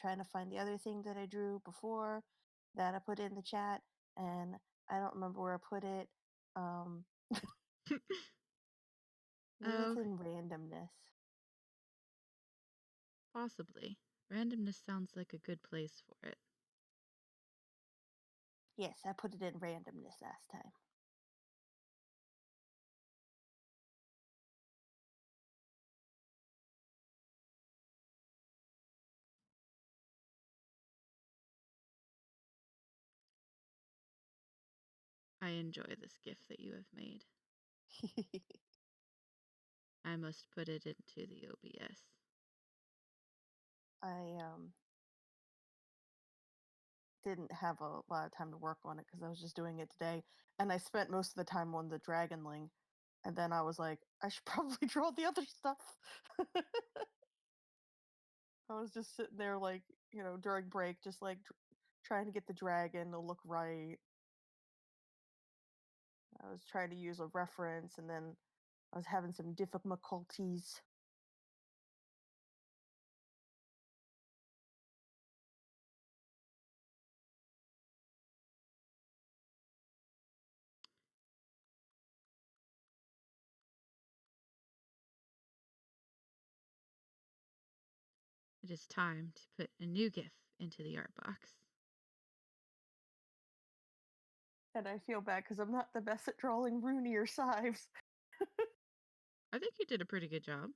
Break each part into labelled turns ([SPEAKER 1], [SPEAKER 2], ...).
[SPEAKER 1] trying to find the other thing that I drew before that I put in the chat, and I don't remember where I put it. Um, Maybe it's
[SPEAKER 2] Oh,
[SPEAKER 1] in randomness.
[SPEAKER 2] possibly. Randomness sounds like a good place for it.
[SPEAKER 1] Yes, I put it in randomness last time.
[SPEAKER 2] I enjoy this gift that you have made. I must put it into the OBS.
[SPEAKER 1] I didn't have a lot of time to work on it because I was just doing it today, and I spent most of the time on the Dragonling, and then I was like, I should probably draw the other stuff. I was just sitting there, like, during break, just like trying to get the dragon to look right. I was trying to use a reference, and then I was having some difficulties.
[SPEAKER 2] It is time to put a new GIF into the art box.
[SPEAKER 1] And I feel bad because I'm not the best at drawing Rooney or Sives.
[SPEAKER 2] I think you did a pretty good job.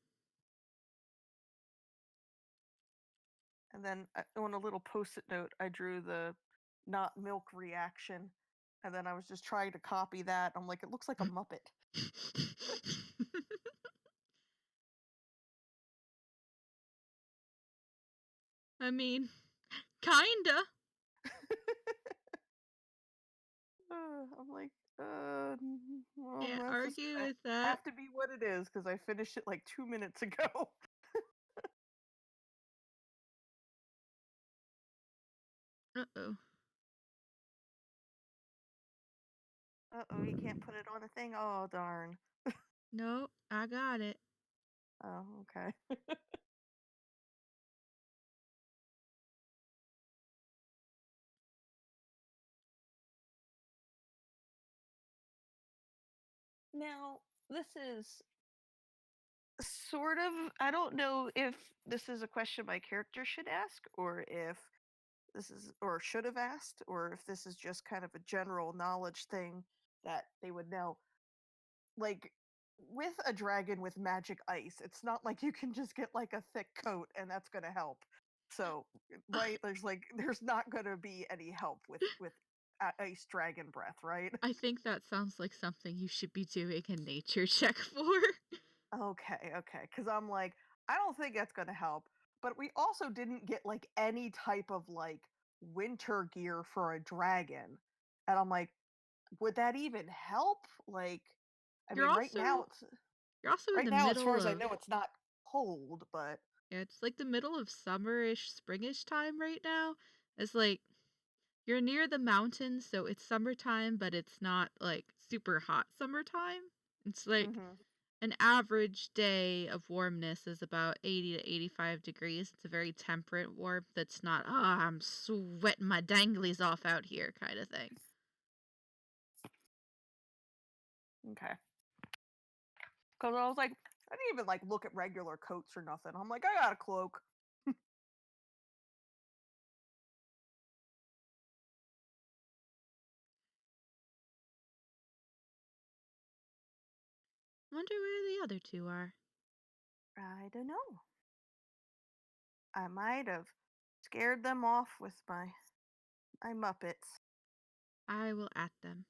[SPEAKER 1] And then on a little post-it note, I drew the not milk reaction. And then I was just trying to copy that. I'm like, it looks like a Muppet.
[SPEAKER 2] I mean, kinda.
[SPEAKER 1] I'm like, well,
[SPEAKER 2] Can't
[SPEAKER 1] that's just
[SPEAKER 2] argue
[SPEAKER 1] gonna
[SPEAKER 2] with that.
[SPEAKER 1] have to be what it is because I finished it like 2 minutes ago.
[SPEAKER 2] Uh-oh.
[SPEAKER 1] Uh-oh, you can't put it on a thing? Oh, darn.
[SPEAKER 2] No, I got it.
[SPEAKER 1] Oh, okay. Now, this is sort of, I don't know if this is a question my character should ask or if this is, or should have asked, or if this is just kind of a general knowledge thing that they would know. Like, with a dragon with magic ice, it's not like you can just get like a thick coat and that's going to help. So, right, there's not going to be any help with ice dragon breath, right?
[SPEAKER 2] I think that sounds like something you should be doing a nature check for.
[SPEAKER 1] Okay, okay, because I'm like, I don't think that's going to help. But we also didn't get like any type of like winter gear for a dragon. And I'm like, would that even help? Like, I
[SPEAKER 2] You're
[SPEAKER 1] mean,
[SPEAKER 2] also you're also in
[SPEAKER 1] right
[SPEAKER 2] the
[SPEAKER 1] now, as far
[SPEAKER 2] middle
[SPEAKER 1] as I
[SPEAKER 2] of
[SPEAKER 1] know, it's not cold, but
[SPEAKER 2] yeah, it's like the middle of summerish, springish time right now. It's like you're near the mountains, so it's summertime, but it's not like super hot summertime. It's like
[SPEAKER 1] hmm
[SPEAKER 2] an average day of warmness is about 80 to 85 degrees. It's a very temperate warmth that's not, oh, I'm sweating my danglies off out here kind of thing.
[SPEAKER 1] okay. Because I was like, I didn't even like look at regular coats or nothing. I'm like, I got a cloak.
[SPEAKER 2] Wonder where the other two are.
[SPEAKER 1] I don't know. I might have scared them off with my Muppets.
[SPEAKER 2] I will at them.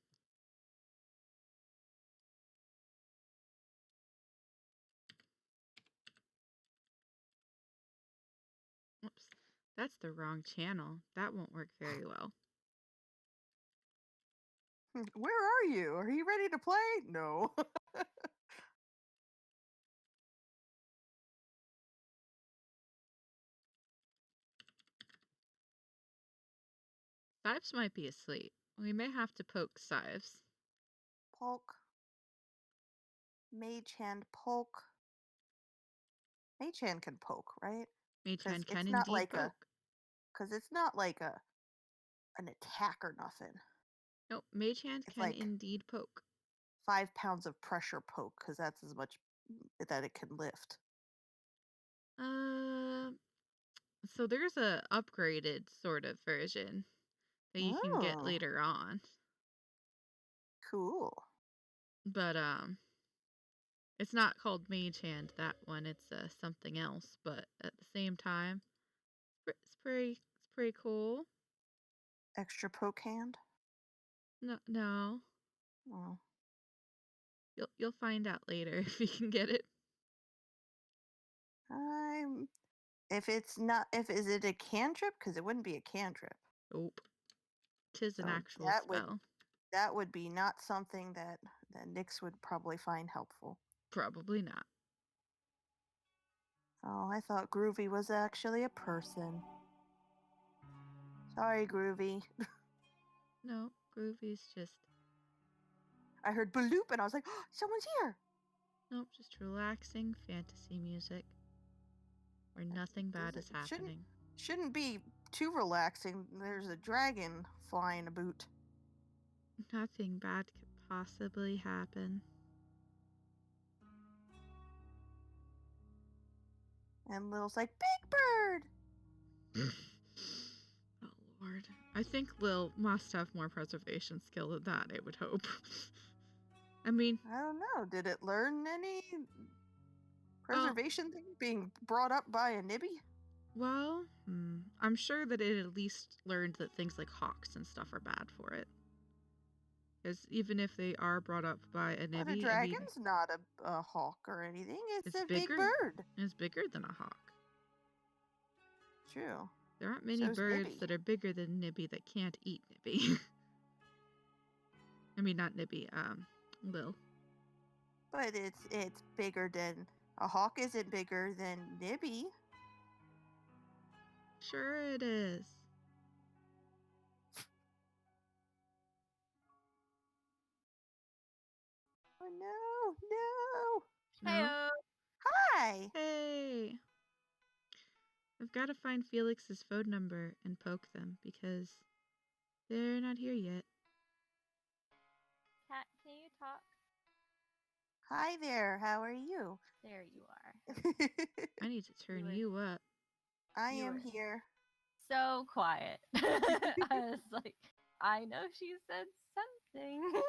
[SPEAKER 2] Oops. That's the wrong channel. That won't work very well.
[SPEAKER 1] Where are you? Are you ready to play? No.
[SPEAKER 2] Sives might be asleep. We may have to poke Sives.
[SPEAKER 1] Polk, Mage Hand, Polk. Mage Hand can poke, right?
[SPEAKER 2] Mage
[SPEAKER 1] Because
[SPEAKER 2] Hand can
[SPEAKER 1] it's not
[SPEAKER 2] indeed
[SPEAKER 1] like a
[SPEAKER 2] poke.
[SPEAKER 1] because it's not like an attack or nothing.
[SPEAKER 2] No, Mage Hand
[SPEAKER 1] It's
[SPEAKER 2] can
[SPEAKER 1] like
[SPEAKER 2] indeed poke.
[SPEAKER 1] 5 pounds of pressure poke because that's as much that it can lift.
[SPEAKER 2] Uh, so there's a upgraded sort of version that you can get
[SPEAKER 1] Oh,
[SPEAKER 2] later on.
[SPEAKER 1] cool.
[SPEAKER 2] But it's not called Mage Hand, that one. It's something else, but at the same time, it's pretty cool.
[SPEAKER 1] Extra poke hand.
[SPEAKER 2] No,
[SPEAKER 1] Oh.
[SPEAKER 2] you'll find out later if you can get it.
[SPEAKER 1] I'm if it's not if is it a cantrip? Because it wouldn't be a cantrip.
[SPEAKER 2] Nope. 'Tis an
[SPEAKER 1] So
[SPEAKER 2] actual spell.
[SPEAKER 1] that would be not something that Nyx would probably find helpful.
[SPEAKER 2] Probably not.
[SPEAKER 1] Oh, I thought Groovy was actually a person. Sorry, Groovy.
[SPEAKER 2] No, Groovy's just
[SPEAKER 1] I heard bloop and I was like, oh, someone's here.
[SPEAKER 2] nope, just relaxing fantasy music where nothing bad is
[SPEAKER 1] Shouldn't
[SPEAKER 2] happening.
[SPEAKER 1] shouldn't be too relaxing. There's a dragon flying about.
[SPEAKER 2] Nothing bad could possibly happen.
[SPEAKER 1] And Lil's like, Big Bird!
[SPEAKER 2] Oh Lord. I think Lil must have more preservation skill than that, I would hope. I mean,
[SPEAKER 1] I don't know. Did it learn any preservation thing being brought up by a Nibby?
[SPEAKER 2] well, I'm sure that it at least learned that things like hawks and stuff are bad for it. Because even if they are brought up by a
[SPEAKER 1] But a
[SPEAKER 2] Nibby, I mean,
[SPEAKER 1] dragon's not a hawk or anything. It's
[SPEAKER 2] it's
[SPEAKER 1] a big
[SPEAKER 2] bigger.
[SPEAKER 1] bird.
[SPEAKER 2] It's bigger than a hawk.
[SPEAKER 1] True.
[SPEAKER 2] There aren't many
[SPEAKER 1] So's
[SPEAKER 2] birds
[SPEAKER 1] Nibby.
[SPEAKER 2] that are bigger than Nibby that can't eat Nibby. I mean, not Nibby, Lil.
[SPEAKER 1] But it's bigger than a hawk. Isn't bigger than Nibby.
[SPEAKER 2] Sure it is.
[SPEAKER 1] Oh no!
[SPEAKER 2] No?
[SPEAKER 3] Heyo.
[SPEAKER 1] Hi.
[SPEAKER 2] Hey! I've got to find Felix's phone number and poke them because they're not here yet.
[SPEAKER 3] Cat, can you talk?
[SPEAKER 1] Hi there. How are you?
[SPEAKER 3] There you are.
[SPEAKER 2] I need to turn
[SPEAKER 3] were-
[SPEAKER 2] you up.
[SPEAKER 1] I
[SPEAKER 3] You
[SPEAKER 1] am
[SPEAKER 3] were-
[SPEAKER 1] here.
[SPEAKER 3] So quiet. I was like, I know she said something.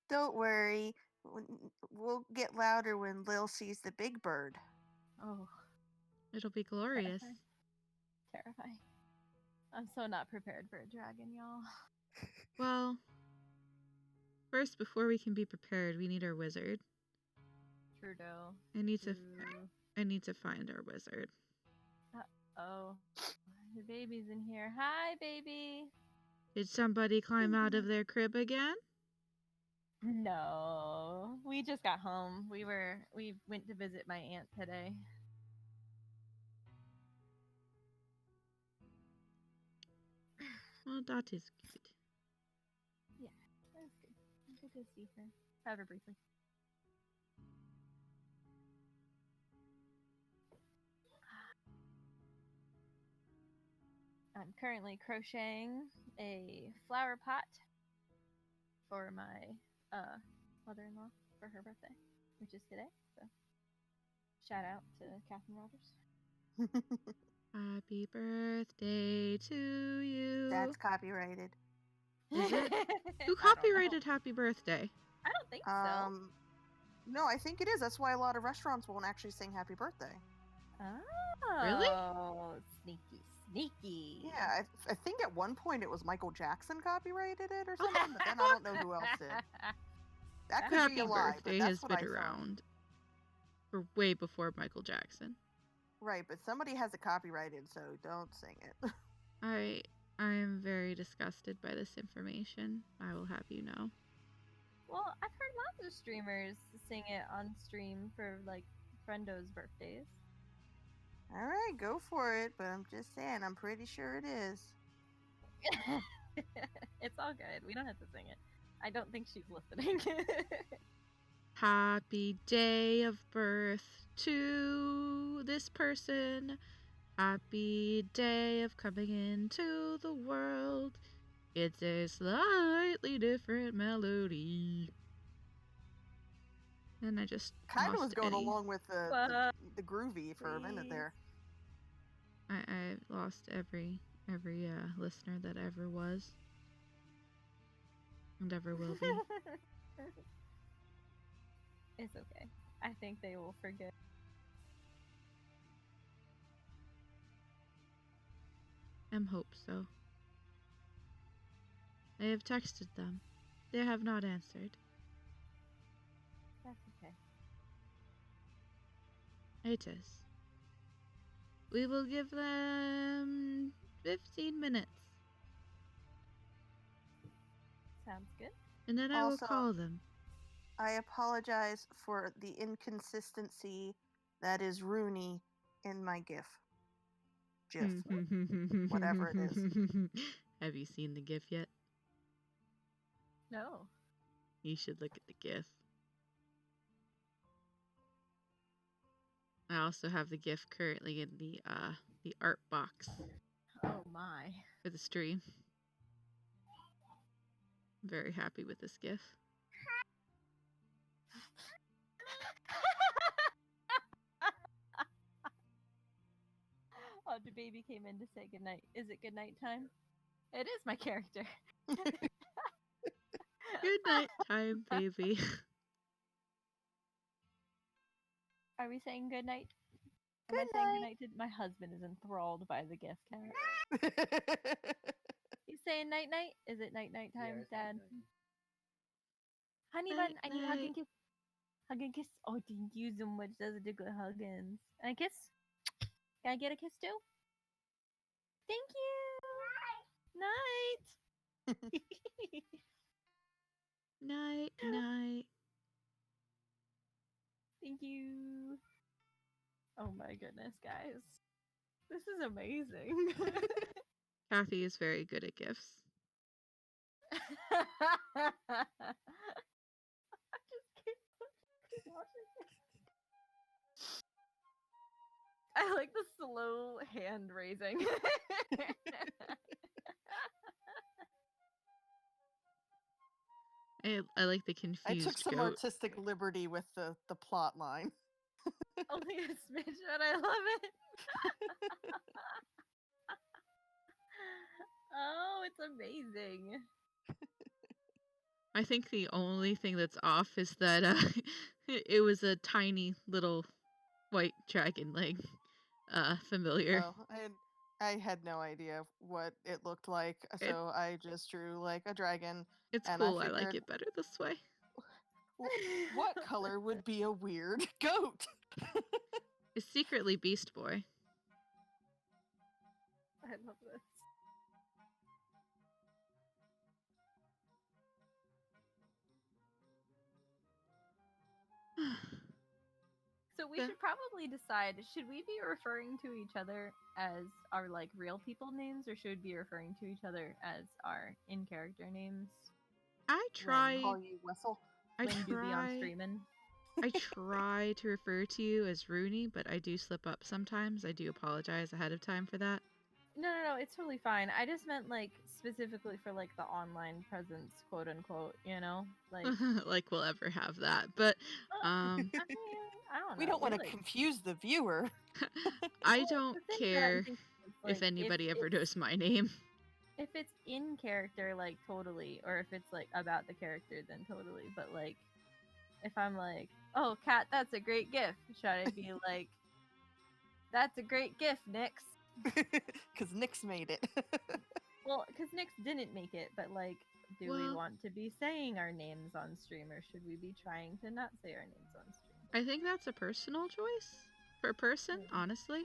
[SPEAKER 1] Don't worry. We'll get louder when Lil sees the big bird.
[SPEAKER 3] Oh,
[SPEAKER 2] It'll be glorious.
[SPEAKER 3] terrifying. I'm so not prepared for a dragon, y'all.
[SPEAKER 2] Well, first, before we can be prepared, we need our wizard.
[SPEAKER 3] Trudeau.
[SPEAKER 2] I need to find our wizard.
[SPEAKER 3] Oh, the baby's in here. Hi, baby.
[SPEAKER 2] Did somebody climb out of their crib again?
[SPEAKER 3] No, we just got home. We went to visit my aunt today.
[SPEAKER 2] Well, that is good.
[SPEAKER 3] Yeah, that's good. Good to see her. Ever briefly. I'm currently crocheting a flower pot for my mother-in-law for her birthday, which is today. So, shout out to Catherine Rogers.
[SPEAKER 2] Happy birthday to you.
[SPEAKER 1] That's copyrighted.
[SPEAKER 2] Is it?
[SPEAKER 3] I
[SPEAKER 2] Who
[SPEAKER 3] don't know.
[SPEAKER 2] copyrighted Happy Birthday?
[SPEAKER 3] I don't think so.
[SPEAKER 1] No, I think it is. That's why a lot of restaurants won't actually sing happy birthday.
[SPEAKER 3] Oh,
[SPEAKER 2] Really?
[SPEAKER 3] sneaky.
[SPEAKER 1] Yeah, I think at one point it was Michael Jackson copyrighted it or something, but then I don't know who else did. That could
[SPEAKER 2] Happy
[SPEAKER 1] be a lie, but
[SPEAKER 2] Birthday
[SPEAKER 1] that's
[SPEAKER 2] has
[SPEAKER 1] what
[SPEAKER 2] been
[SPEAKER 1] I thought.
[SPEAKER 2] around for way before Michael Jackson.
[SPEAKER 1] Right, but somebody has it copyrighted, so don't sing it.
[SPEAKER 2] I am very disgusted by this information. I will have you know.
[SPEAKER 3] Well, I've heard lots of streamers sing it on stream for like friendos' birthdays.
[SPEAKER 1] All right, go for it, but I'm just saying, I'm pretty sure it is.
[SPEAKER 3] It's all good. We don't have to sing it. I don't think she's listening.
[SPEAKER 2] Happy day of birth to this person. Happy day of coming into the world. It's a slightly different melody. And I just
[SPEAKER 1] Kind of was
[SPEAKER 2] lost
[SPEAKER 1] going
[SPEAKER 2] Eddie.
[SPEAKER 1] along with the groovy for a minute
[SPEAKER 3] Please.
[SPEAKER 1] there.
[SPEAKER 2] I lost every listener that ever was and ever will be.
[SPEAKER 3] It's okay. I think they will forget.
[SPEAKER 2] Hope so. I have texted them. They have not answered.
[SPEAKER 3] That's okay.
[SPEAKER 2] It is. We will give them 15 minutes.
[SPEAKER 3] Sounds good.
[SPEAKER 2] And then I will
[SPEAKER 1] Also-
[SPEAKER 2] call them.
[SPEAKER 1] I apologize for the inconsistency that is Rooney in my GIF. GIF. Whatever it is.
[SPEAKER 2] Have you seen the GIF yet?
[SPEAKER 3] No.
[SPEAKER 2] You should look at the GIF. I also have the GIF currently in the art box
[SPEAKER 3] Oh my.
[SPEAKER 2] for the stream. I'm very happy with this GIF.
[SPEAKER 3] Oh, the baby came in to say goodnight. Is it goodnight time? It is my character.
[SPEAKER 2] Good night time, baby.
[SPEAKER 3] Are we saying goodnight? Am
[SPEAKER 1] Good
[SPEAKER 3] I saying
[SPEAKER 1] night.
[SPEAKER 3] goodnight to my husband is enthralled by the gift cat. You saying night night? Is it night night time, Dad? Honey bun, I need a hug
[SPEAKER 2] Night-night.
[SPEAKER 3] and kiss. Hug and kiss. Oh, thank you so much. That's a good huggins. And a kiss? Can I get a kiss too? Thank you. Night.
[SPEAKER 2] Night, night.
[SPEAKER 3] Thank you. Oh my goodness, guys. This is amazing.
[SPEAKER 2] Kathy is very good at GIFs.
[SPEAKER 3] I just keep watching it. I like the slow hand raising.
[SPEAKER 2] I like the
[SPEAKER 1] I
[SPEAKER 2] confused
[SPEAKER 1] took some
[SPEAKER 2] goat.
[SPEAKER 1] artistic liberty with the plot line.
[SPEAKER 3] Only a smidge, but I love it. Oh, it's amazing.
[SPEAKER 2] I think the only thing that's off is that it was a tiny little white dragon leg familiar.
[SPEAKER 1] Oh, I had no idea what it looked like, so I just drew like a dragon.
[SPEAKER 2] It's
[SPEAKER 1] and I
[SPEAKER 2] cool. I like
[SPEAKER 1] figured-
[SPEAKER 2] it better this way.
[SPEAKER 1] What color would be a weird goat?
[SPEAKER 2] It's secretly Beast Boy.
[SPEAKER 3] I love this. So we
[SPEAKER 2] Yeah.
[SPEAKER 3] should probably decide, should we be referring to each other as our like real people names, or should we be referring to each other as our in-character names?
[SPEAKER 2] I try.
[SPEAKER 1] Call you Wessel.
[SPEAKER 2] I
[SPEAKER 3] When do be on
[SPEAKER 2] try.
[SPEAKER 3] streaming?
[SPEAKER 2] I try to refer to you as Rooney, but I do slip up sometimes. I do apologize ahead of time for that.
[SPEAKER 3] No, it's totally fine. I just meant like specifically for like the online presence, quote unquote, you know? Like
[SPEAKER 2] Like we'll ever have that. But
[SPEAKER 3] I mean, I don't know.
[SPEAKER 1] We don't want to
[SPEAKER 3] like,
[SPEAKER 1] confuse the viewer.
[SPEAKER 2] I
[SPEAKER 3] well,
[SPEAKER 2] don't
[SPEAKER 3] the thing that I'm
[SPEAKER 2] care
[SPEAKER 3] thinking is,
[SPEAKER 2] if
[SPEAKER 3] like,
[SPEAKER 2] anybody ever
[SPEAKER 3] it's-
[SPEAKER 2] knows my name.
[SPEAKER 3] If it's in character, like totally, or if it's like about the character, then totally. But like, if I'm like, oh, Kat, that's a great gift, should I be like, that's a great gift, Nyx?
[SPEAKER 1] Because Nyx made it.
[SPEAKER 3] Well, because Nyx didn't make it, but like, do we
[SPEAKER 2] Well-
[SPEAKER 3] want to be saying our names on stream, or should we be trying to not say our names on stream?
[SPEAKER 2] I think that's a personal choice per person,
[SPEAKER 3] Mhm.
[SPEAKER 2] honestly.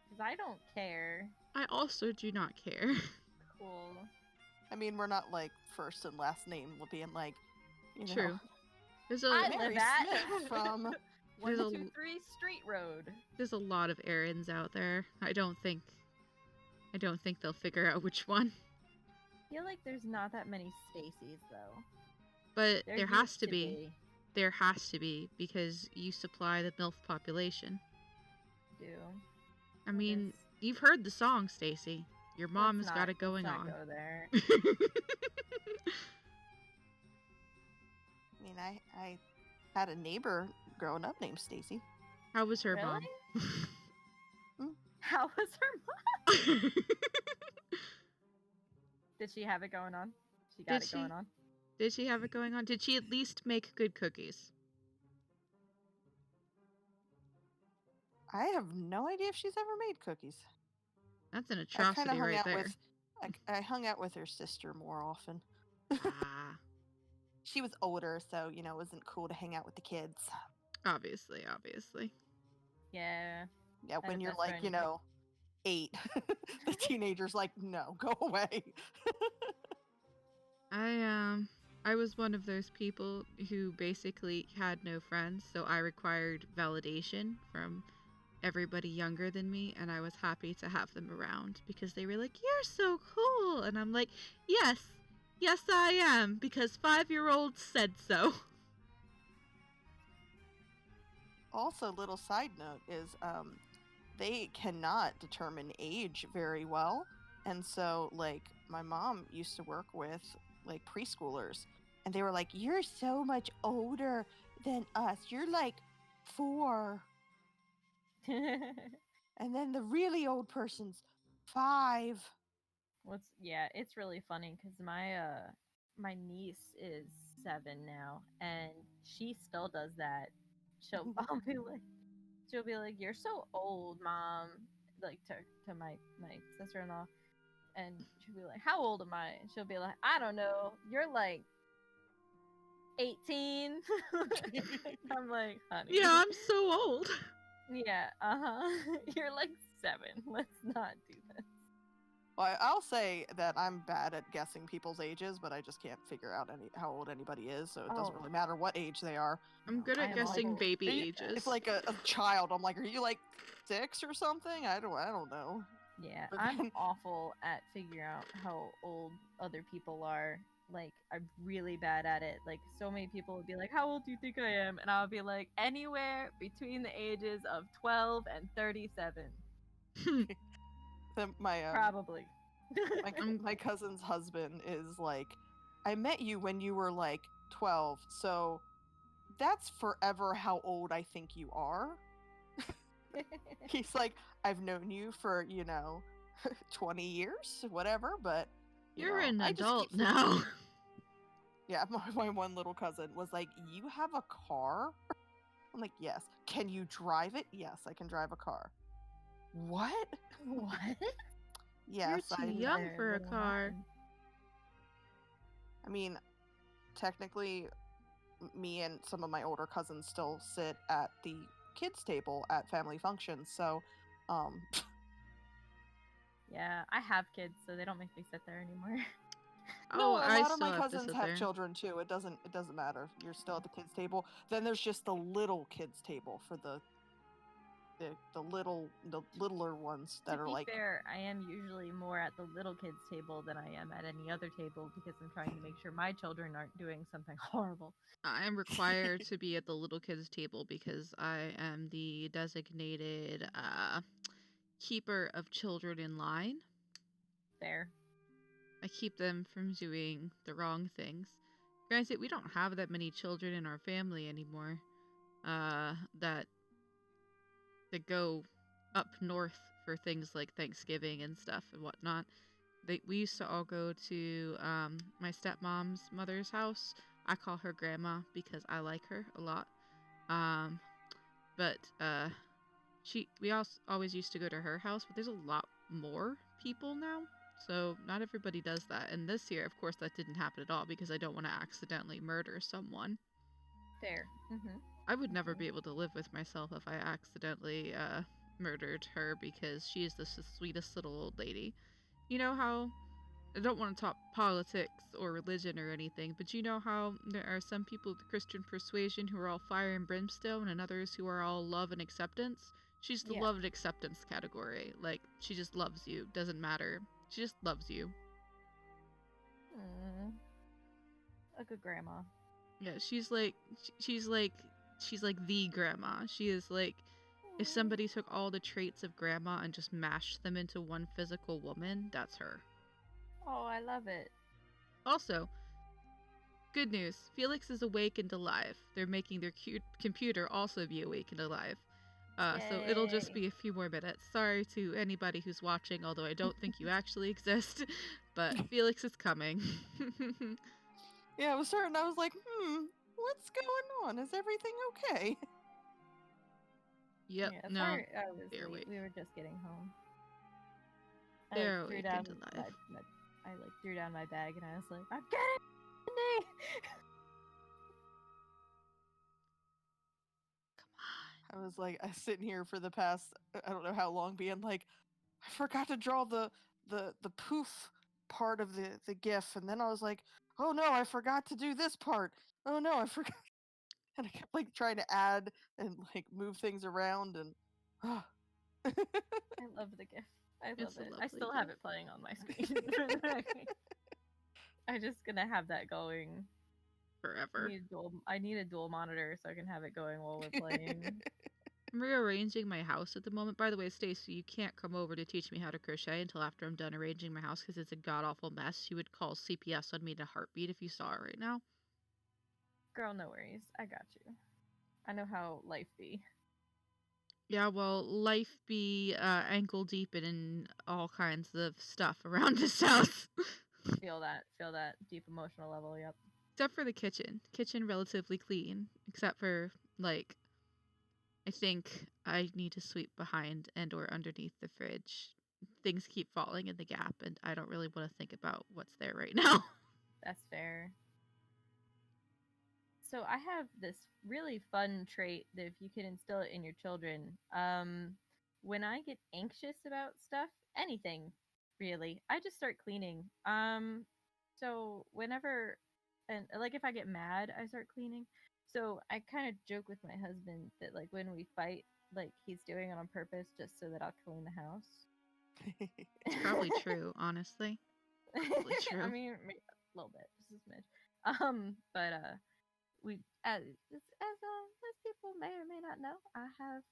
[SPEAKER 3] Because I don't care.
[SPEAKER 2] I also do not care.
[SPEAKER 3] Cool.
[SPEAKER 1] I mean, we're not like first and last name being like, you know,
[SPEAKER 2] True. There's
[SPEAKER 3] I
[SPEAKER 2] a
[SPEAKER 1] Mary
[SPEAKER 3] live at
[SPEAKER 1] Smith from.
[SPEAKER 3] 1,
[SPEAKER 2] There's a
[SPEAKER 3] 2,
[SPEAKER 2] l-
[SPEAKER 3] 3 Street Road.
[SPEAKER 2] there's a lot of errands out there. I don't think they'll figure out which one.
[SPEAKER 3] I feel like there's not that many Stacy's though.
[SPEAKER 2] But there has
[SPEAKER 3] used
[SPEAKER 2] to be. There has to be because you supply the MILF population.
[SPEAKER 3] Do.
[SPEAKER 2] I
[SPEAKER 3] It
[SPEAKER 2] mean,
[SPEAKER 3] is.
[SPEAKER 2] you've heard the song, Stacy. Your mom has got it going
[SPEAKER 3] let's
[SPEAKER 2] on.
[SPEAKER 3] not go there.
[SPEAKER 1] I mean, I had a neighbor growing up named Stacy.
[SPEAKER 2] How was her
[SPEAKER 3] Really?
[SPEAKER 2] mom?
[SPEAKER 3] How was her mom? Did she have it going on? She got
[SPEAKER 2] Did
[SPEAKER 3] it going
[SPEAKER 2] she?
[SPEAKER 3] on.
[SPEAKER 2] Did she have it going on? Did she at least make good cookies?
[SPEAKER 1] I have no idea if she's ever made cookies.
[SPEAKER 2] That's an
[SPEAKER 1] I kind of
[SPEAKER 2] atrocity
[SPEAKER 1] hung
[SPEAKER 2] right
[SPEAKER 1] out
[SPEAKER 2] there.
[SPEAKER 1] with, I hung out with her sister more often.
[SPEAKER 2] Ah,
[SPEAKER 1] She was older, so you know, it wasn't cool to hang out with the kids.
[SPEAKER 2] obviously.
[SPEAKER 3] Yeah.
[SPEAKER 1] Yeah,
[SPEAKER 3] I had
[SPEAKER 1] when
[SPEAKER 3] a
[SPEAKER 1] you're
[SPEAKER 3] best
[SPEAKER 1] like,
[SPEAKER 3] friend,
[SPEAKER 1] you know, 8, the teenager's like, no, go away.
[SPEAKER 2] I was one of those people who basically had no friends, so I required validation from everybody younger than me, and I was happy to have them around because they were like, "You're so cool," and I'm like, "Yes, yes, I am," because 5-year-olds said so.
[SPEAKER 1] Also, little side note is they cannot determine age very well. And so, like, my mom used to work with, like, preschoolers, and they were like, you're so much older than us. You're like 4. And then the really old person's 5.
[SPEAKER 3] It's really funny because my niece is 7 now, and she still does that. I'll be like, she'll be like, "You're so old, mom," like to my sister-in-law, and she'll be like, "How old am I?" And she'll be like, "I don't know. You're like 18." I'm like, "Honey,
[SPEAKER 2] Yeah, I'm so old.
[SPEAKER 3] yeah, you're like 7. Let's not do this."
[SPEAKER 1] Well, I'll say that I'm bad at guessing people's ages, but I just can't figure out how old anybody is, so it doesn't
[SPEAKER 3] Oh.
[SPEAKER 1] really matter what age they are.
[SPEAKER 2] I'm good
[SPEAKER 3] I
[SPEAKER 2] at
[SPEAKER 3] am
[SPEAKER 2] guessing
[SPEAKER 3] old.
[SPEAKER 2] baby
[SPEAKER 1] Are you-
[SPEAKER 2] ages.
[SPEAKER 1] If like a child, I'm like, are you like 6 or something? I don't know.
[SPEAKER 3] Yeah,
[SPEAKER 1] But
[SPEAKER 3] I'm
[SPEAKER 1] then-
[SPEAKER 3] awful at figuring out how old other people are. Like, I'm really bad at it. Like, so many people would be like, "How old do you think I am?" And I'll be like, "Anywhere between the ages of 12 and 37."
[SPEAKER 1] my
[SPEAKER 3] Probably.
[SPEAKER 1] my cousin's husband is like, I met you when you were like 12, so that's forever how old I think you are. He's like, I've known you for, 20 years, whatever, but
[SPEAKER 2] You're an
[SPEAKER 1] I just
[SPEAKER 2] adult
[SPEAKER 1] keep thinking-
[SPEAKER 2] now.
[SPEAKER 1] Yeah, my one little cousin was like, you have a car? I'm like, yes. Can you drive it? Yes, I can drive a car. What?
[SPEAKER 3] What?
[SPEAKER 1] Yes,
[SPEAKER 2] You're too young for a
[SPEAKER 3] What'll
[SPEAKER 2] car.
[SPEAKER 3] happen?
[SPEAKER 1] I mean, technically, me and some of my older cousins still sit at the kids' table at family functions, so,
[SPEAKER 3] Yeah, I have kids, so they don't make me sit there anymore.
[SPEAKER 2] Oh,
[SPEAKER 1] no, a
[SPEAKER 2] I
[SPEAKER 1] lot of
[SPEAKER 2] still
[SPEAKER 1] my
[SPEAKER 2] have to
[SPEAKER 1] cousins
[SPEAKER 2] sit
[SPEAKER 1] have
[SPEAKER 2] there.
[SPEAKER 1] children too. It doesn't matter. You're still at the kids' table. Then there's just the little kids' table for the littler ones that
[SPEAKER 3] To
[SPEAKER 1] are
[SPEAKER 3] be
[SPEAKER 1] like
[SPEAKER 3] fair, I am usually more at the little kids' table than I am at any other table because I'm trying to make sure my children aren't doing something horrible.
[SPEAKER 2] I am required to be at the little kids' table because I am the designated keeper of children in line.
[SPEAKER 3] Fair.
[SPEAKER 2] I keep them from doing the wrong things. Granted, we don't have that many children in our family anymore. That go up north for things like Thanksgiving and stuff and whatnot. We used to all go to my stepmom's mother's house. I call her grandma because I like her a lot. But we also always used to go to her house, but there's a lot more people now. So not everybody does that. And this year, of course, that didn't happen at all because I don't want to accidentally murder someone.
[SPEAKER 3] Fair. Mm-hmm.
[SPEAKER 2] I would never be able to live with myself if I accidentally murdered her because she is the sweetest little old lady. You know how, I don't want to talk politics or religion or anything, but you know how there are some people of the Christian persuasion who are all fire and brimstone and others who are all love and acceptance? She's the
[SPEAKER 3] Yeah.
[SPEAKER 2] love and acceptance category. Like, she just loves you. Doesn't matter. She just loves you.
[SPEAKER 3] A good grandma.
[SPEAKER 2] Yeah, she's like the grandma. She is like, If somebody took all the traits of grandma and just mashed them into one physical woman, that's her.
[SPEAKER 3] Oh, I love it.
[SPEAKER 2] Also, good news, Felix is awake and alive. They're making their computer also be awake and alive. So it'll just
[SPEAKER 3] Yay.
[SPEAKER 2] be a few more minutes. Sorry to anybody who's watching, although I don't think you actually exist, but Felix is coming.
[SPEAKER 1] Yeah, I was certain. I was like, what's going on? Is everything okay?
[SPEAKER 2] Yep,
[SPEAKER 3] Yeah,
[SPEAKER 2] no,
[SPEAKER 3] sorry, I was
[SPEAKER 2] they're
[SPEAKER 3] late.
[SPEAKER 2] awake.
[SPEAKER 3] We were just getting home. I
[SPEAKER 2] They're
[SPEAKER 3] like, threw
[SPEAKER 2] awake
[SPEAKER 3] down
[SPEAKER 2] and alive.
[SPEAKER 3] I like threw down my bag and I was like, I'm getting
[SPEAKER 1] I was like, I sitting here for the past, I don't know how long, being like, I forgot to draw the poof part of the GIF, and then I was like, oh no, I forgot to do this part. Oh no, I forgot, and I kept like trying to add and like move things around, and
[SPEAKER 3] I love the GIF. I love
[SPEAKER 2] It's a
[SPEAKER 3] it. I
[SPEAKER 2] lovely
[SPEAKER 3] still have
[SPEAKER 2] GIF.
[SPEAKER 3] it playing on my screen. I'm just gonna have that going.
[SPEAKER 2] Forever.
[SPEAKER 3] I need a dual monitor so I can have it going while we're playing.
[SPEAKER 2] I'm rearranging my house at the moment. By the way, Stacey, you can't come over to teach me how to crochet until after I'm done arranging my house because it's a god-awful mess. You would call CPS on me in a heartbeat if you saw it right now.
[SPEAKER 3] Girl, no worries. I got you. I know how life be.
[SPEAKER 2] Yeah, well, life be ankle deep in all kinds of stuff around this house.
[SPEAKER 3] Feel that deep emotional level. Yep.
[SPEAKER 2] Except for the kitchen. Kitchen relatively clean. Except for, like, I think I need to sweep behind and or underneath the fridge. Things keep falling in the gap, and I don't really want to think about what's there right now.
[SPEAKER 3] That's fair. So I have this really fun trait that if you can instill it in your children, when I get anxious about stuff, anything really, I just start cleaning. So whenever, and like if I get mad, I start cleaning. So I kind of joke with my husband that like when we fight, like he's doing it on purpose just so that I'll clean the house.
[SPEAKER 2] It's probably true, honestly. Probably
[SPEAKER 3] I
[SPEAKER 2] true.
[SPEAKER 3] mean, a little bit, just a smidge. But we as people may or may not know, I have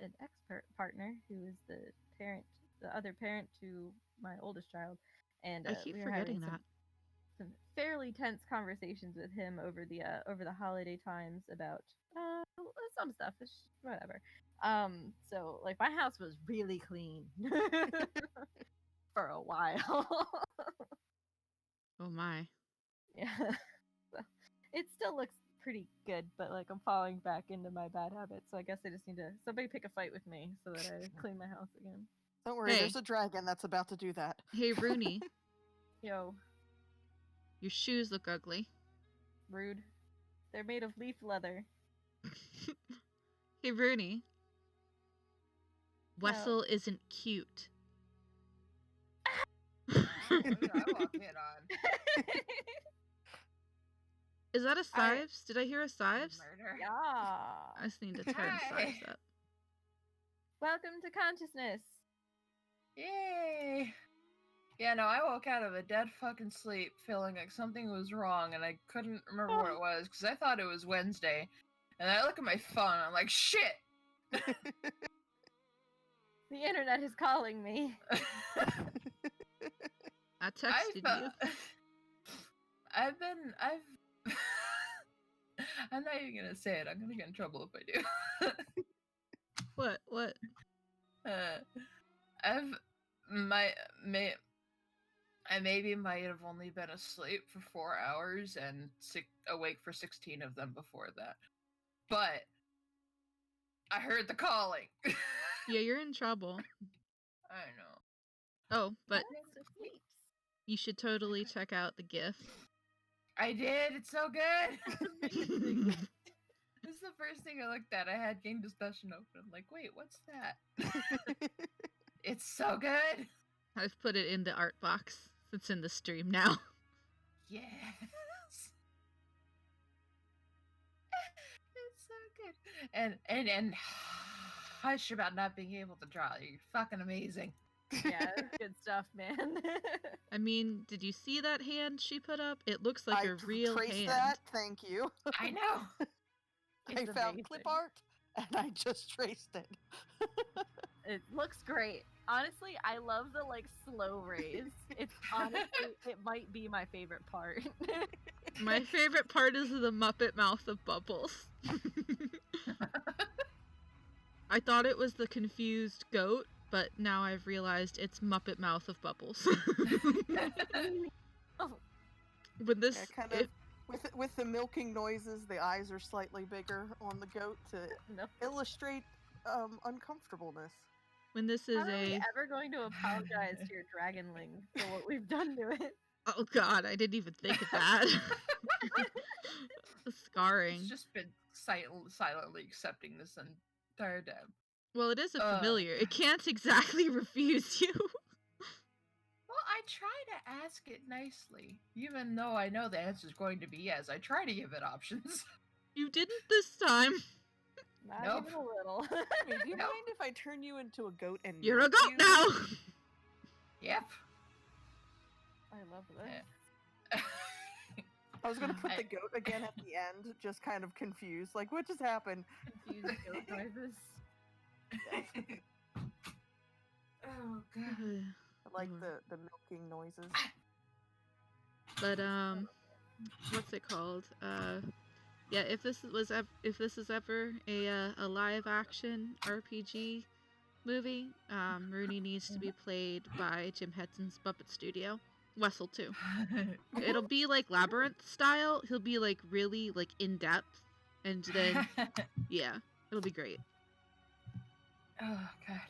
[SPEAKER 3] an expert partner who is the other parent to my oldest child, and
[SPEAKER 2] I keep
[SPEAKER 3] we were having
[SPEAKER 2] forgetting that.
[SPEAKER 3] some fairly tense conversations with him over the holiday times about some stuff, whatever. So like my house was really clean for a while.
[SPEAKER 2] Oh my.
[SPEAKER 3] Yeah. So it still looks pretty good, but like I'm falling back into my bad habits. So I guess I just need to somebody pick a fight with me so that I clean my house again.
[SPEAKER 1] Don't worry,
[SPEAKER 2] Hey.
[SPEAKER 1] there's a dragon that's about to do that.
[SPEAKER 2] Hey, Rooney,
[SPEAKER 3] Yo,
[SPEAKER 2] your shoes look ugly.
[SPEAKER 3] rude. They're made of leaf leather.
[SPEAKER 2] Hey, Rooney.
[SPEAKER 3] No.
[SPEAKER 2] Wessel isn't cute.
[SPEAKER 4] What did I walk in on?
[SPEAKER 2] Is that a Sives? Did I hear a Sives?
[SPEAKER 4] Murder.
[SPEAKER 3] Yeah.
[SPEAKER 2] I just need to turn
[SPEAKER 4] Hi.
[SPEAKER 2] Sives up.
[SPEAKER 3] Welcome to consciousness.
[SPEAKER 4] Yay! Yeah, no, I woke out of a dead fucking sleep feeling like something was wrong and I couldn't remember what it was because I thought it was Wednesday. And I look at my phone and I'm like, shit!
[SPEAKER 3] The internet is calling me.
[SPEAKER 2] I texted you.
[SPEAKER 4] I'm not even gonna say it. I'm gonna get in trouble if I do.
[SPEAKER 2] What?
[SPEAKER 4] I maybe might have only been asleep for 4 hours and awake for 16 of them before that. But I heard the calling.
[SPEAKER 2] Yeah, you're in trouble.
[SPEAKER 4] I know.
[SPEAKER 2] Oh, but
[SPEAKER 3] Alexa sleeps.
[SPEAKER 2] you should totally check out the GIF.
[SPEAKER 4] I did. It's so good.
[SPEAKER 3] Amazing.
[SPEAKER 4] This is the first thing I looked at. I had Game Discussion open. I'm like, wait, what's that? It's so good.
[SPEAKER 2] I've put it in the art box. It's in the stream now.
[SPEAKER 4] Yes. It's so good. And hush about not being able to draw. You're fucking amazing.
[SPEAKER 3] Yeah, that's good stuff, man.
[SPEAKER 2] I mean, did you see that hand she put up? It looks like
[SPEAKER 1] I
[SPEAKER 2] a real
[SPEAKER 1] traced
[SPEAKER 2] hand.
[SPEAKER 1] that. Thank you.
[SPEAKER 4] I know.
[SPEAKER 1] I
[SPEAKER 3] It's
[SPEAKER 1] found
[SPEAKER 3] amazing.
[SPEAKER 1] clip art. and I just traced it.
[SPEAKER 3] It looks great. Honestly, I love the like slow raise. It's honestly, it might be my favorite part.
[SPEAKER 2] My favorite part is the Muppet mouth of Bubbles. I thought it was the confused goat, but now I've realized it's Muppet mouth of Bubbles.
[SPEAKER 3] Oh,
[SPEAKER 2] When this,
[SPEAKER 1] Yeah, kind of with the milking noises, the eyes are slightly bigger on the goat to
[SPEAKER 3] no.
[SPEAKER 1] illustrate uncomfortableness.
[SPEAKER 2] when this
[SPEAKER 3] How
[SPEAKER 2] is
[SPEAKER 3] are we
[SPEAKER 2] a,
[SPEAKER 3] ever going to apologize to your dragonling for what we've done to it?
[SPEAKER 2] oh god, I didn't even think of that. The scarring.
[SPEAKER 4] It's just been silently accepting this entire time.
[SPEAKER 2] Well, it is a
[SPEAKER 4] Uh,
[SPEAKER 2] familiar. It can't exactly refuse you.
[SPEAKER 4] Well, I try to ask it nicely, even though I know the answer is going to be yes. I try to give it options.
[SPEAKER 2] You didn't this time.
[SPEAKER 3] Not
[SPEAKER 4] Nope.
[SPEAKER 3] even a little.
[SPEAKER 1] Hey, do you
[SPEAKER 4] Nope.
[SPEAKER 1] mind if I turn you into a goat and
[SPEAKER 2] You're a
[SPEAKER 1] milk
[SPEAKER 2] goat
[SPEAKER 1] you?
[SPEAKER 2] now.
[SPEAKER 4] Yep.
[SPEAKER 3] I love this.
[SPEAKER 4] Yeah.
[SPEAKER 1] I was gonna put
[SPEAKER 4] I-
[SPEAKER 1] the goat again at the end, just kind of confused, like what just happened?
[SPEAKER 3] Confused goat noises.
[SPEAKER 4] Oh god.
[SPEAKER 1] I like
[SPEAKER 2] Mhm.
[SPEAKER 1] the milking noises.
[SPEAKER 2] But what's it called? Yeah, if this is ever a live action RPG movie, Rooney needs to be played by Jim Henson's Puppet Studio. Wessel too. It'll be like Labyrinth style. He'll be like really like in depth, and then yeah, it'll be great.
[SPEAKER 4] Oh god.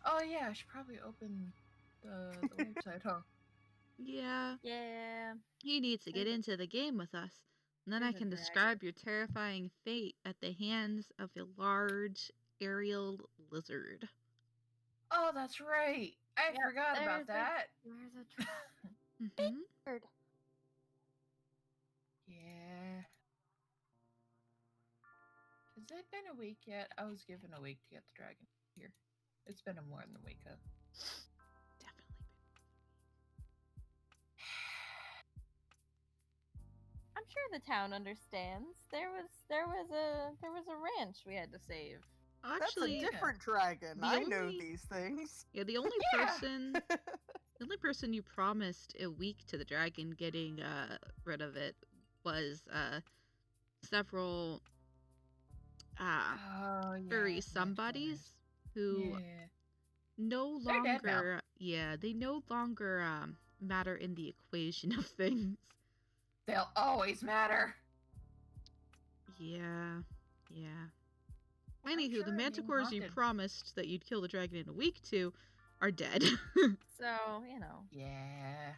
[SPEAKER 4] Oh yeah, I should probably open the website, huh?
[SPEAKER 2] Yeah,
[SPEAKER 3] Yeah.
[SPEAKER 2] he needs to get
[SPEAKER 3] There's a-
[SPEAKER 2] into the game with us. And then I
[SPEAKER 3] there's a
[SPEAKER 2] can
[SPEAKER 3] dragon.
[SPEAKER 2] describe your terrifying fate at the hands of a large aerial lizard.
[SPEAKER 4] Oh, that's right. I
[SPEAKER 3] Yep,
[SPEAKER 4] forgot
[SPEAKER 3] there's
[SPEAKER 4] about
[SPEAKER 3] a-
[SPEAKER 4] that.
[SPEAKER 3] Where's a dragon?
[SPEAKER 2] Mm-hmm.
[SPEAKER 1] Bird.
[SPEAKER 4] Yeah. Has it been a week yet? I was given a week to get the dragon here. It's been more than a week, huh?
[SPEAKER 2] Definitely.
[SPEAKER 3] I'm sure the town understands. There was a ranch we had to save.
[SPEAKER 2] Actually,
[SPEAKER 1] That's a different dragon.
[SPEAKER 2] the
[SPEAKER 1] I know
[SPEAKER 2] only-
[SPEAKER 1] these things.
[SPEAKER 2] yeah, the only
[SPEAKER 4] Yeah.
[SPEAKER 2] person the only person you promised a week to the dragon getting rid of it was several
[SPEAKER 4] Oh, yeah.
[SPEAKER 2] furry
[SPEAKER 4] that's
[SPEAKER 2] somebodies who
[SPEAKER 4] Yeah.
[SPEAKER 2] no
[SPEAKER 4] They're dead now.
[SPEAKER 2] longer they no longer matter in the equation of things.
[SPEAKER 4] They'll always matter.
[SPEAKER 2] Yeah.
[SPEAKER 4] I'm
[SPEAKER 2] Anywho,
[SPEAKER 4] sure
[SPEAKER 2] the
[SPEAKER 4] I'm being
[SPEAKER 2] manticores you
[SPEAKER 4] haunted.
[SPEAKER 2] promised that you'd kill the dragon in a week to are dead.
[SPEAKER 3] So, you know,
[SPEAKER 4] Yeah.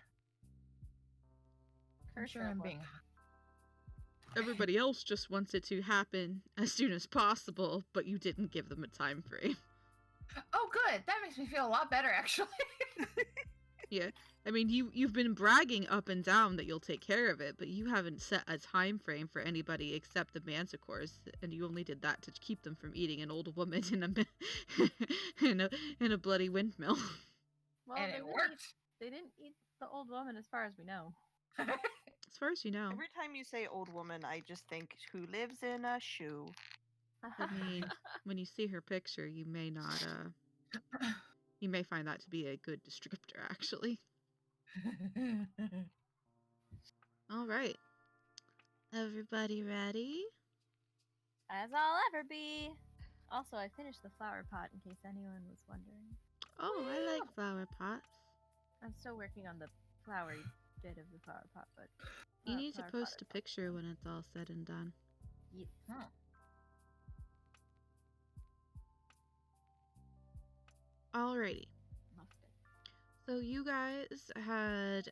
[SPEAKER 4] I'm
[SPEAKER 3] curse
[SPEAKER 4] sure I'm
[SPEAKER 3] Rebel.
[SPEAKER 4] being.
[SPEAKER 2] Everybody else just wants it to happen as soon as possible, but you didn't give them a time frame.
[SPEAKER 4] Oh, good. That makes me feel a lot better, actually.
[SPEAKER 2] I mean, you've been bragging up and down that you'll take care of it, but you haven't set a time frame for anybody except the manticores, and you only did that to keep them from eating an old woman in a bloody windmill.
[SPEAKER 3] Well,
[SPEAKER 4] and
[SPEAKER 3] they
[SPEAKER 4] it
[SPEAKER 3] didn't
[SPEAKER 4] worked.
[SPEAKER 3] They didn't eat the old woman, as far as we know.
[SPEAKER 2] As far as you know.
[SPEAKER 1] Every time you say old woman, I just think who lives in a shoe.
[SPEAKER 2] I mean, when you see her picture, you may not you may find that to be a good descriptor, actually. All right. Everybody ready?
[SPEAKER 3] As I'll ever be. Also, I finished the flower pot, in case anyone was wondering.
[SPEAKER 2] Oh, I like flower pots.
[SPEAKER 3] I'm still working on the flowery bit of the flower pot, but
[SPEAKER 2] You need to
[SPEAKER 3] flower pot
[SPEAKER 2] post a
[SPEAKER 3] itself.
[SPEAKER 2] picture when it's all said and done.
[SPEAKER 3] Yes.
[SPEAKER 4] Huh.
[SPEAKER 2] Alrighty.
[SPEAKER 3] Loved it.
[SPEAKER 2] So you guys had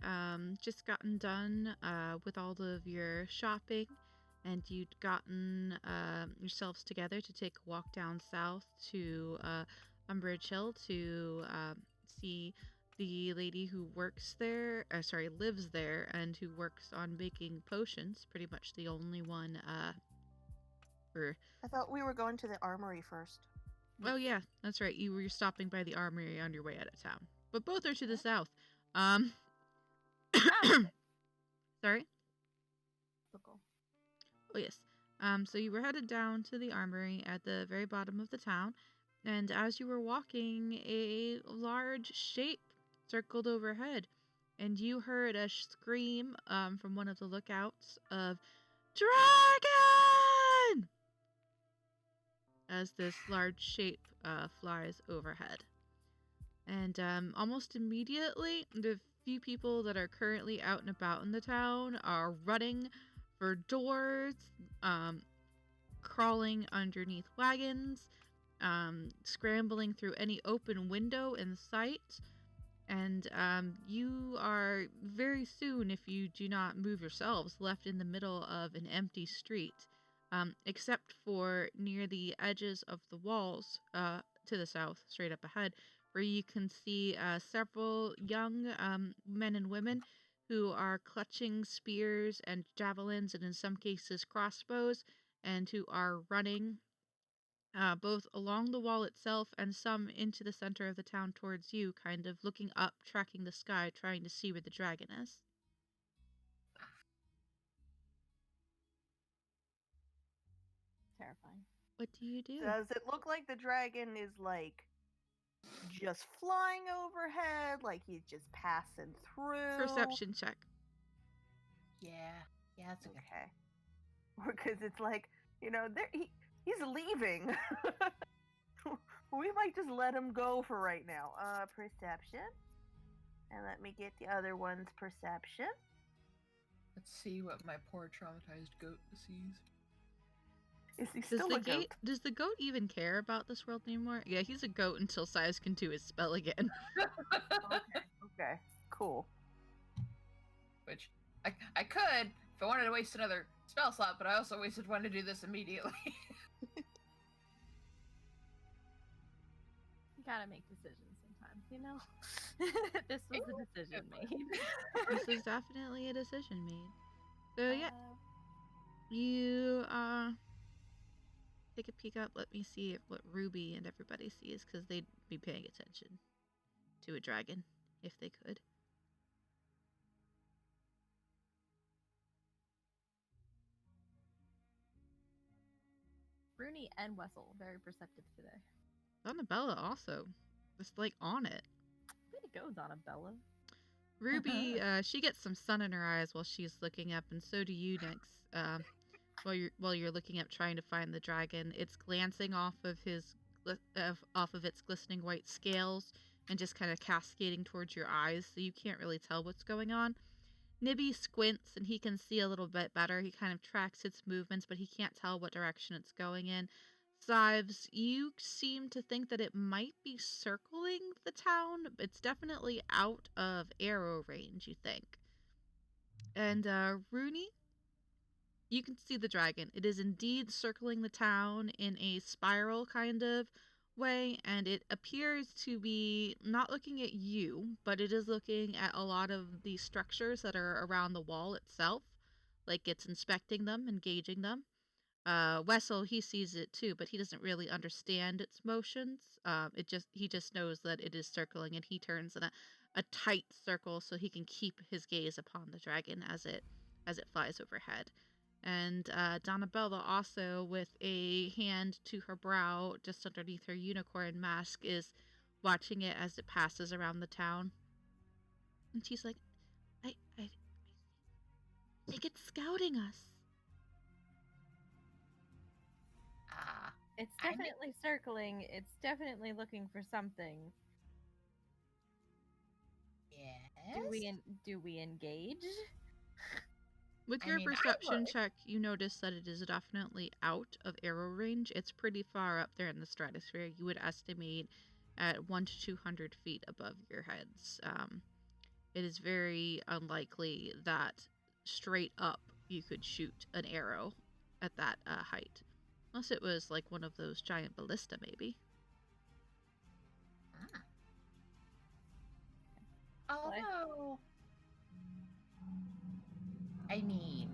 [SPEAKER 2] just gotten done with all of your shopping, and you'd gotten yourselves together to take a walk down south to Umbridge Hill to see the lady who works there, lives there, and who works on making potions. Pretty much the only one.
[SPEAKER 1] I thought we were going to the armory first.
[SPEAKER 2] Oh yeah, that's right. You were stopping by the armory on your way out of town, but both are to the south.
[SPEAKER 3] Ah,
[SPEAKER 2] Sorry.
[SPEAKER 3] look
[SPEAKER 2] Oh, yes. So you were headed down to the armory at the very bottom of the town, and as you were walking, a large shape circled overhead, and you heard a scream from one of the lookouts of "Dragon!" as this large shape flies overhead. And almost immediately, the few people that are currently out and about in the town are running for doors, um, crawling underneath wagons, scrambling through any open window in sight. And you are very soon, if you do not move yourselves, left in the middle of an empty street, except for near the edges of the walls to the south, straight up ahead, where you can see several young men and women who are clutching spears and javelins, and in some cases crossbows, and who are running both along the wall itself and some into the center of the town towards you, kind of looking up, tracking the sky, trying to see where the dragon is.
[SPEAKER 3] Terrifying.
[SPEAKER 2] What do you do?
[SPEAKER 1] Does it look like the dragon is like just flying overhead, like he's just passing through?
[SPEAKER 2] Perception check.
[SPEAKER 4] Yeah. Yeah, that's a good.
[SPEAKER 1] Okay. Because it's like, he's leaving. We might just let him go for right now. Perception. And let me get the other one's perception.
[SPEAKER 4] Let's see what my poor traumatized goat sees.
[SPEAKER 1] Is he
[SPEAKER 2] Does
[SPEAKER 1] still
[SPEAKER 2] the
[SPEAKER 1] a goat?
[SPEAKER 2] does the goat even care about this world anymore? Yeah, he's a goat until Size can do his spell again.
[SPEAKER 1] Okay. Cool.
[SPEAKER 4] Which I could if I wanted to waste another spell slot, but I also wasted one to do this immediately.
[SPEAKER 3] You gotta make decisions sometimes, you know? This was a decision made.
[SPEAKER 2] This is definitely a decision made. So yeah,
[SPEAKER 3] Uh,
[SPEAKER 2] you take a peek up. Let me see what Ruby and everybody sees, because they'd be paying attention to a dragon if they could.
[SPEAKER 3] Rooney and Wessel, very perceptive today.
[SPEAKER 2] Donabella also, just like on it.
[SPEAKER 3] Way to go, Donabella.
[SPEAKER 2] Ruby, she gets some sun in her eyes while she's looking up, and so do you, Nyx. While you're looking up, trying to find the dragon, it's glancing off of its glistening white scales and just kind of cascading towards your eyes, so you can't really tell what's going on. Nibby squints and he can see a little bit better. He kind of tracks its movements, but he can't tell what direction it's going in. Sives, you seem to think that it might be circling the town. It's definitely out of arrow range, you think. And Rooney, you can see the dragon. It is indeed circling the town in a spiral kind of way, and it appears to be not looking at you, but it is looking at a lot of the structures that are around the wall itself, like it's inspecting them, engaging them. Wessel, he sees it too, but he doesn't really understand its motions. He just knows that it is circling, and he turns in a tight circle so he can keep his gaze upon the dragon as it flies overhead. And Donabella, also with a hand to her brow, just underneath her unicorn mask, is watching it as it passes around the town. And she's like, I think it's scouting us.
[SPEAKER 3] It's
[SPEAKER 4] I mean-
[SPEAKER 3] definitely circling. It's definitely looking for something.
[SPEAKER 4] Yes.
[SPEAKER 3] Do we engage?
[SPEAKER 2] With
[SPEAKER 4] I
[SPEAKER 2] your
[SPEAKER 4] mean, I
[SPEAKER 2] perception
[SPEAKER 4] would.
[SPEAKER 2] check, you notice that it is definitely out of arrow range. It's pretty far up there in the stratosphere. You would estimate at 1 to 200 feet above your heads. It is very unlikely that straight up you could shoot an arrow at that height. Unless it was like one of those giant ballista, maybe.
[SPEAKER 4] Although, I mean,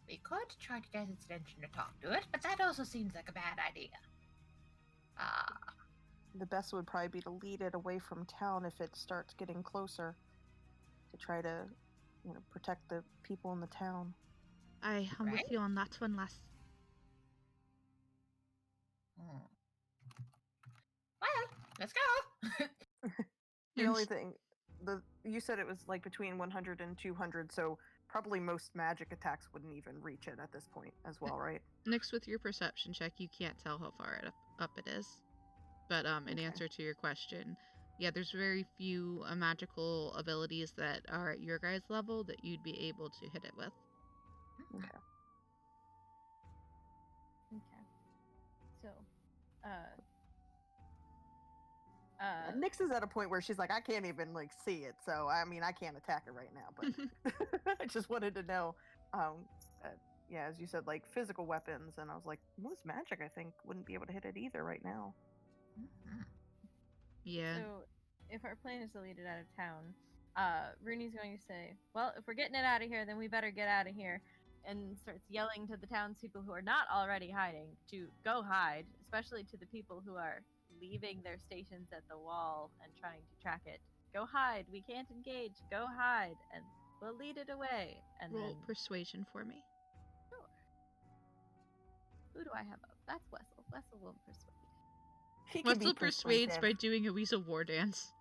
[SPEAKER 4] we could try to get its attention to talk to it, but that also seems like a bad idea.
[SPEAKER 1] The best would probably be to lead it away from town if it starts getting closer, to try to, protect the people in the town.
[SPEAKER 2] I'm
[SPEAKER 4] Right?
[SPEAKER 2] with you on that one, lass.
[SPEAKER 4] Hmm. Well, let's go.
[SPEAKER 1] The
[SPEAKER 2] And
[SPEAKER 1] only thing, you said it was like between 100 and 200, so probably most magic attacks wouldn't even reach it at this point as well, right?
[SPEAKER 2] Next, with your perception check, you can't tell how far up it is. But in
[SPEAKER 1] Okay.
[SPEAKER 2] answer to your question, yeah, there's very few magical abilities that are at your guys' level that you'd be able to hit it with.
[SPEAKER 1] Okay.
[SPEAKER 3] Okay. So,
[SPEAKER 1] And Nyx is at a point where she's like, I can't even like see it, so I mean, I can't attack it right now. But I just wanted to know, yeah, as you said, like physical weapons, and I was like, most magic, I think, wouldn't be able to hit it either right now.
[SPEAKER 4] Mhm.
[SPEAKER 2] Yeah.
[SPEAKER 3] so if our plane is deleted out of town, Rooney's going to say, "Well, if we're getting it out of here, then we better get out of here," and starts yelling to the townspeople who are not already hiding to go hide, especially to the people who are leaving their stations at the wall and trying to track it. Go hide. We can't engage. Go hide, and we'll lead it away. And
[SPEAKER 2] Roll
[SPEAKER 3] then,
[SPEAKER 2] persuasion for me.
[SPEAKER 3] sure. Who do I have up? That's Wessel. Wessel will persuade.
[SPEAKER 1] He can be
[SPEAKER 2] Wetzel persuades
[SPEAKER 1] persuasive.
[SPEAKER 2] by doing a weasel war dance.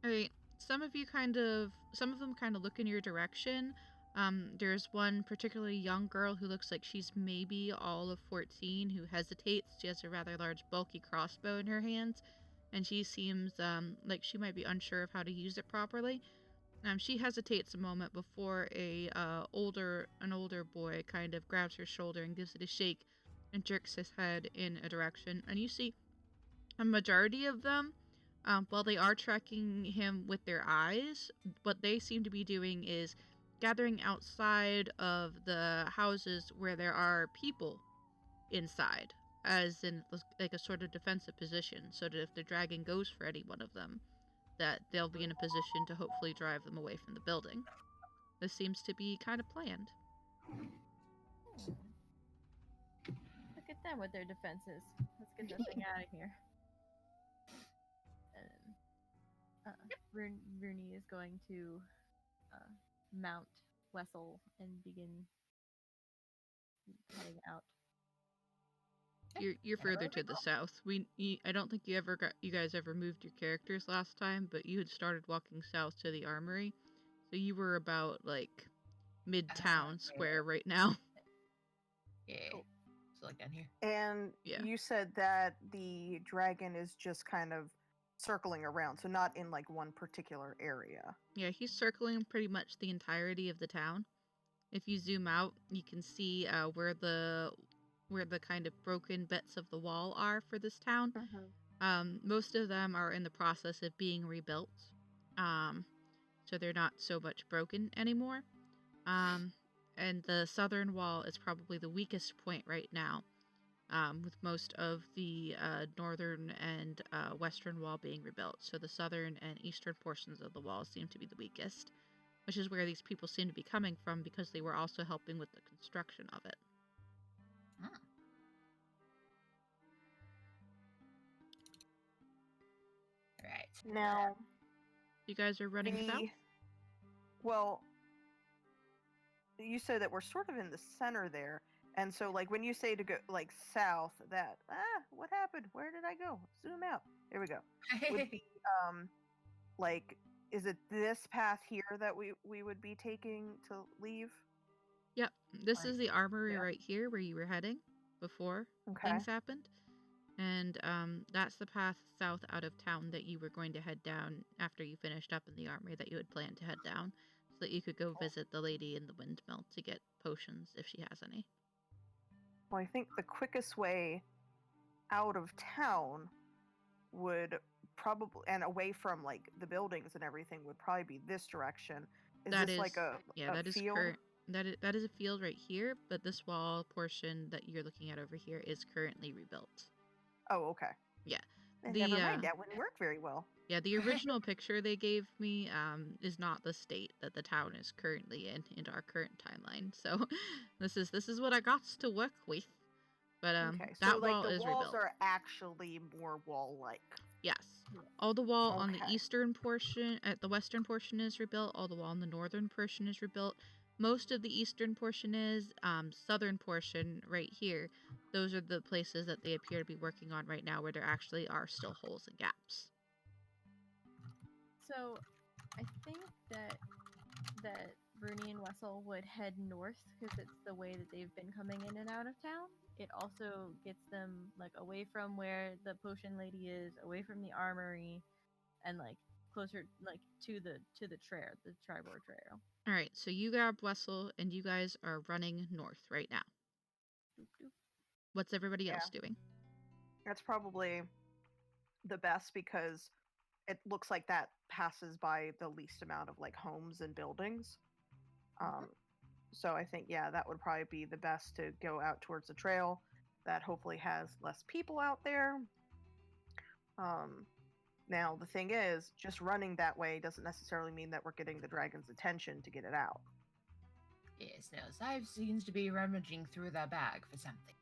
[SPEAKER 2] Alright, some of them kind of look in your direction. There's one particularly young girl who looks like she's maybe all of 14 who hesitates. She has a rather large, bulky crossbow in her hands, and she seems like she might be unsure of how to use it properly. She hesitates a moment before an older boy kind of grabs her shoulder and gives it a shake and jerks his head in a direction. And you see a majority of them, while they are tracking him with their eyes, what they seem to be doing is gathering outside of the houses where there are people inside, as in like a sort of defensive position, so that if the dragon goes for any one of them, that they'll be in a position to hopefully drive them away from the building. This seems to be kind of planned.
[SPEAKER 3] Look at them with their defenses. Let's get this thing out of here. And Rooney is going to mount Wessel and begin heading out.
[SPEAKER 2] You're further to the south. I don't think you guys ever moved your characters last time, but you had started walking south to the armory, so you were about like midtown square right now.
[SPEAKER 4] Yeah.
[SPEAKER 3] Cool.
[SPEAKER 4] So like down here.
[SPEAKER 1] And
[SPEAKER 2] Yeah.
[SPEAKER 1] you said that the dragon is just kind of circling around, so not in like one particular area.
[SPEAKER 2] Yeah, he's circling pretty much the entirety of the town. If you zoom out, you can see where the kind of broken bits of the wall are for this town. Most of them are in the process of being rebuilt, so they're not so much broken anymore. And the southern wall is probably the weakest point right now, with most of the northern and western wall being rebuilt. So the southern and eastern portions of the wall seem to be the weakest, which is where these people seem to be coming from because they were also helping with the construction of it.
[SPEAKER 4] Right.
[SPEAKER 1] Now,
[SPEAKER 2] You guys are running south?
[SPEAKER 1] well, you said that we're sort of in the center there, and so like when you say to go like south, that what happened? Where did I go? Zoom out. There we go. Would be like, is it this path here that we would be taking to leave?
[SPEAKER 2] Yep. This
[SPEAKER 1] Right.
[SPEAKER 2] is the armory
[SPEAKER 1] Yeah.
[SPEAKER 2] right here where you were heading before
[SPEAKER 1] Okay.
[SPEAKER 2] things happened. And that's the path south out of town that you were going to head down after you finished up in the armory that you had planned to head down, so that you could go visit the lady in the windmill to get potions if she has any.
[SPEAKER 1] Well, I think the quickest way out of town would probably, and away from like the buildings and everything, would probably be this direction. Is
[SPEAKER 2] That
[SPEAKER 1] this
[SPEAKER 2] is,
[SPEAKER 1] like a
[SPEAKER 2] that is
[SPEAKER 1] field?
[SPEAKER 2] current. That is a field right here, but this wall portion that you're looking at over here is currently rebuilt.
[SPEAKER 1] Oh, okay.
[SPEAKER 2] Yeah.
[SPEAKER 1] Then never mind. That wouldn't work very well.
[SPEAKER 2] Yeah, the original picture they gave me is not the state that the town is currently in our current timeline. So this is what I got to work with. But
[SPEAKER 1] Okay,
[SPEAKER 2] that
[SPEAKER 1] so like
[SPEAKER 2] wall
[SPEAKER 1] the
[SPEAKER 2] is
[SPEAKER 1] walls
[SPEAKER 2] rebuilt.
[SPEAKER 1] are actually more wall-like.
[SPEAKER 2] Yes. All the wall on the
[SPEAKER 1] Okay.
[SPEAKER 2] eastern portion, at the western portion is rebuilt. All the wall on the northern portion is rebuilt. Most of the eastern portion is. Southern portion right here, those are the places that they appear to be working on right now where there actually are still holes and gaps.
[SPEAKER 3] So, I think that Bruni and Wessel would head north because it's the way that they've been coming in and out of town. It also gets them like away from where the potion lady is, away from the armory, and like closer like to the trail, the Tribor Trail.
[SPEAKER 2] All right, so you grab Wessel and you guys are running north right now.
[SPEAKER 3] Doop, doop.
[SPEAKER 2] What's everybody
[SPEAKER 1] Yeah.
[SPEAKER 2] else doing?
[SPEAKER 1] That's probably the best because it looks like that passes by the least amount of like homes and buildings. So I think that would probably be the best to go out towards the trail that hopefully has less people out there. Now the thing is, just running that way doesn't necessarily mean that we're getting the dragon's attention to get it out.
[SPEAKER 4] Yes, no, Sive seems to be rummaging through the bag for something.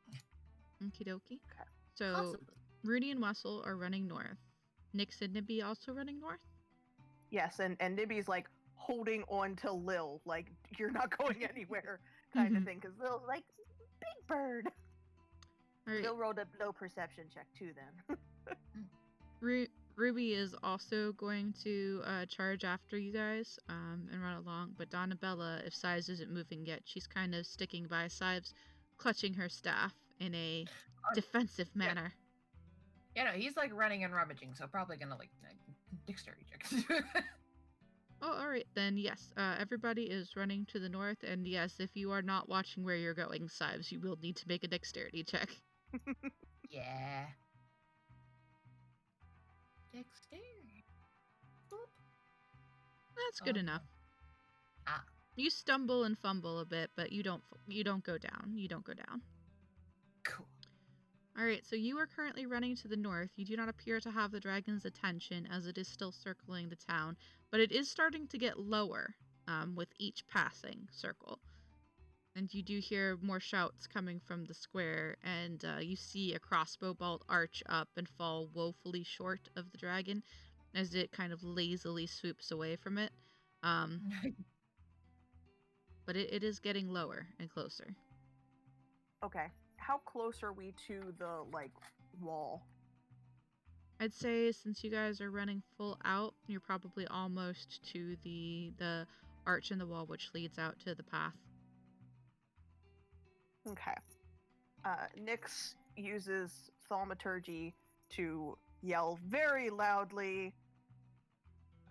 [SPEAKER 2] Okie dokie.
[SPEAKER 1] Okay.
[SPEAKER 2] So
[SPEAKER 4] Possibly.
[SPEAKER 2] Rudy and Wessel are running north. Nix and Nibby also running north?
[SPEAKER 1] Yes, and Nibby's like holding on to Lil, like you're not going anywhere, kind of
[SPEAKER 2] Mhm.
[SPEAKER 1] thing. Because Lil's like big bird.
[SPEAKER 2] All right.
[SPEAKER 1] Lil rolled a low perception check too. Then.
[SPEAKER 2] Ruby is also going to charge after you guys and run along. But Donabella, if Sives isn't moving yet, she's kind of sticking by Sives, clutching her staff in a defensive manner.
[SPEAKER 4] Yeah, no, he's like running and rummaging, so probably gonna like dexterity checks.
[SPEAKER 2] Oh, all right, then yes. Everybody is running to the north, and yes, if you are not watching where you're going, Sives, you will need to make a dexterity check.
[SPEAKER 4] Yeah. Dexterity. Boop.
[SPEAKER 2] That's good
[SPEAKER 4] Okay.
[SPEAKER 2] enough.
[SPEAKER 4] Ah.
[SPEAKER 2] You stumble and fumble a bit, but you don't go down. You don't go down.
[SPEAKER 4] Cool.
[SPEAKER 2] All right, so you are currently running to the north. You do not appear to have the dragon's attention as it is still circling the town, but it is starting to get lower with each passing circle. And you do hear more shouts coming from the square, and you see a crossbow bolt arch up and fall woefully short of the dragon as it kind of lazily swoops away from it. But it is getting lower and closer.
[SPEAKER 1] Okay. How close are we to the like wall?
[SPEAKER 2] I'd say since you guys are running full out, you're probably almost to the arch in the wall which leads out to the path.
[SPEAKER 1] Okay. Nyx uses thaumaturgy to yell very loudly.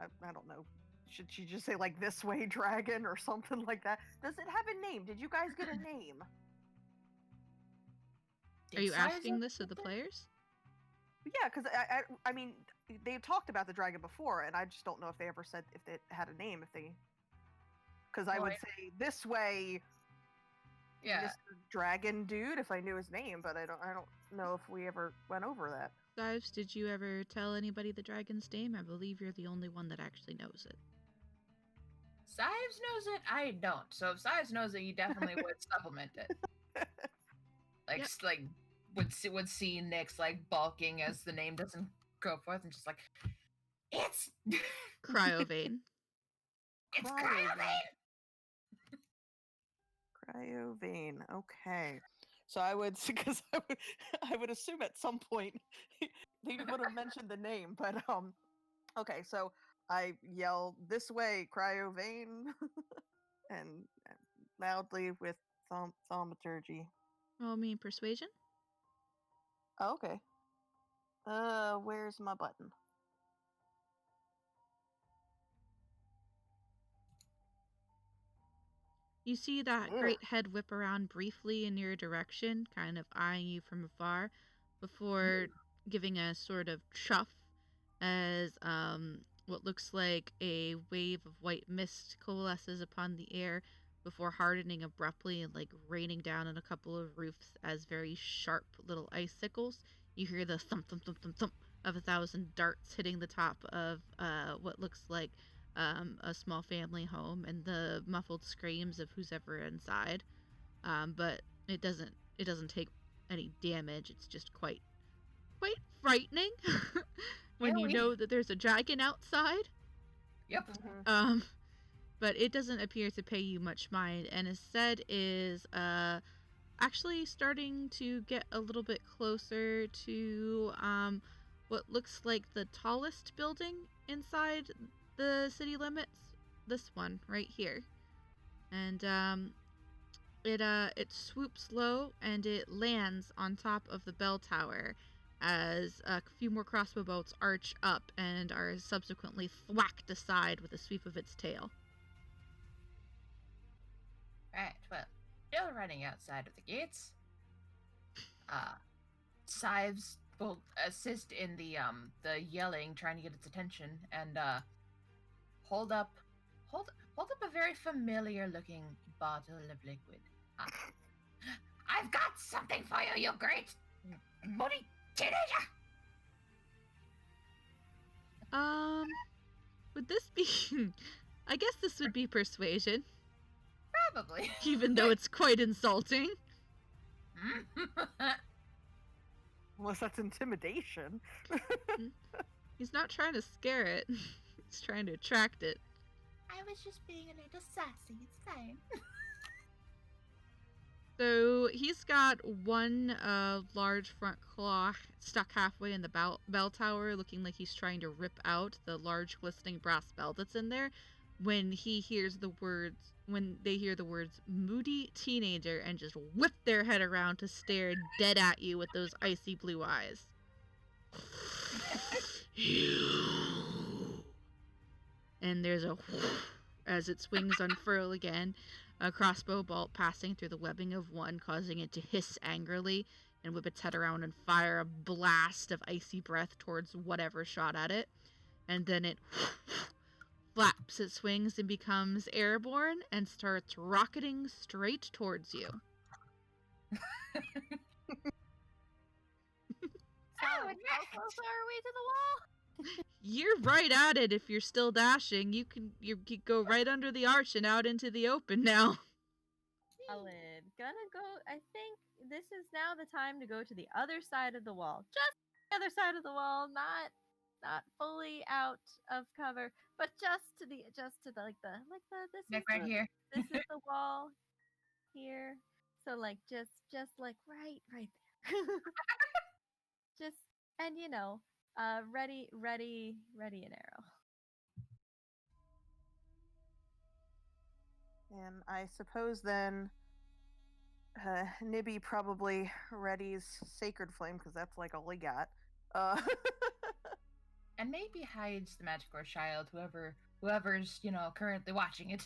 [SPEAKER 1] I don't know. Should she just say like "this way, dragon" or something like that? Does it have a name? Did you guys get a name?
[SPEAKER 2] Are you
[SPEAKER 4] Sive
[SPEAKER 2] asking
[SPEAKER 4] have
[SPEAKER 2] this of the
[SPEAKER 4] something?
[SPEAKER 2] players?
[SPEAKER 1] Yeah, because I mean, they talked about the dragon before, and I just don't know if they ever said if it had a name. Because I
[SPEAKER 4] Oh,
[SPEAKER 1] would
[SPEAKER 4] I-
[SPEAKER 1] say "this way,
[SPEAKER 4] Yeah.
[SPEAKER 1] Mr. Dragon Dude" if I knew his name, but I don't know if we ever went over that.
[SPEAKER 2] Dives, did you ever tell anybody the dragon's name? I believe you're the only one that actually knows it.
[SPEAKER 4] Sives knows it. I don't. So if Sives knows it, you definitely would supplement it. Like,
[SPEAKER 2] Yep.
[SPEAKER 4] like would see Nyx like balking as the name doesn't go forth, and just like, it's
[SPEAKER 2] Cryovane.
[SPEAKER 4] it's
[SPEAKER 1] Cryovane.
[SPEAKER 4] Cryovane.
[SPEAKER 1] Cryovane. Okay. So I would, because I would assume at some point they would have mentioned the name, but okay. So I yell "this way, Cryovane," and loudly with thaumaturgy.
[SPEAKER 2] Roll me persuasion.
[SPEAKER 1] Oh, okay. Where's my button?
[SPEAKER 2] You see that
[SPEAKER 1] Ugh.
[SPEAKER 2] great head whip around briefly in your direction, kind of eyeing you from afar, before giving a sort of chuff as what looks like a wave of white mist coalesces upon the air before hardening abruptly and like raining down on a couple of roofs as very sharp little icicles. You hear the thump thump thump thump thump of 1,000 darts hitting the top of what looks like a small family home and the muffled screams of who's ever inside. But it doesn't take any damage. It's just quite frightening. when
[SPEAKER 4] Yeah,
[SPEAKER 2] you know that there's a dragon outside.
[SPEAKER 4] Yep.
[SPEAKER 1] Mhm.
[SPEAKER 2] But it doesn't appear to pay you much mind, and instead is actually starting to get a little bit closer to what looks like the tallest building inside the city limits. This one right here, and it swoops low and it lands on top of the bell tower as a few more crossbow bolts arch up and are subsequently thwacked aside with a sweep of its tail.
[SPEAKER 4] Right, well, still running outside of the gates. Sives will assist in the yelling, trying to get its attention, and hold up a very familiar looking bottle of liquid. I've got something for you, you great moody teenager!
[SPEAKER 2] Would this be I guess this would be persuasion,
[SPEAKER 4] Probably.
[SPEAKER 2] even though it's quite insulting.
[SPEAKER 1] Unless that's intimidation.
[SPEAKER 2] He's not trying to scare it. He's trying to attract it.
[SPEAKER 4] I was just being a little sassy, it's fine.
[SPEAKER 2] So he's got one large front claw stuck halfway in the bell tower, looking like he's trying to rip out the large glistening brass bell that's in there. When they hear the words "moody teenager" and just whip their head around to stare dead at you with those icy blue eyes. And there's a as its wings unfurl again, a crossbow bolt passing through the webbing of one, causing it to hiss angrily and whip its head around and fire a blast of icy breath towards whatever shot at it. And then it flaps its wings and becomes airborne and starts rocketing straight towards you.
[SPEAKER 3] How close are we to the wall?
[SPEAKER 2] You're right at it. If you're still dashing, you can go right under the arch and out into the open now.
[SPEAKER 3] Solid. Gonna go. I think this is now the time to go to the other side of the wall. Just the other side of the wall, not fully out of cover, but just to the this
[SPEAKER 4] Like
[SPEAKER 3] is
[SPEAKER 4] right
[SPEAKER 3] the,
[SPEAKER 4] here.
[SPEAKER 3] This is the wall here. So like just like right there. Just and ready an arrow.
[SPEAKER 1] And I suppose then Nibby probably readies Sacred Flame because that's like all he got.
[SPEAKER 4] And maybe hides the Magic Child, whoever's, currently watching it.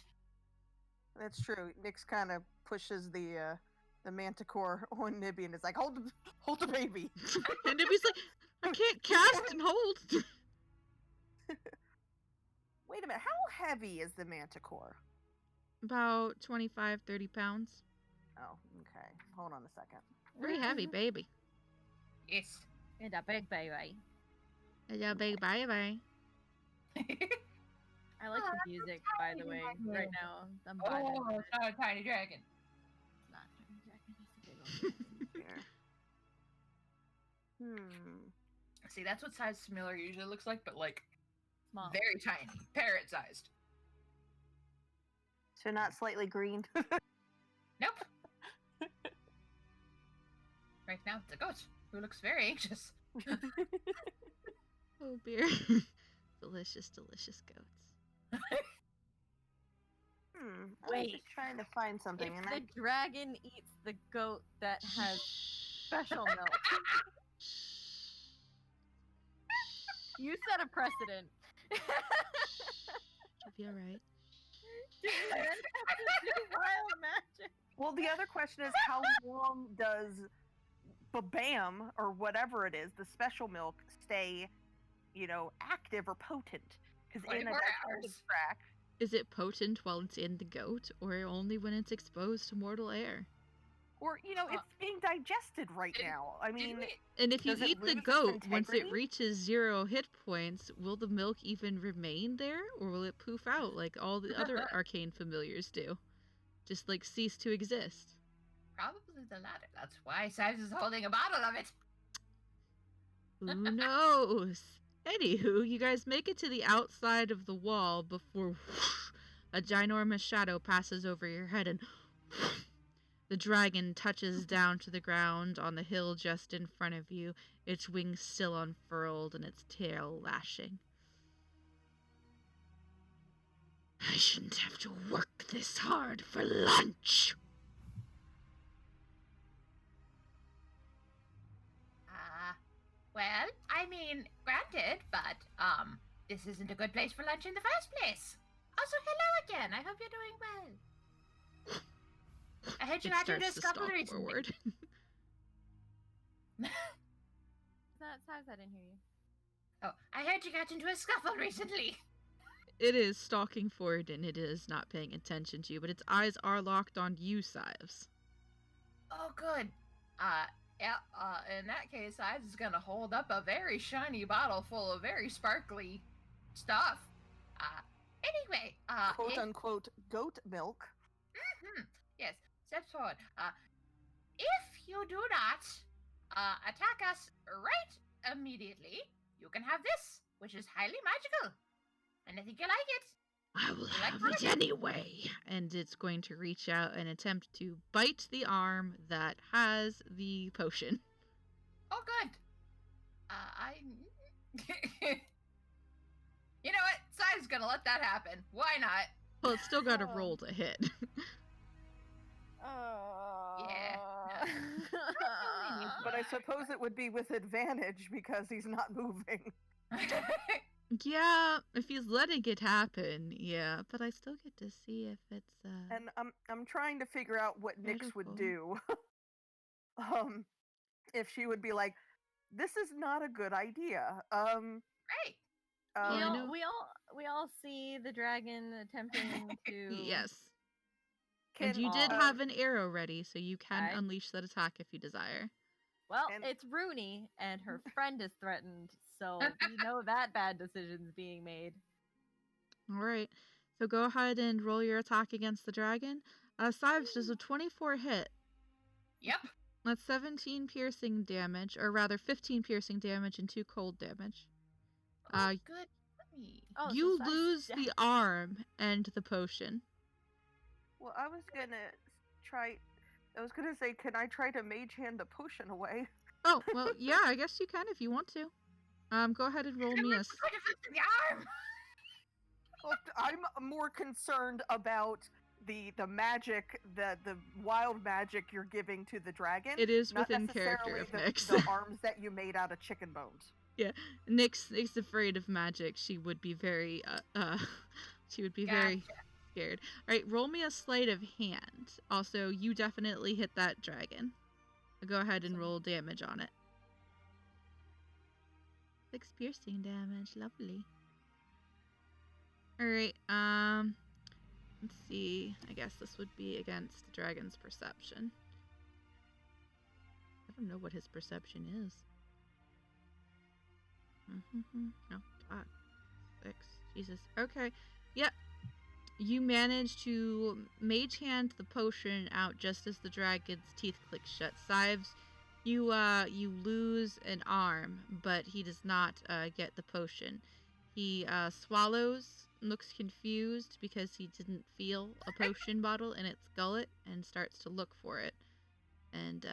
[SPEAKER 1] That's true. Nyx kind of pushes the Manticore on Nibby and is like, hold the baby.
[SPEAKER 2] And Nibby's like, I can't cast and hold.
[SPEAKER 1] Wait a minute, how heavy is the Manticore?
[SPEAKER 2] About 25, 30 pounds.
[SPEAKER 1] Oh, okay. Hold on a second.
[SPEAKER 2] Pretty heavy, baby.
[SPEAKER 4] Yes.
[SPEAKER 3] And a big baby.
[SPEAKER 2] Yeah, big bye-bye.
[SPEAKER 3] I like the music, by the way. Right now, I'm vibing
[SPEAKER 4] Oh,
[SPEAKER 3] with
[SPEAKER 4] it's not a tiny dragon.
[SPEAKER 3] It's not Tiny Dragon, it's a big old dragon.
[SPEAKER 1] Hmm.
[SPEAKER 4] See, that's what size similar usually looks like, but like
[SPEAKER 3] Small.
[SPEAKER 4] very tiny, parrot-sized.
[SPEAKER 1] So not slightly green.
[SPEAKER 4] Nope. Right now, it's a goat who looks very anxious.
[SPEAKER 2] Oh, beer. Delicious, delicious goats.
[SPEAKER 1] I'm
[SPEAKER 3] Wait.
[SPEAKER 1] just trying to find something,
[SPEAKER 3] If
[SPEAKER 1] and
[SPEAKER 3] the dragon eats the goat that has special milk, you set a precedent.
[SPEAKER 2] You'll be alright.
[SPEAKER 3] Do you then have to do wild magic?
[SPEAKER 1] well, the other question is, how long does Babam or whatever it is, the special milk, stay, active or potent? Because in a
[SPEAKER 4] 24
[SPEAKER 1] digestive
[SPEAKER 4] hours.
[SPEAKER 1] tract,
[SPEAKER 2] Is it potent while it's in the goat, or only when it's exposed to mortal air?
[SPEAKER 1] or it's being digested right
[SPEAKER 4] Did-
[SPEAKER 1] now. I mean,
[SPEAKER 2] And if you
[SPEAKER 1] Does it
[SPEAKER 2] eat the
[SPEAKER 1] lose its
[SPEAKER 2] goat, once it
[SPEAKER 1] integrity?
[SPEAKER 2] reaches 0 hit points, will the milk even remain there, or will it poof out like all the other arcane familiars do? Just like cease to exist?
[SPEAKER 4] Probably the latter. That's why Sives is holding a bottle of it.
[SPEAKER 2] Who knows? Anywho, you guys make it to the outside of the wall before whoosh, a ginormous shadow passes over your head and whoosh, the dragon touches down to the ground on the hill just in front of you, its wings still unfurled and its tail lashing. I shouldn't have to work this hard for lunch.
[SPEAKER 4] Well, I mean, granted, but, this isn't a good place for lunch in the first place. Also, hello again. I hope you're doing well. I heard you
[SPEAKER 2] It
[SPEAKER 4] got into a
[SPEAKER 2] starts to
[SPEAKER 4] scuffle
[SPEAKER 2] stalk
[SPEAKER 4] recently.
[SPEAKER 2] forward.
[SPEAKER 3] That's how I didn't hear you.
[SPEAKER 4] Oh, I heard you got into a scuffle recently.
[SPEAKER 2] It is stalking forward and it is not paying attention to you, but its eyes are locked on you, Sives.
[SPEAKER 4] Oh, good. Yeah, in that case, I was gonna hold up a very shiny bottle full of very sparkly stuff. Anyway,
[SPEAKER 1] Quote
[SPEAKER 4] if-
[SPEAKER 1] unquote goat milk.
[SPEAKER 4] yes, steps forward. If you do not, attack us right immediately, you can have this, which is highly magical. And I think you like it.
[SPEAKER 2] I will
[SPEAKER 4] like
[SPEAKER 2] have
[SPEAKER 4] that?
[SPEAKER 2] it anyway. And it's going to reach out and attempt to bite the arm that has the potion.
[SPEAKER 4] Oh, good. You know what? Si's gonna let that happen. Why not?
[SPEAKER 2] Well, it's still got to
[SPEAKER 3] Oh.
[SPEAKER 2] roll to hit.
[SPEAKER 1] But I suppose it would be with advantage because he's not moving.
[SPEAKER 2] Yeah, if he's letting it happen, yeah. But I still get to see if it's
[SPEAKER 1] And I'm trying to figure out what Nyx would
[SPEAKER 2] Magical.
[SPEAKER 1] do. If she would be like, this is not a good idea.
[SPEAKER 4] Great.
[SPEAKER 3] we,
[SPEAKER 2] I
[SPEAKER 3] all,
[SPEAKER 2] know.
[SPEAKER 3] we all see the dragon attempting to.
[SPEAKER 2] yes.
[SPEAKER 1] Can,
[SPEAKER 2] And you did
[SPEAKER 3] uh,
[SPEAKER 2] have an arrow ready, so you can
[SPEAKER 3] I-
[SPEAKER 2] unleash that attack if you desire.
[SPEAKER 3] Well,
[SPEAKER 1] and-
[SPEAKER 3] it's Rooney, and her friend is threatened, so we know that bad decision's being made.
[SPEAKER 2] All right. So go ahead and roll your attack against the dragon. Sives, does a 24 hit?
[SPEAKER 4] Yep.
[SPEAKER 2] That's 17 piercing damage, or rather 15 piercing damage and 2 cold damage.
[SPEAKER 4] Oh,
[SPEAKER 2] Uh,
[SPEAKER 4] good. Let me.
[SPEAKER 3] Oh, so
[SPEAKER 2] You
[SPEAKER 3] Si's
[SPEAKER 2] lose
[SPEAKER 3] dead.
[SPEAKER 2] the arm and the potion.
[SPEAKER 1] well, I was gonna say, can I try to mage hand the potion away?
[SPEAKER 2] Oh, well, yeah, I guess you can if you want to. Go ahead and roll me a...
[SPEAKER 4] What's the point of lifting the arm?
[SPEAKER 1] Well, I'm more concerned about the magic, the wild magic you're giving to the dragon.
[SPEAKER 2] It is
[SPEAKER 1] not
[SPEAKER 2] within character
[SPEAKER 1] necessarily
[SPEAKER 2] of Nyx.
[SPEAKER 1] the arms that you made out of chicken bones.
[SPEAKER 2] Nyx afraid of magic. She would be very, she would be very
[SPEAKER 4] Gotcha.
[SPEAKER 2] scared. All right, roll me a sleight of hand. Also, you definitely hit that dragon. Go ahead and
[SPEAKER 3] Awesome.
[SPEAKER 2] roll damage on it. 6 piercing damage. Lovely. All right. Let's see. I guess this would be against the dragon's perception. I don't know what his perception is. No, 5, 6. Jesus. Okay. Yep. You manage to mage hand the potion out just as the dragon's teeth click shut. Sives, you lose an arm, but he does not get the potion. He swallows, looks confused because he didn't feel a potion bottle in its gullet, and starts to look for it. And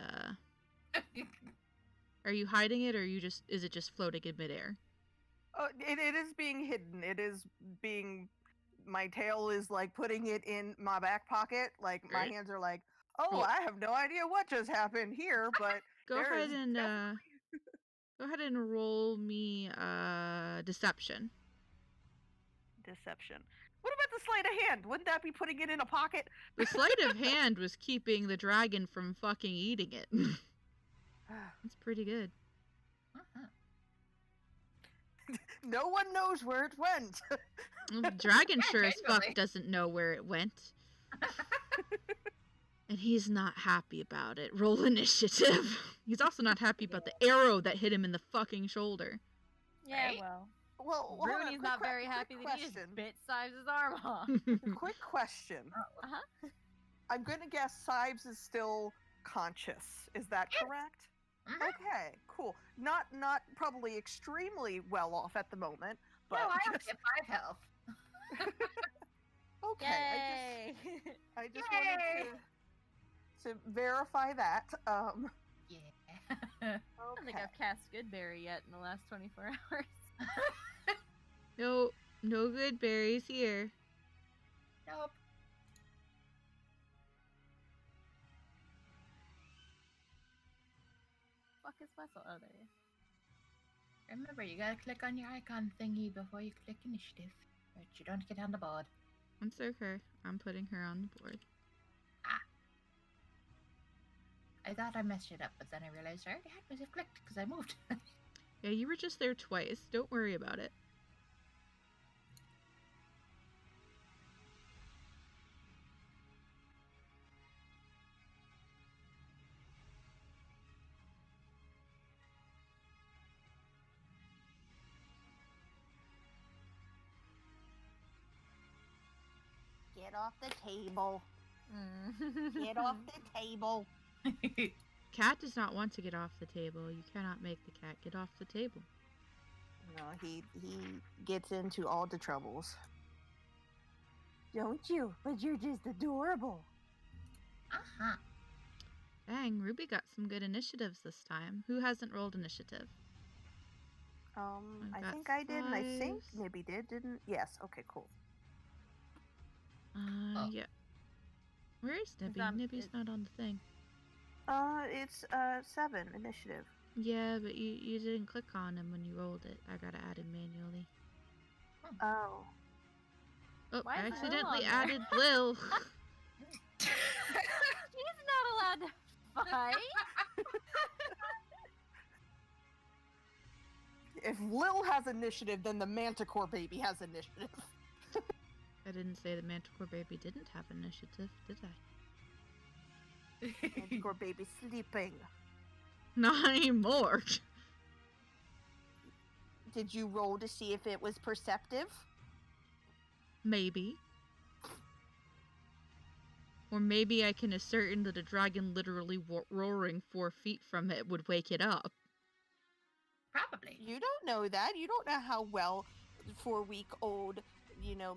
[SPEAKER 2] are you hiding it, or is it just floating in midair?
[SPEAKER 1] Oh, it is being hidden. It is being. My tail is like putting it in my back pocket. Like my
[SPEAKER 2] Great.
[SPEAKER 1] hands are like, oh,
[SPEAKER 2] Roll-
[SPEAKER 1] I have no idea what just happened here, but
[SPEAKER 2] Go
[SPEAKER 1] there
[SPEAKER 2] ahead
[SPEAKER 1] is
[SPEAKER 2] and
[SPEAKER 1] definitely-
[SPEAKER 2] go ahead and roll me deception.
[SPEAKER 1] deception. What about the sleight of hand? Wouldn't that be putting it in a pocket?
[SPEAKER 2] The sleight of hand was keeping the dragon from fucking eating it. That's pretty good.
[SPEAKER 4] Uh-huh.
[SPEAKER 1] No one knows where it went.
[SPEAKER 2] Well, the dragon
[SPEAKER 4] Yeah,
[SPEAKER 2] sure as fuck
[SPEAKER 4] genuinely.
[SPEAKER 2] doesn't know where it went. And he's not happy about it. Roll initiative. He's also not happy about the arrow that hit him in the fucking shoulder.
[SPEAKER 3] Yeah,
[SPEAKER 4] Right?
[SPEAKER 3] well.
[SPEAKER 1] Well, hold on,
[SPEAKER 3] Rooney's
[SPEAKER 1] quick
[SPEAKER 3] not
[SPEAKER 1] que-
[SPEAKER 3] very
[SPEAKER 1] quick
[SPEAKER 3] happy that he just
[SPEAKER 1] question.
[SPEAKER 3] bit Sives' arm off.
[SPEAKER 1] Quick question.
[SPEAKER 3] Uh-huh.
[SPEAKER 1] I'm gonna guess Sives is still conscious. Is that
[SPEAKER 4] Yes.
[SPEAKER 1] correct?
[SPEAKER 4] Mhm.
[SPEAKER 1] Okay, cool. Not probably extremely well off at the moment, but
[SPEAKER 4] No, I have
[SPEAKER 1] just
[SPEAKER 4] hit 5 health.
[SPEAKER 1] okay.
[SPEAKER 3] Yay!
[SPEAKER 1] I just
[SPEAKER 4] Yay!
[SPEAKER 1] wanted to verify that.
[SPEAKER 4] Yeah.
[SPEAKER 3] I don't think
[SPEAKER 1] Okay.
[SPEAKER 3] I've cast Goodberry yet in the last 24 hours.
[SPEAKER 2] No, no good berries here.
[SPEAKER 4] Nope.
[SPEAKER 3] Fuck is Wessel? Oh, there he is.
[SPEAKER 4] Remember, you gotta click on your icon thingy before you click initiative. Right, you don't get on the board.
[SPEAKER 2] It's okay. I'm putting her on the board.
[SPEAKER 4] I thought I messed it up, but then I realized I already had myself clicked because I moved.
[SPEAKER 2] Yeah, you were just there twice. Don't worry about it.
[SPEAKER 1] Get off the table.
[SPEAKER 3] Mm.
[SPEAKER 1] Get off the table.
[SPEAKER 2] Cat does not want to get off the table. You cannot make the cat get off the table.
[SPEAKER 1] No, he gets into all the troubles. Don't you? But you're just adorable.
[SPEAKER 4] Uh-huh.
[SPEAKER 2] Dang, Ruby got some good initiatives this time. Who hasn't rolled initiative? I've
[SPEAKER 1] I
[SPEAKER 2] got
[SPEAKER 1] think I did, and I think
[SPEAKER 2] fives.
[SPEAKER 1] Nibby did, didn't? Yes. Okay, cool.
[SPEAKER 4] Oh.
[SPEAKER 2] Yeah. Where is Nibby?
[SPEAKER 3] on-
[SPEAKER 2] Nibby's
[SPEAKER 3] it-
[SPEAKER 2] not on the thing.
[SPEAKER 1] It's 7 initiative.
[SPEAKER 2] Yeah, but you didn't click on him when you rolled it. I gotta add him manually.
[SPEAKER 1] Oh.
[SPEAKER 2] Oh,
[SPEAKER 3] Why
[SPEAKER 2] I
[SPEAKER 3] is Lil
[SPEAKER 2] accidentally
[SPEAKER 3] on there?
[SPEAKER 2] added Lil.
[SPEAKER 3] She's not allowed to fight.
[SPEAKER 1] If Lil has initiative, then the Manticore baby has initiative.
[SPEAKER 2] I didn't say the Manticore baby didn't have initiative, did I?
[SPEAKER 1] Manticore baby sleeping.
[SPEAKER 2] Not anymore.
[SPEAKER 1] Did you roll to see if it was perceptive?
[SPEAKER 2] Maybe. Or maybe I can ascertain that a dragon literally roaring 4 feet from it would wake it up.
[SPEAKER 4] Probably.
[SPEAKER 1] You don't know that. You don't know how well 4-week-old,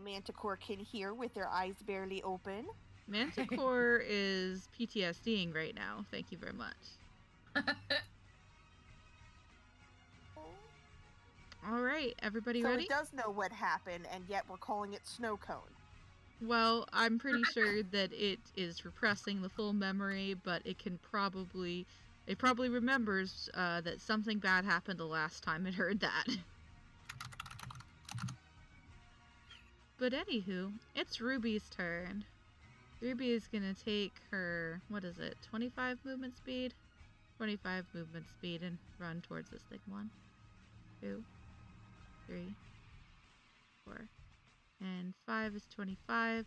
[SPEAKER 1] Manticore can hear with their eyes barely open.
[SPEAKER 2] Manticore is PTSDing right now. Thank you very much. All right, everybody
[SPEAKER 1] So
[SPEAKER 2] ready?
[SPEAKER 1] it does know what happened, and yet we're calling it snow cone.
[SPEAKER 2] Well, I'm pretty sure that it is repressing the full memory, but it probably remembers that something bad happened the last time it heard that. But anywho, it's Ruby's turn. Ruby is gonna take her, 25 movement speed? 25 movement speed and run towards this thing. 1, 2, 3, 4, and 5 is 25.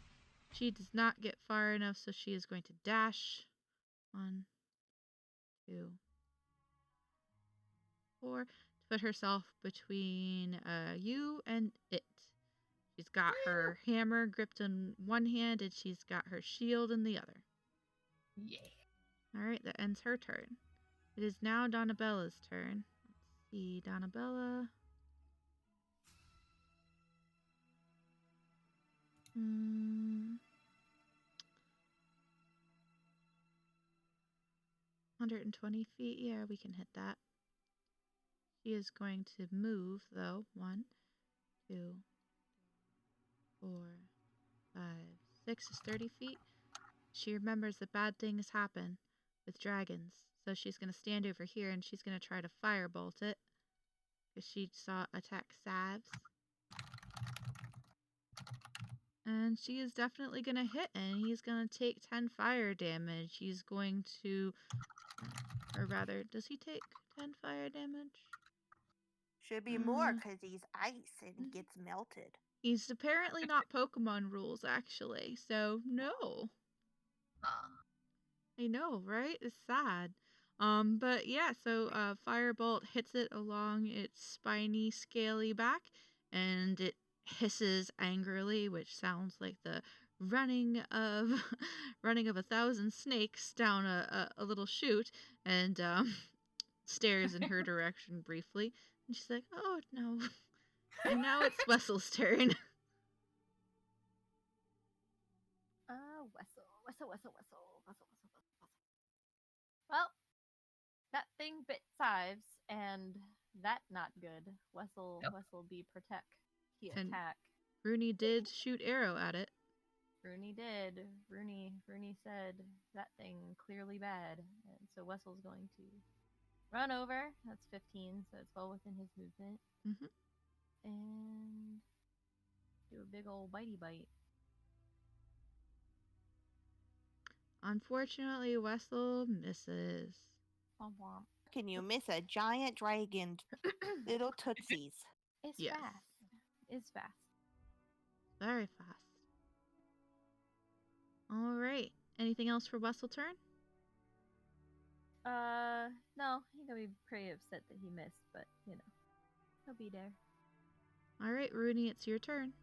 [SPEAKER 2] She does not get far enough, so she is going to dash. 1, 2, 4, to put herself between you and it. She's got her hammer gripped in one hand, and she's got her shield in the other.
[SPEAKER 4] Yeah.
[SPEAKER 2] Alright, that ends her turn. It is now Donnabella's turn. Let's see, Donnabella. Hmm. 120 feet. Yeah, we can hit that. She is going to move, though. 1, 2, 4, 5, 6 is 30 feet. She remembers that bad things happen with dragons. So she's going to stand over here and she's going to try to firebolt it. Because she saw attack Savs. And she is definitely going to hit, and he's going to take 10 fire damage. He's going to, or rather, does he take 10 fire damage?
[SPEAKER 1] Should be more, because he's ice and he gets melted.
[SPEAKER 2] He's apparently not Pokemon rules, actually, so no. I know, right? It's sad. But yeah, so Firebolt hits it along its spiny, scaly back, and it hisses angrily, which sounds like the running of 1,000 snakes down a little chute, and stares in her direction briefly, and she's like, "Oh no!" And now it's Wessel's turn.
[SPEAKER 3] Wessel. Well, that thing bit Sives, and that not good. Wessel be protect. He
[SPEAKER 2] And
[SPEAKER 3] attack.
[SPEAKER 2] Rooney did shoot arrow at it.
[SPEAKER 3] Rooney did. Rooney said that thing clearly bad, and so Wessel's going to run over. That's 15, so it's well within his movement, and do a big old bitey bite.
[SPEAKER 2] Unfortunately, Wessel misses.
[SPEAKER 3] Womp womp.
[SPEAKER 1] Can you miss a giant dragon? Little tootsies.
[SPEAKER 3] It's
[SPEAKER 2] Yes.
[SPEAKER 3] fast. It's fast.
[SPEAKER 2] Very fast. All right. Anything else for Wessel turn?
[SPEAKER 3] No, he's gonna be pretty upset that he missed, but you know, he'll be there.
[SPEAKER 2] All right, Rooney, it's your turn.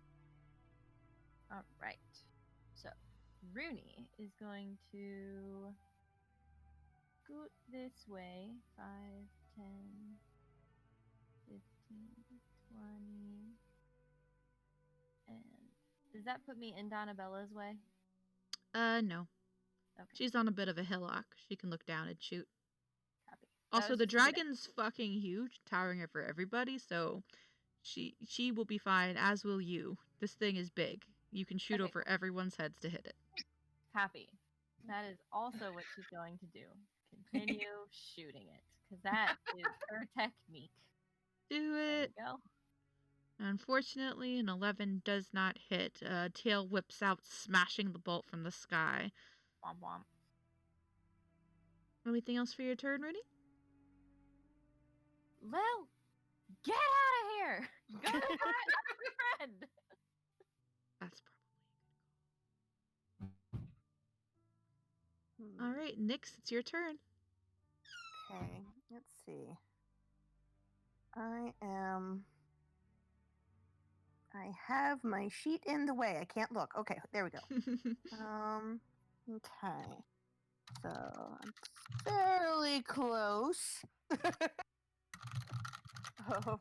[SPEAKER 3] All right. So, Rooney is going to scoot this way. 5, 10, 15, 20. And does that put me in Donnabella's way?
[SPEAKER 2] No.
[SPEAKER 3] Okay.
[SPEAKER 2] She's on a bit of a hillock. She can look down and shoot.
[SPEAKER 3] Copy.
[SPEAKER 2] Also,
[SPEAKER 3] was
[SPEAKER 2] the
[SPEAKER 3] just gonna-
[SPEAKER 2] dragon's fucking huge, towering over everybody, so she will be fine, as will you. This thing is big. You can shoot
[SPEAKER 3] Okay,
[SPEAKER 2] over everyone's heads to hit it.
[SPEAKER 3] Copy. That is also what she's going to do. Continue shooting it, because that is her technique.
[SPEAKER 2] Do
[SPEAKER 3] There
[SPEAKER 2] it!
[SPEAKER 3] you go.
[SPEAKER 2] Unfortunately, an 11 does not hit. Tail whips out, smashing the bolt from the sky.
[SPEAKER 3] Womp womp.
[SPEAKER 2] Anything else for your turn, Rooney?
[SPEAKER 3] Lil, get out of here! Go to my friend!
[SPEAKER 2] That's probably all right. Nyx, it's your turn.
[SPEAKER 1] Okay, let's see. I have my sheet in the way. I can't look. Okay, there we go. Okay. So I'm fairly close. Oh,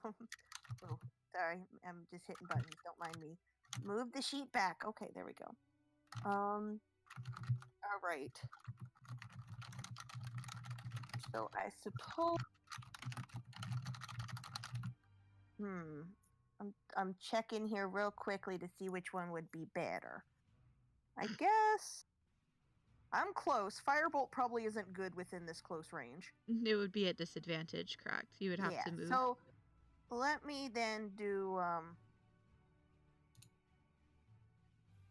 [SPEAKER 1] sorry. I'm just hitting buttons. Don't mind me. Move the sheet back. Okay, there we go. All right. So I suppose. I'm checking here real quickly to see which one would be better. I guess I'm close. Firebolt probably isn't good within this close range.
[SPEAKER 2] It would be at disadvantage, correct? You would have to move.
[SPEAKER 1] So let me then do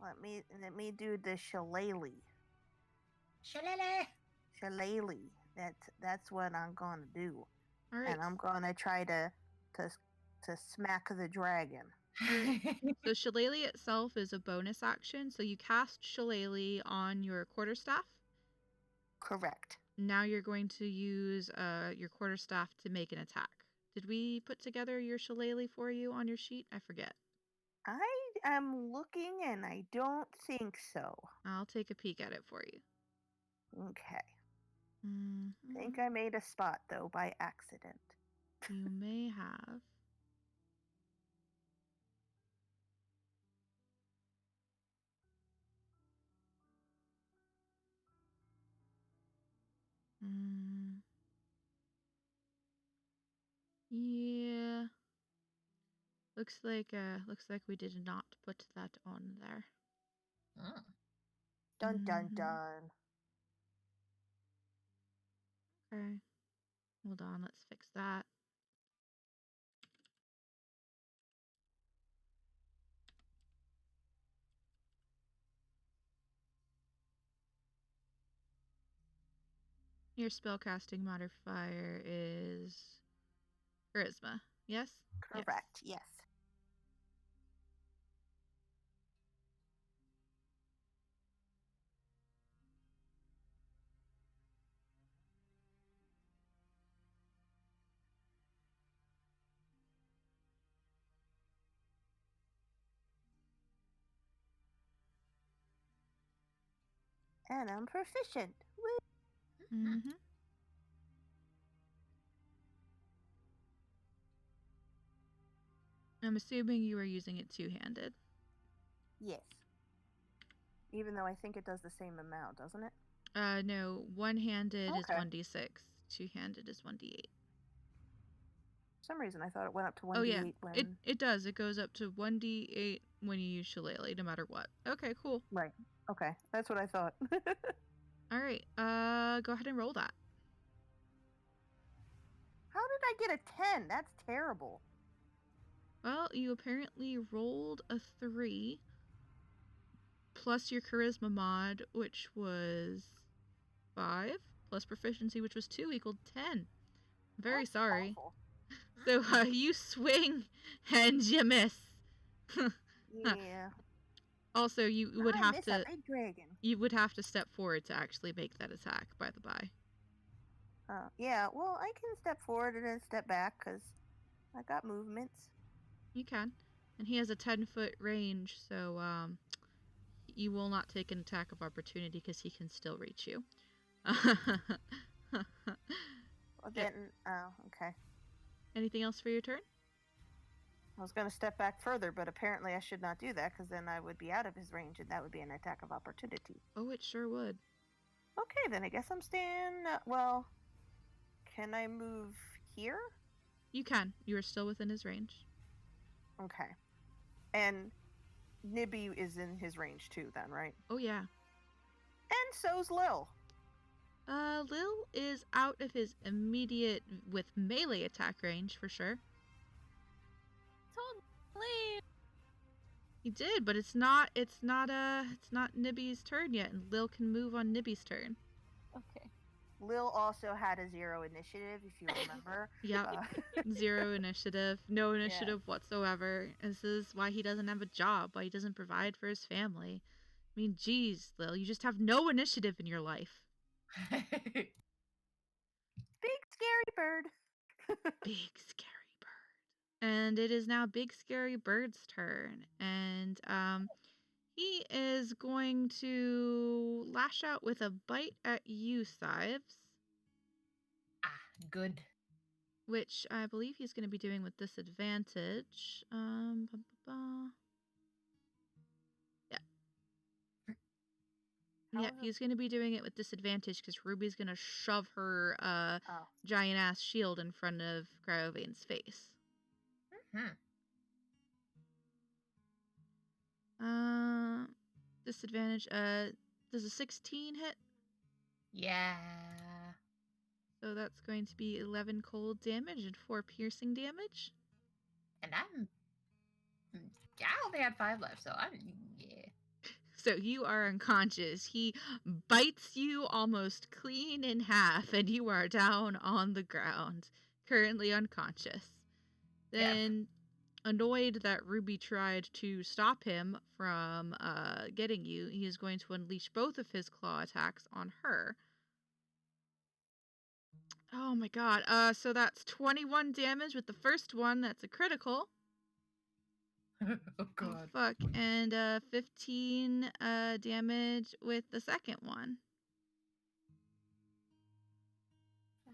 [SPEAKER 1] let me do the shillelagh. Shillelagh. That's what I'm gonna do.
[SPEAKER 2] All right.
[SPEAKER 1] And I'm gonna try to smack the dragon.
[SPEAKER 2] So Shillelagh itself is a bonus action, so you cast Shillelagh on your quarterstaff.
[SPEAKER 1] Correct.
[SPEAKER 2] Now you're going to use your quarterstaff to make an attack. Did we put together your Shillelagh for you on your sheet? I forget.
[SPEAKER 1] I am looking and I don't think so.
[SPEAKER 2] I'll take a peek at it for you.
[SPEAKER 1] Okay. I
[SPEAKER 2] Mhm.
[SPEAKER 1] think I made a spot though by accident.
[SPEAKER 2] You may have. Yeah. Looks like we did not put that on there.
[SPEAKER 1] Dun dun
[SPEAKER 2] Mhm.
[SPEAKER 1] dun.
[SPEAKER 2] Okay. Hold on, let's fix that. Your spellcasting modifier is charisma. Yes?
[SPEAKER 1] Correct. Yes. And I'm proficient. Woo.
[SPEAKER 2] Mm-hmm. I'm assuming you are using it two-handed.
[SPEAKER 1] Yes. Even though I think it does the same amount, doesn't it?
[SPEAKER 2] No, one-handed is
[SPEAKER 1] Okay.
[SPEAKER 2] 1d6, two-handed is 1d8.
[SPEAKER 1] For some reason, I thought it went up to 1d8
[SPEAKER 2] Oh yeah,
[SPEAKER 1] when...
[SPEAKER 2] it does. It goes up to 1d8 when you use Shillelagh, no matter what. Okay, cool.
[SPEAKER 1] Right. Okay. That's what I thought.
[SPEAKER 2] All right, go ahead and roll that.
[SPEAKER 1] How did I get a 10? That's terrible.
[SPEAKER 2] Well, you apparently rolled a 3 plus your charisma mod, which was 5, plus proficiency, which was 2, equaled 10. Very
[SPEAKER 1] That's
[SPEAKER 2] sorry.
[SPEAKER 1] awful.
[SPEAKER 2] So you swing and you miss.
[SPEAKER 1] Yeah.
[SPEAKER 2] Also, you would
[SPEAKER 1] I
[SPEAKER 2] have
[SPEAKER 1] miss
[SPEAKER 2] to
[SPEAKER 1] a big dragon.
[SPEAKER 2] step forward to actually make that attack, by the by.
[SPEAKER 1] Yeah, well, I can step forward and then step back because I got movements.
[SPEAKER 2] You can. And he has a 10-foot range, so you will not take an attack of opportunity because he can still reach you.
[SPEAKER 1] Well,
[SPEAKER 2] Yeah.
[SPEAKER 1] then, oh, okay.
[SPEAKER 2] Anything else for your turn?
[SPEAKER 1] I was going to step back further, but apparently I should not do that because then I would be out of his range and that would be an attack of opportunity.
[SPEAKER 2] Oh, it sure would.
[SPEAKER 1] Okay, then I guess I'm staying. Well, can I move here?
[SPEAKER 2] You can. You are still within his range.
[SPEAKER 1] Okay. And Nibby is in his range too, then, right?
[SPEAKER 2] Oh, yeah.
[SPEAKER 1] And so's Lil.
[SPEAKER 2] Lil is out of his immediate with melee attack range for sure.
[SPEAKER 3] Told leave.
[SPEAKER 2] He did, but it's not Nibby's turn yet, and Lil can move on Nibby's turn.
[SPEAKER 3] Okay.
[SPEAKER 1] Lil also had a 0 initiative, if you remember.
[SPEAKER 2] Yep. 0 initiative, no initiative whatsoever. This is why he doesn't have a job, why he doesn't provide for his family. I mean, geez, Lil, you just have no initiative in your life.
[SPEAKER 1] Big scary bird.
[SPEAKER 2] Big scary bird. And it is now Big Scary Bird's turn. And he is going to lash out with a bite at you, Sives,
[SPEAKER 4] Good.
[SPEAKER 2] which I believe he's going to be doing with disadvantage.
[SPEAKER 1] How
[SPEAKER 2] Yeah,
[SPEAKER 1] is it?
[SPEAKER 2] he's going to be doing it with disadvantage because Ruby's going to shove her
[SPEAKER 1] Oh.
[SPEAKER 2] giant ass shield in front of Cryovane's face. Disadvantage. Does a 16 hit?
[SPEAKER 4] Yeah.
[SPEAKER 2] So that's going to be 11 cold damage and 4 piercing damage.
[SPEAKER 4] And I only had 5 left, so yeah.
[SPEAKER 2] So you are unconscious. He bites you almost clean in half, and you are down on the ground, currently unconscious. Then, annoyed that Ruby tried to stop him from getting you, he is going to unleash both of his claw attacks on her. Oh my god. So that's 21 damage with the first one. That's a critical.
[SPEAKER 4] Oh
[SPEAKER 2] Oh,
[SPEAKER 4] god.
[SPEAKER 2] fuck. And 15 damage with the second one.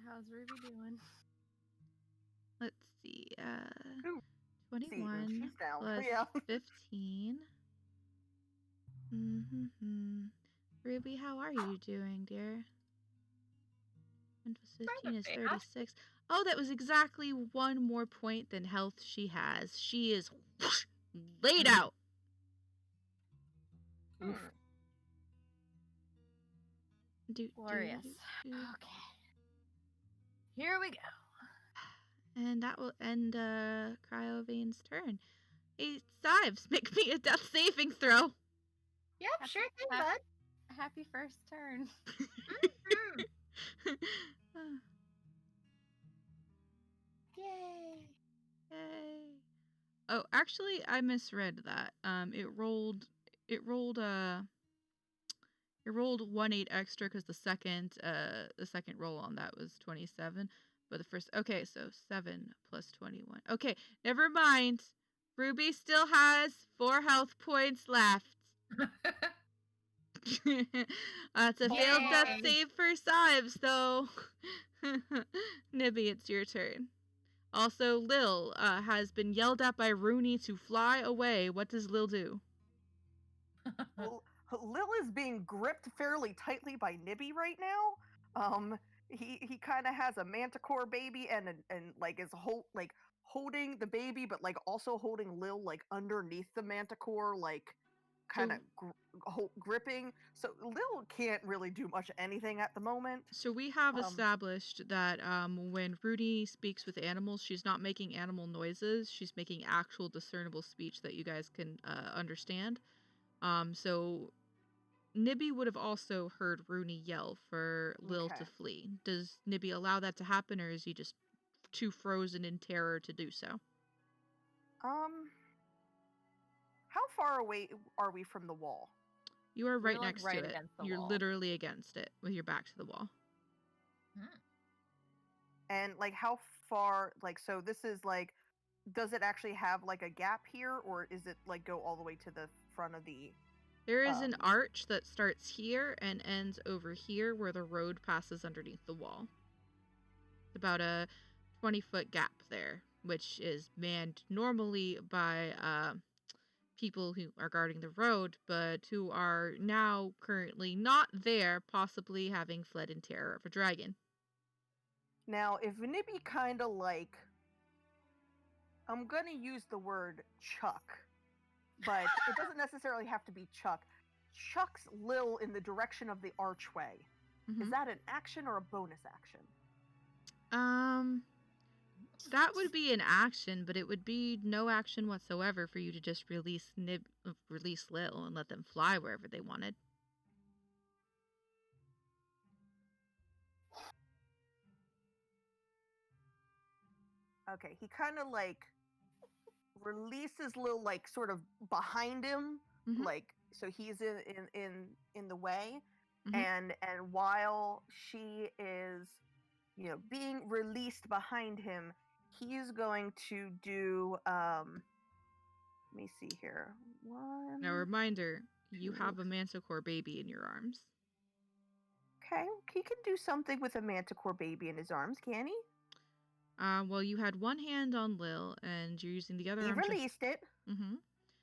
[SPEAKER 3] How's Ruby doing?
[SPEAKER 2] Let's see.
[SPEAKER 1] Ooh,
[SPEAKER 2] 21
[SPEAKER 1] she's down.
[SPEAKER 2] plus
[SPEAKER 1] Yeah.
[SPEAKER 2] 15. Ruby, how are you doing, dear? 1 plus 15 is
[SPEAKER 4] Perfect.
[SPEAKER 2] 36. Oh, that was exactly 1 more point than health she has. She is laid out.
[SPEAKER 4] Hmm.
[SPEAKER 3] Glorious. Okay. Here we go.
[SPEAKER 2] And that will end Cryovane's turn. Hey, Sives, make me a death saving throw.
[SPEAKER 4] Yep, sure thing,
[SPEAKER 3] Happy-
[SPEAKER 4] bud.
[SPEAKER 3] Happy first turn.
[SPEAKER 4] Yay.
[SPEAKER 2] Yay. Oh, actually, I misread that. It rolled 1/8 extra because the second roll on that was 27. But the first, okay, so 7 plus 21. Okay, never mind. Ruby still has 4 health points left. That's a failed death
[SPEAKER 4] Yay.
[SPEAKER 2] save for Sives, though. Nibby, it's your turn. Also, Lil has been yelled at by Rooney to fly away. What does Lil do?
[SPEAKER 1] Well, Lil is being gripped fairly tightly by Nibby right now. He kind of has a manticore baby and like is holding the baby, but like also holding Lil like underneath the manticore, like kind of gripping. So Lil can't really do much anything at the moment.
[SPEAKER 2] So we have
[SPEAKER 1] Um,
[SPEAKER 2] established that when Rudy speaks with animals, she's not making animal noises. She's making actual discernible speech that you guys can understand. So Nibby would have also heard Rooney yell for Lil to
[SPEAKER 1] Okay.
[SPEAKER 2] flee. Does Nibby allow that to happen, or is he just too frozen in terror to do so?
[SPEAKER 1] um, how far away are we from the wall?
[SPEAKER 2] You are right
[SPEAKER 3] We're, like,
[SPEAKER 2] next
[SPEAKER 3] right
[SPEAKER 2] to it.
[SPEAKER 3] against the
[SPEAKER 2] You're
[SPEAKER 3] wall.
[SPEAKER 2] literally against it with your back to the wall.
[SPEAKER 1] And like how far? Like so, this is like, does it actually have like a gap here, or is it like go all the way to the front of the?
[SPEAKER 2] There is an
[SPEAKER 1] Um,
[SPEAKER 2] arch that starts here and ends over here where the road passes underneath the wall. It's about a 20-foot gap there, which is manned normally by people who are guarding the road, but who are now currently not there, possibly having fled in terror of a dragon.
[SPEAKER 1] Now, if Nibby kind of like, I'm gonna use the word chuck, but it doesn't necessarily have to be chuck. Chucks Lil in the direction of the archway. Is
[SPEAKER 2] Mhm.
[SPEAKER 1] that an action or a bonus action?
[SPEAKER 2] That would be an action, but it would be no action whatsoever for you to just release Lil and let them fly wherever they wanted.
[SPEAKER 1] Okay, he kind of like releases Lil like sort of behind him,
[SPEAKER 2] Mhm.
[SPEAKER 1] like so he's in the way,
[SPEAKER 2] Mhm.
[SPEAKER 1] and while she is, being released behind him, he's going to do let me see here.
[SPEAKER 2] Now,
[SPEAKER 1] One,
[SPEAKER 2] reminder, you
[SPEAKER 1] two.
[SPEAKER 2] have a manticore baby in your arms.
[SPEAKER 1] Okay, he can do something with a manticore baby in his arms, can he?
[SPEAKER 2] Well, you had one hand on Lil, and you're using the other
[SPEAKER 1] He
[SPEAKER 2] arm to.
[SPEAKER 1] released it.
[SPEAKER 2] Mm-hmm.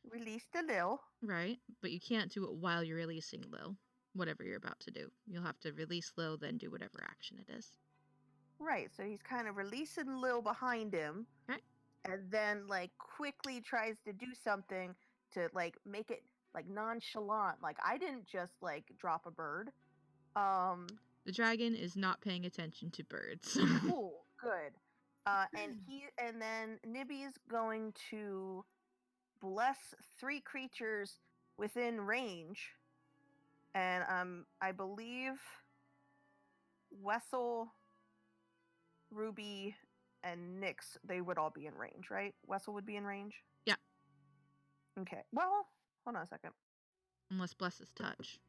[SPEAKER 1] Released the Lil.
[SPEAKER 2] Right, but you can't do it while you're releasing Lil. Whatever you're about to do, you'll have to release Lil, then do whatever action it is.
[SPEAKER 1] Right, so he's kind of releasing Lil behind him.
[SPEAKER 2] Okay.
[SPEAKER 1] And then like quickly tries to do something to like make it like nonchalant. Like I didn't just like drop a bird. Um
[SPEAKER 2] The dragon is not paying attention to birds.
[SPEAKER 1] cool, good. And then Nibby is going to bless 3 creatures within range. And I believe Wessel, Ruby, and Nyx, they would all be in range, right? Wessel would be in range?
[SPEAKER 2] Yeah.
[SPEAKER 1] Okay. Well, hold on a second.
[SPEAKER 2] Unless blesses touch.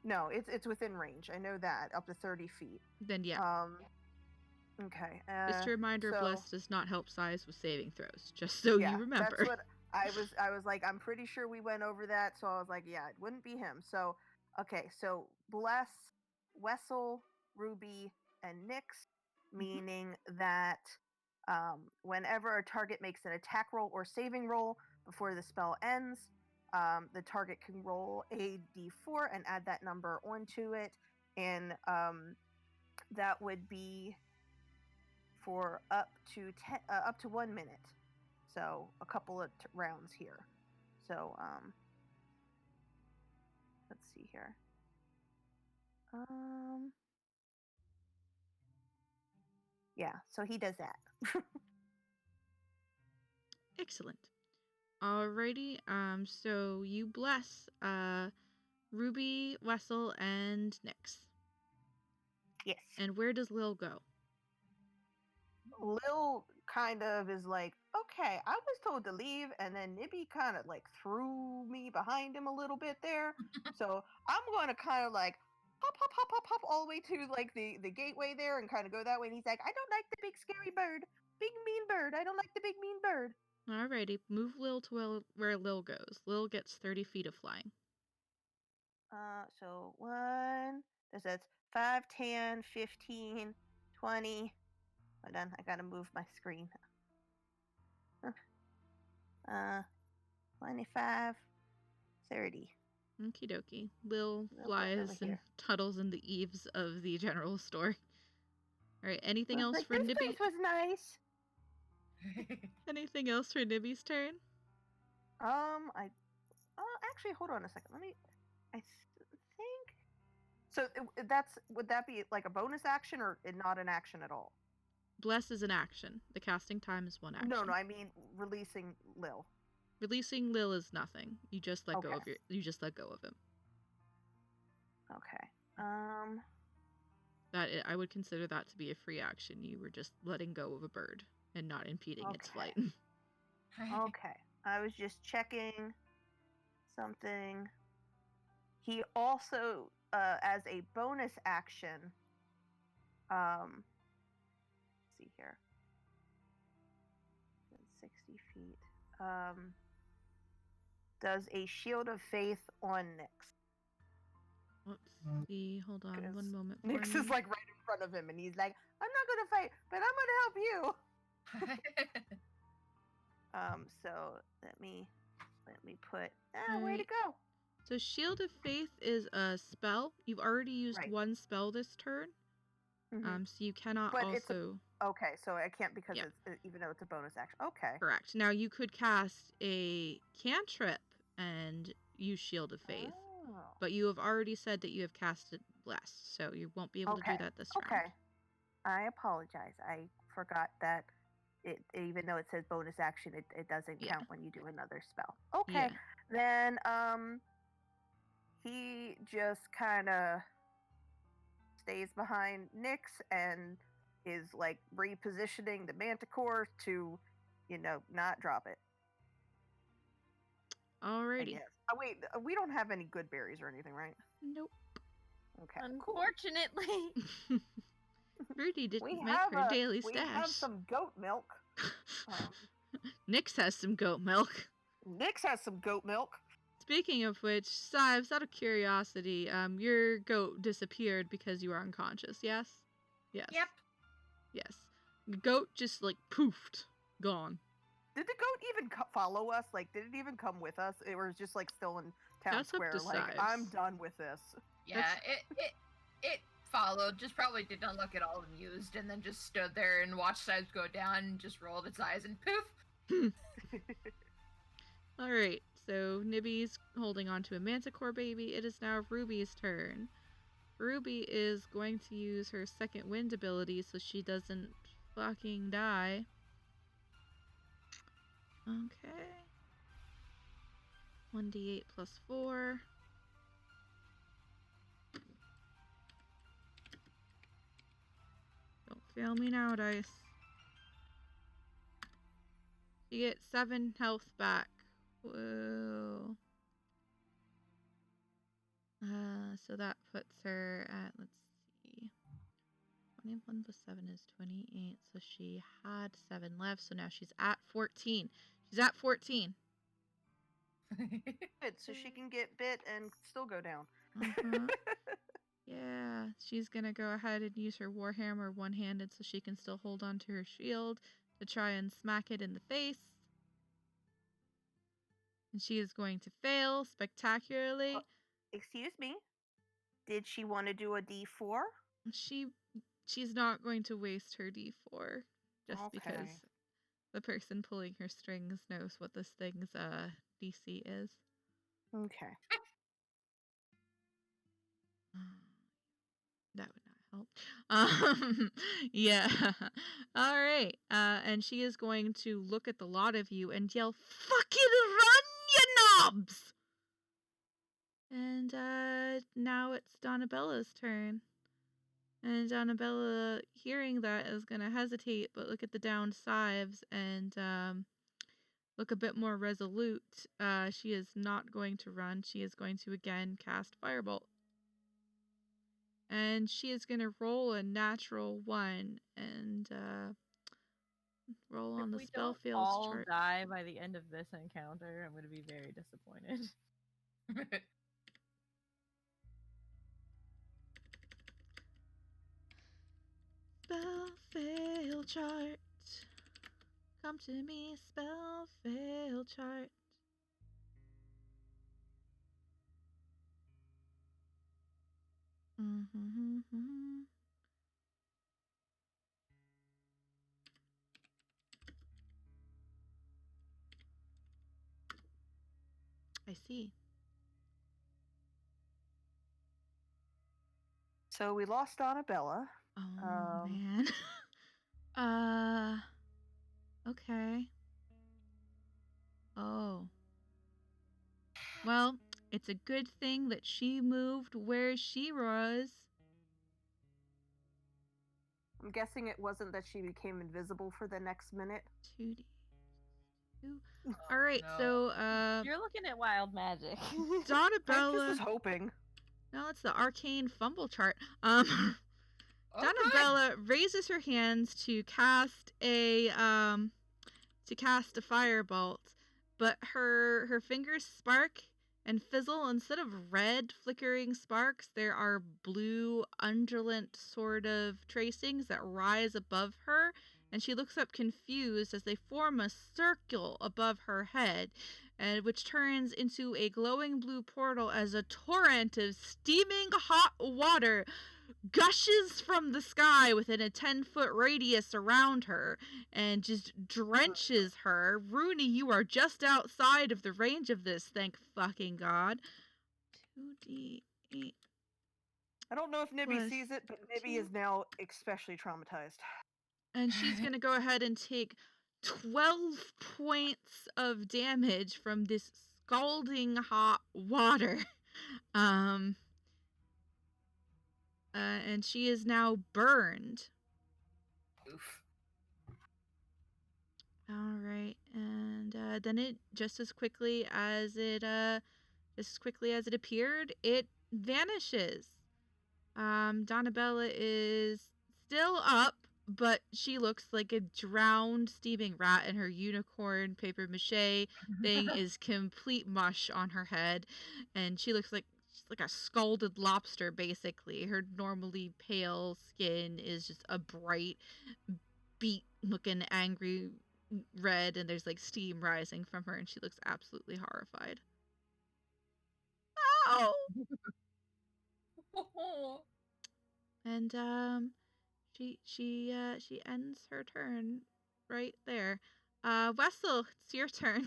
[SPEAKER 1] No, it's within range. I know that, up to 30 feet.
[SPEAKER 2] Then yeah.
[SPEAKER 1] Okay.
[SPEAKER 2] Just a reminder,
[SPEAKER 1] so,
[SPEAKER 2] bless does not help size with saving throws. Just so
[SPEAKER 1] yeah,
[SPEAKER 2] you remember.
[SPEAKER 1] that's what I was like, I'm pretty sure we went over that, so I was like, yeah, it wouldn't be him. So, okay, so bless Wessel, Ruby, and Nyx, meaning that whenever a target makes an attack roll or saving roll before the spell ends, the target can roll a d4 and add that number onto it, and that would be for up to 1 minute. So a couple of rounds here. So let's see here. Yeah, so he does that.
[SPEAKER 2] Excellent. Alrighty, so you bless Ruby, Wessel, and Nyx.
[SPEAKER 1] Yes.
[SPEAKER 2] And where does Lil go?
[SPEAKER 1] Lil kind of is like, okay, I was told to leave, and then Nibby kind of like threw me behind him a little bit there. So I'm going to kind of like hop all the way to like the gateway there and kind of go that way. And he's like, I don't like the big scary bird. Big mean bird. I don't like the big mean bird.
[SPEAKER 2] Alrighty, move Lil to where Lil goes. Lil gets 30 feet of flying.
[SPEAKER 1] So 1, that's 5, 10, 15, 20, Hold on, I gotta move my screen. 25, 30.
[SPEAKER 2] Okie dokie. Lil
[SPEAKER 1] Nope,
[SPEAKER 2] flies
[SPEAKER 1] over
[SPEAKER 2] and
[SPEAKER 1] here.
[SPEAKER 2] tuttles in the eaves of the general store. Alright, anything
[SPEAKER 1] I was
[SPEAKER 2] else
[SPEAKER 1] like,
[SPEAKER 2] for
[SPEAKER 1] this
[SPEAKER 2] Nibby?
[SPEAKER 1] place was nice.
[SPEAKER 2] Anything else for Nibby's turn?
[SPEAKER 1] I actually, hold on a second. I think. So would that be like a bonus action or not an action at all?
[SPEAKER 2] Bless is an action. The casting time is one action.
[SPEAKER 1] No, I mean releasing Lil.
[SPEAKER 2] Releasing Lil is nothing. You just let go
[SPEAKER 1] Okay.
[SPEAKER 2] of you just let go of him.
[SPEAKER 1] Okay.
[SPEAKER 2] I would consider that to be a free action. You were just letting go of a bird and not impeding its
[SPEAKER 1] Okay.
[SPEAKER 2] flight.
[SPEAKER 1] Okay. I was just checking something. He also, as a bonus action, let's see here, 60 feet, does a shield of faith on Nyx.
[SPEAKER 2] Let's see. Hold on
[SPEAKER 1] 'Cause
[SPEAKER 2] one moment for
[SPEAKER 1] Nyx
[SPEAKER 2] me.
[SPEAKER 1] is like right in front of him, and he's like, "I'm not gonna fight, but I'm gonna help you." So let me put. Where'd it go?
[SPEAKER 2] So Shield of Faith is a spell. You've already used
[SPEAKER 1] Right.
[SPEAKER 2] one spell this turn.
[SPEAKER 1] Mhm.
[SPEAKER 2] So you cannot
[SPEAKER 1] But it's
[SPEAKER 2] also
[SPEAKER 1] Okay, so I can't because
[SPEAKER 2] Yeah.
[SPEAKER 1] it's even though it's a bonus action. Okay.
[SPEAKER 2] correct. Now you could cast a cantrip and use Shield of Faith.
[SPEAKER 1] Oh.
[SPEAKER 2] But you have already said that you have casted Bless, so you won't be able to do
[SPEAKER 1] Okay.
[SPEAKER 2] that this
[SPEAKER 1] Okay.
[SPEAKER 2] round.
[SPEAKER 1] I apologize. I forgot that even though it says bonus action, it doesn't
[SPEAKER 2] Yeah.
[SPEAKER 1] count when you do another spell. Okay.
[SPEAKER 2] Yeah.
[SPEAKER 1] Then he just kind of stays behind Nyx and is like repositioning the manticore to, not drop it. I
[SPEAKER 2] Alrighty.
[SPEAKER 1] guess. Oh wait, we don't have any good berries or anything, right?
[SPEAKER 2] Nope.
[SPEAKER 1] Okay. Cool.
[SPEAKER 3] Unfortunately.
[SPEAKER 2] Rudy didn't
[SPEAKER 1] We
[SPEAKER 2] make
[SPEAKER 1] have
[SPEAKER 2] her daily
[SPEAKER 1] we
[SPEAKER 2] stash.
[SPEAKER 1] have some goat milk.
[SPEAKER 2] Nyx has some goat milk.
[SPEAKER 1] Nyx has some goat milk.
[SPEAKER 2] Speaking of which, Sives, out of curiosity, your goat disappeared because you were unconscious, yes? Yes.
[SPEAKER 4] Yep.
[SPEAKER 2] Yes. The goat just, like, poofed. Gone.
[SPEAKER 1] Did the goat even follow us? Like, did it even come with us? It was just like still in town
[SPEAKER 2] That's up
[SPEAKER 1] square.
[SPEAKER 2] to
[SPEAKER 1] Like,
[SPEAKER 2] Sives.
[SPEAKER 1] I'm done with this.
[SPEAKER 4] Yeah, it followed, just probably did not look at all amused, and then just stood there and watched Sides go down and just rolled its eyes and poof.
[SPEAKER 2] Alright, so Nibby's holding on to a manticore baby. It is now Ruby's turn. Ruby is going to use her second wind ability so she doesn't fucking die. Okay. 1d8 plus 4. Don't fail me now, dice. You get 7 health back. Whoa. So that puts her at, let's see. 21 plus 7 is 28, so she had 7 left, so now she's at 14. She's at 14.
[SPEAKER 1] Good, so she can get bit and still go down.
[SPEAKER 2] Uh-huh. Yeah, she's gonna go ahead and use her Warhammer one-handed so she can still hold on to her shield to try and smack it in the face. And she is going to fail spectacularly.
[SPEAKER 1] Excuse me? Did she want to do a D4?
[SPEAKER 2] She's not going to waste her D4 just because
[SPEAKER 1] Okay.
[SPEAKER 2] the person pulling her strings knows what this thing's DC is.
[SPEAKER 1] Okay.
[SPEAKER 2] That would not help. Yeah. All right. And she is going to look at the lot of you and yell, "Fucking run, you knobs!" And now it's Donnabella's turn. And Donnabella, hearing that, is going to hesitate, but look at the downed Sives and look a bit more resolute. She is not going to run. She is going to again cast Firebolt. And she is going to roll a natural 1 and roll on the
[SPEAKER 3] If we
[SPEAKER 2] spell
[SPEAKER 3] don't
[SPEAKER 2] fails
[SPEAKER 3] all
[SPEAKER 2] chart.
[SPEAKER 3] die by the end of this encounter, I'm going to be very disappointed.
[SPEAKER 2] Spell failed chart. Come to me, spell fail chart. Mm-hmm. I see.
[SPEAKER 1] So we lost Annabella.
[SPEAKER 2] Oh man. uh. Okay. Oh. Well, it's a good thing that she moved where she was.
[SPEAKER 1] I'm guessing it wasn't that she became invisible for the next minute.
[SPEAKER 2] 2D. All right,
[SPEAKER 4] no.
[SPEAKER 2] so
[SPEAKER 3] You're looking at wild magic.
[SPEAKER 1] I just
[SPEAKER 2] Donabella.
[SPEAKER 1] was hoping.
[SPEAKER 2] No, it's the arcane fumble chart.
[SPEAKER 4] Oh, good.
[SPEAKER 2] Donabella raises her hands to cast a firebolt, but her fingers spark and fizzle. Instead of red flickering sparks, there are blue undulant sort of tracings that rise above her, and she looks up confused as they form a circle above her head, and which turns into a glowing blue portal as a torrent of steaming hot water gushes from the sky within a 10-foot radius around her and just drenches her. Rooney, you are just outside of the range of this, thank fucking God. 2d8.
[SPEAKER 1] I don't know if Nibby
[SPEAKER 2] Plus
[SPEAKER 1] sees it, but Nibby
[SPEAKER 2] 2.
[SPEAKER 1] is now especially traumatized.
[SPEAKER 2] And she's going to go ahead and take 12 points of damage from this scalding hot water. And she is now burned.
[SPEAKER 4] Oof.
[SPEAKER 2] All right, and then it just as quickly as it appeared, it vanishes. Donabella is still up, but she looks like a drowned steaming rat, and her unicorn paper mache thing is complete mush on her head, and she looks like a scalded lobster, basically. Her normally pale skin is just a bright, beet-looking, angry red, and there's like steam rising from her, and she looks absolutely horrified. Oh! And she ends her turn right there. Wessel, it's your turn.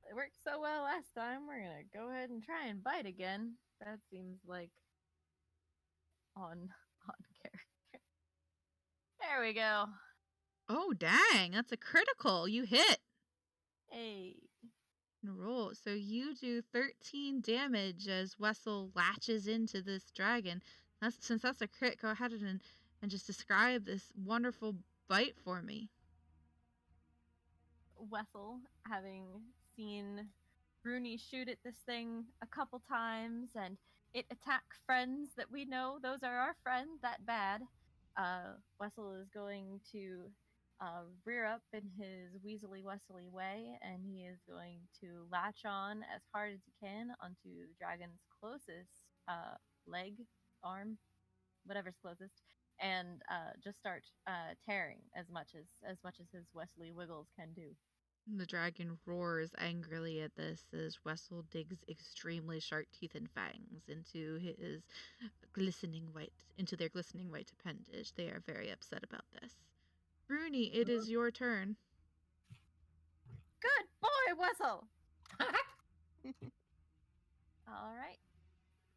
[SPEAKER 3] It worked so well last time. We're gonna go ahead and try and bite again. That seems like on character. There we go.
[SPEAKER 2] Oh dang, that's a critical. You hit.
[SPEAKER 3] Hey.
[SPEAKER 2] Roll. So you do 13 damage as Wessel latches into this dragon. Since that's a crit, go ahead and just describe this wonderful bite for me.
[SPEAKER 3] Wessel, having seen Rooney shoot at this thing a couple times and it attack friends that we know, those are our friends, that bad. Wessel is going to rear up in his weaselly Wessely way, and he is going to latch on as hard as he can onto the dragon's closest leg, arm, whatever's closest, and just start tearing as much as his Wesley wiggles can do.
[SPEAKER 2] The dragon roars angrily at this as Wessel digs extremely sharp teeth and fangs into their glistening white appendage. They are very upset about this. Rooney, it is your turn.
[SPEAKER 3] Good boy, Wessel! All right.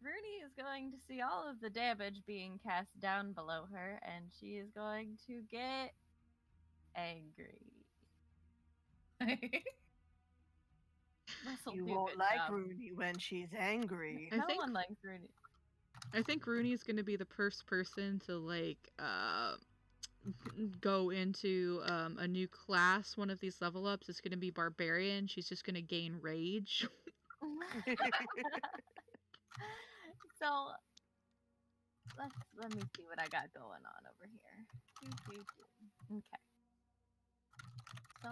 [SPEAKER 3] Rooney is going to see all of the damage being cast down below her, and she is going to get angry.
[SPEAKER 1] You won't like Rooney when she's angry.
[SPEAKER 3] No one likes Rooney.
[SPEAKER 2] I think Rooney's going to be the first person to go into a new class. One of these level ups is going to be Barbarian. She's just going to gain rage.
[SPEAKER 3] So let me see what I got going on over here. Okay. So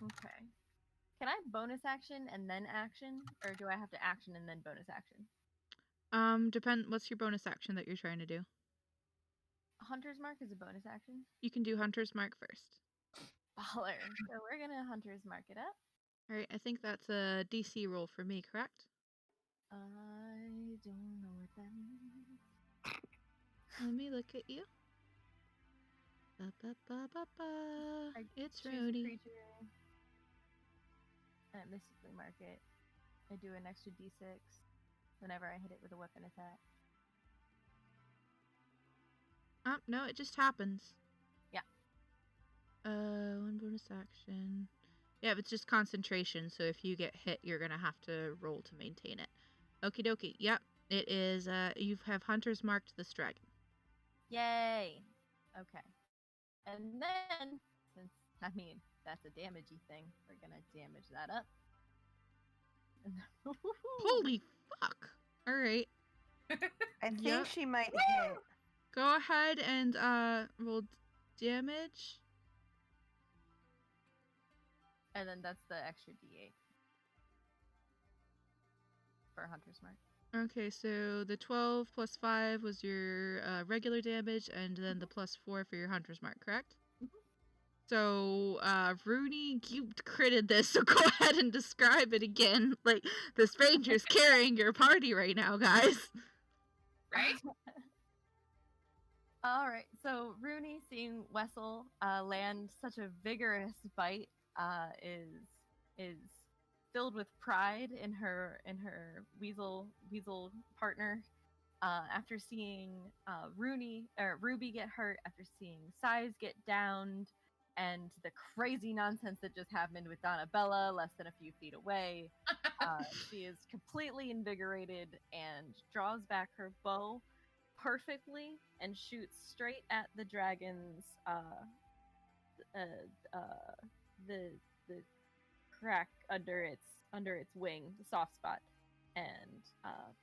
[SPEAKER 3] okay. Can I bonus action and then action, or do I have to action and then bonus action?
[SPEAKER 2] What's your bonus action that you're trying to do?
[SPEAKER 3] Hunter's Mark is a bonus action.
[SPEAKER 2] You can do Hunter's Mark first.
[SPEAKER 3] Baller. So we're gonna Hunter's Mark it up.
[SPEAKER 2] All right, I think that's a DC roll for me, correct?
[SPEAKER 3] I don't know what that means.
[SPEAKER 2] Let me look at you. Ba, ba, ba, ba, ba.
[SPEAKER 3] I
[SPEAKER 2] It's
[SPEAKER 3] choose a
[SPEAKER 2] Rhodey.
[SPEAKER 3] creature. And mystically mark it. I do an extra d6 whenever I hit it with a weapon attack.
[SPEAKER 2] Oh, no, it just happens.
[SPEAKER 3] Yeah.
[SPEAKER 2] One bonus action. Yeah, it's just concentration, so if you get hit, you're gonna have to roll to maintain it. Okie dokie. Yep, it is, you have Hunter's marked this dragon.
[SPEAKER 3] Yay! Okay. And then, since, that's a damagey thing, we're gonna damage that up.
[SPEAKER 2] Holy fuck! Alright,
[SPEAKER 1] I think
[SPEAKER 2] Yep.
[SPEAKER 1] she might hit.
[SPEAKER 2] go ahead and, roll damage.
[SPEAKER 3] And then that's the extra d8 for Hunter's Mark.
[SPEAKER 2] Okay, so the 12 plus 5 was your regular damage, and then the plus 4 for your Hunter's Mark, correct?
[SPEAKER 3] Mhm.
[SPEAKER 2] So, Rooney, you critted this, so go ahead and describe it again. Like, the stranger's carrying your party right now, guys.
[SPEAKER 4] Right?
[SPEAKER 3] All right. So Rooney, seeing Wessel land such a vigorous bite, is filled with pride in her weasel partner. After seeing Ruby get hurt, after seeing Size get downed, and the crazy nonsense that just happened with Donabella less than a few feet away, she is completely invigorated and draws back her bow perfectly and shoots straight at the dragon's the crack under its wing, the soft spot, and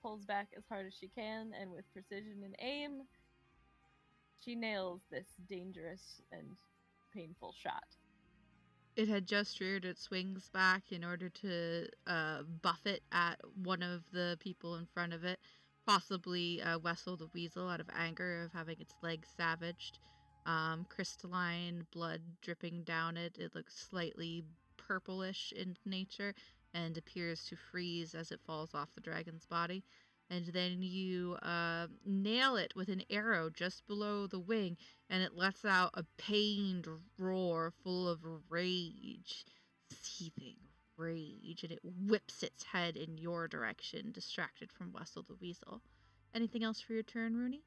[SPEAKER 3] pulls back as hard as she can, and with precision and aim, she nails this dangerous and painful shot.
[SPEAKER 2] It had just reared its wings back in order to buff it at one of the people in front of it, possibly Wessel the Weasel, out of anger of having its legs savaged. Crystalline blood dripping down it. It looks slightly purplish in nature and appears to freeze as it falls off the dragon's body. And then you nail it with an arrow just below the wing, and it lets out a pained roar full of rage, seething rage, and it whips its head in your direction, distracted from Wessel the Weasel. Anything else for your turn, Rooney?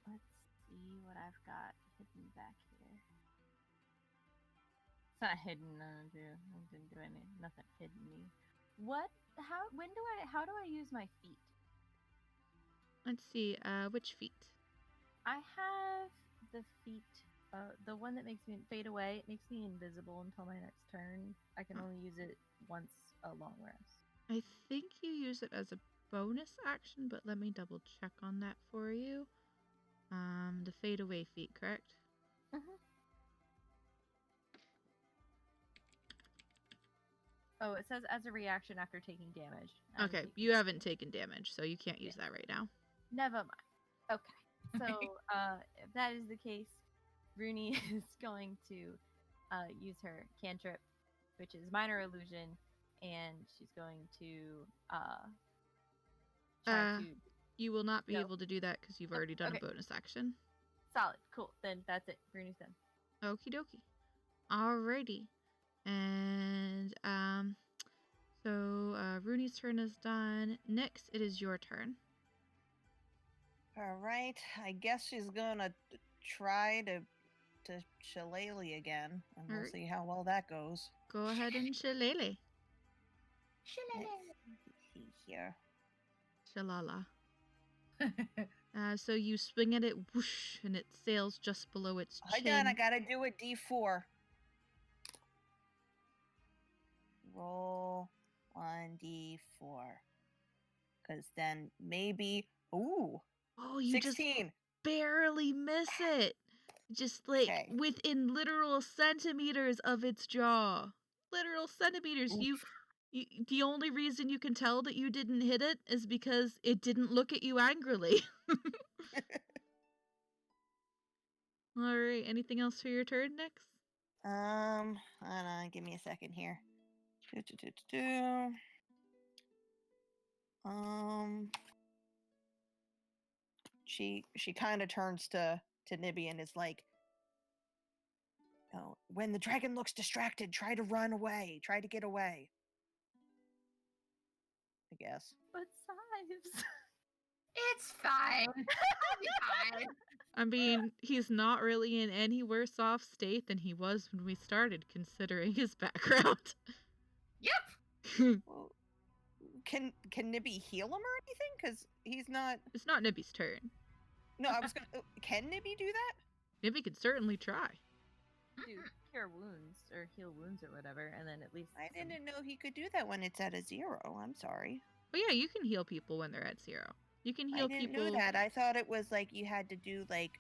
[SPEAKER 3] Let's see what I've got hidden back here. It's not hidden, I didn't do nothing hidden me. How do I use my feet?
[SPEAKER 2] Let's see, which feat?
[SPEAKER 3] I have the feet, the one that makes me fade away. It makes me invisible until my next turn. I can only use it once a long rest.
[SPEAKER 2] I think you use it as a bonus action, but let me double check on that for you. The fade away feat, correct?
[SPEAKER 3] Oh, it says as a reaction after taking damage.
[SPEAKER 2] Okay, you haven't taken damage, so you can't use that right now.
[SPEAKER 3] Never mind. Okay, so if that is the case, Rooney is going to use her cantrip, which is minor illusion, and she's going to try to.
[SPEAKER 2] You will not be
[SPEAKER 3] No.
[SPEAKER 2] able to do that because you've already done
[SPEAKER 3] okay.
[SPEAKER 2] a bonus action.
[SPEAKER 3] Solid, cool. Then that's it. Rooney's done.
[SPEAKER 2] Okie dokie. Alrighty. And, so, Rooney's turn is done. Nyx, it is your turn.
[SPEAKER 1] All right. I guess she's gonna try to shillelagh again, and we'll
[SPEAKER 2] Alright.
[SPEAKER 1] see how well that goes.
[SPEAKER 2] Go ahead and shillelagh.
[SPEAKER 1] Here.
[SPEAKER 2] Shalala. So you swing at it, whoosh, and it sails just below its chin.
[SPEAKER 1] Hold on, I gotta do a D4. Roll 1d4. Because then maybe. Ooh!
[SPEAKER 2] Oh, you just
[SPEAKER 1] 16.
[SPEAKER 2] barely miss it. Just like
[SPEAKER 1] Okay.
[SPEAKER 2] within literal centimeters of its jaw. Literal centimeters.
[SPEAKER 1] Oof.
[SPEAKER 2] You The only reason you can tell that you didn't hit it is because it didn't look at you angrily. All right. Anything else for your turn, Nyx?
[SPEAKER 1] Hold on, give me a second here. Do. She kind of turns to Nibby and is like, "Oh, when the dragon looks distracted, try to run away. Try to get away." I guess.
[SPEAKER 3] But Sives.
[SPEAKER 4] It's fine. I'll be fine.
[SPEAKER 2] I mean, he's not really in any worse off state than he was when we started, considering his background.
[SPEAKER 4] Yep.
[SPEAKER 1] Well, can Nibby heal him or anything? Because he's not.
[SPEAKER 2] It's not Nibby's turn.
[SPEAKER 1] No, I was gonna. Can Nibby do that?
[SPEAKER 2] Nibby could certainly try.
[SPEAKER 3] Do cure wounds or heal wounds or whatever, and then at least
[SPEAKER 1] I
[SPEAKER 3] some-
[SPEAKER 1] didn't know he could do that when it's at a 0. I'm sorry.
[SPEAKER 2] But yeah, you can heal people when they're at 0. You can heal
[SPEAKER 1] I didn't
[SPEAKER 2] people.
[SPEAKER 1] know that. I thought it was like you had to do like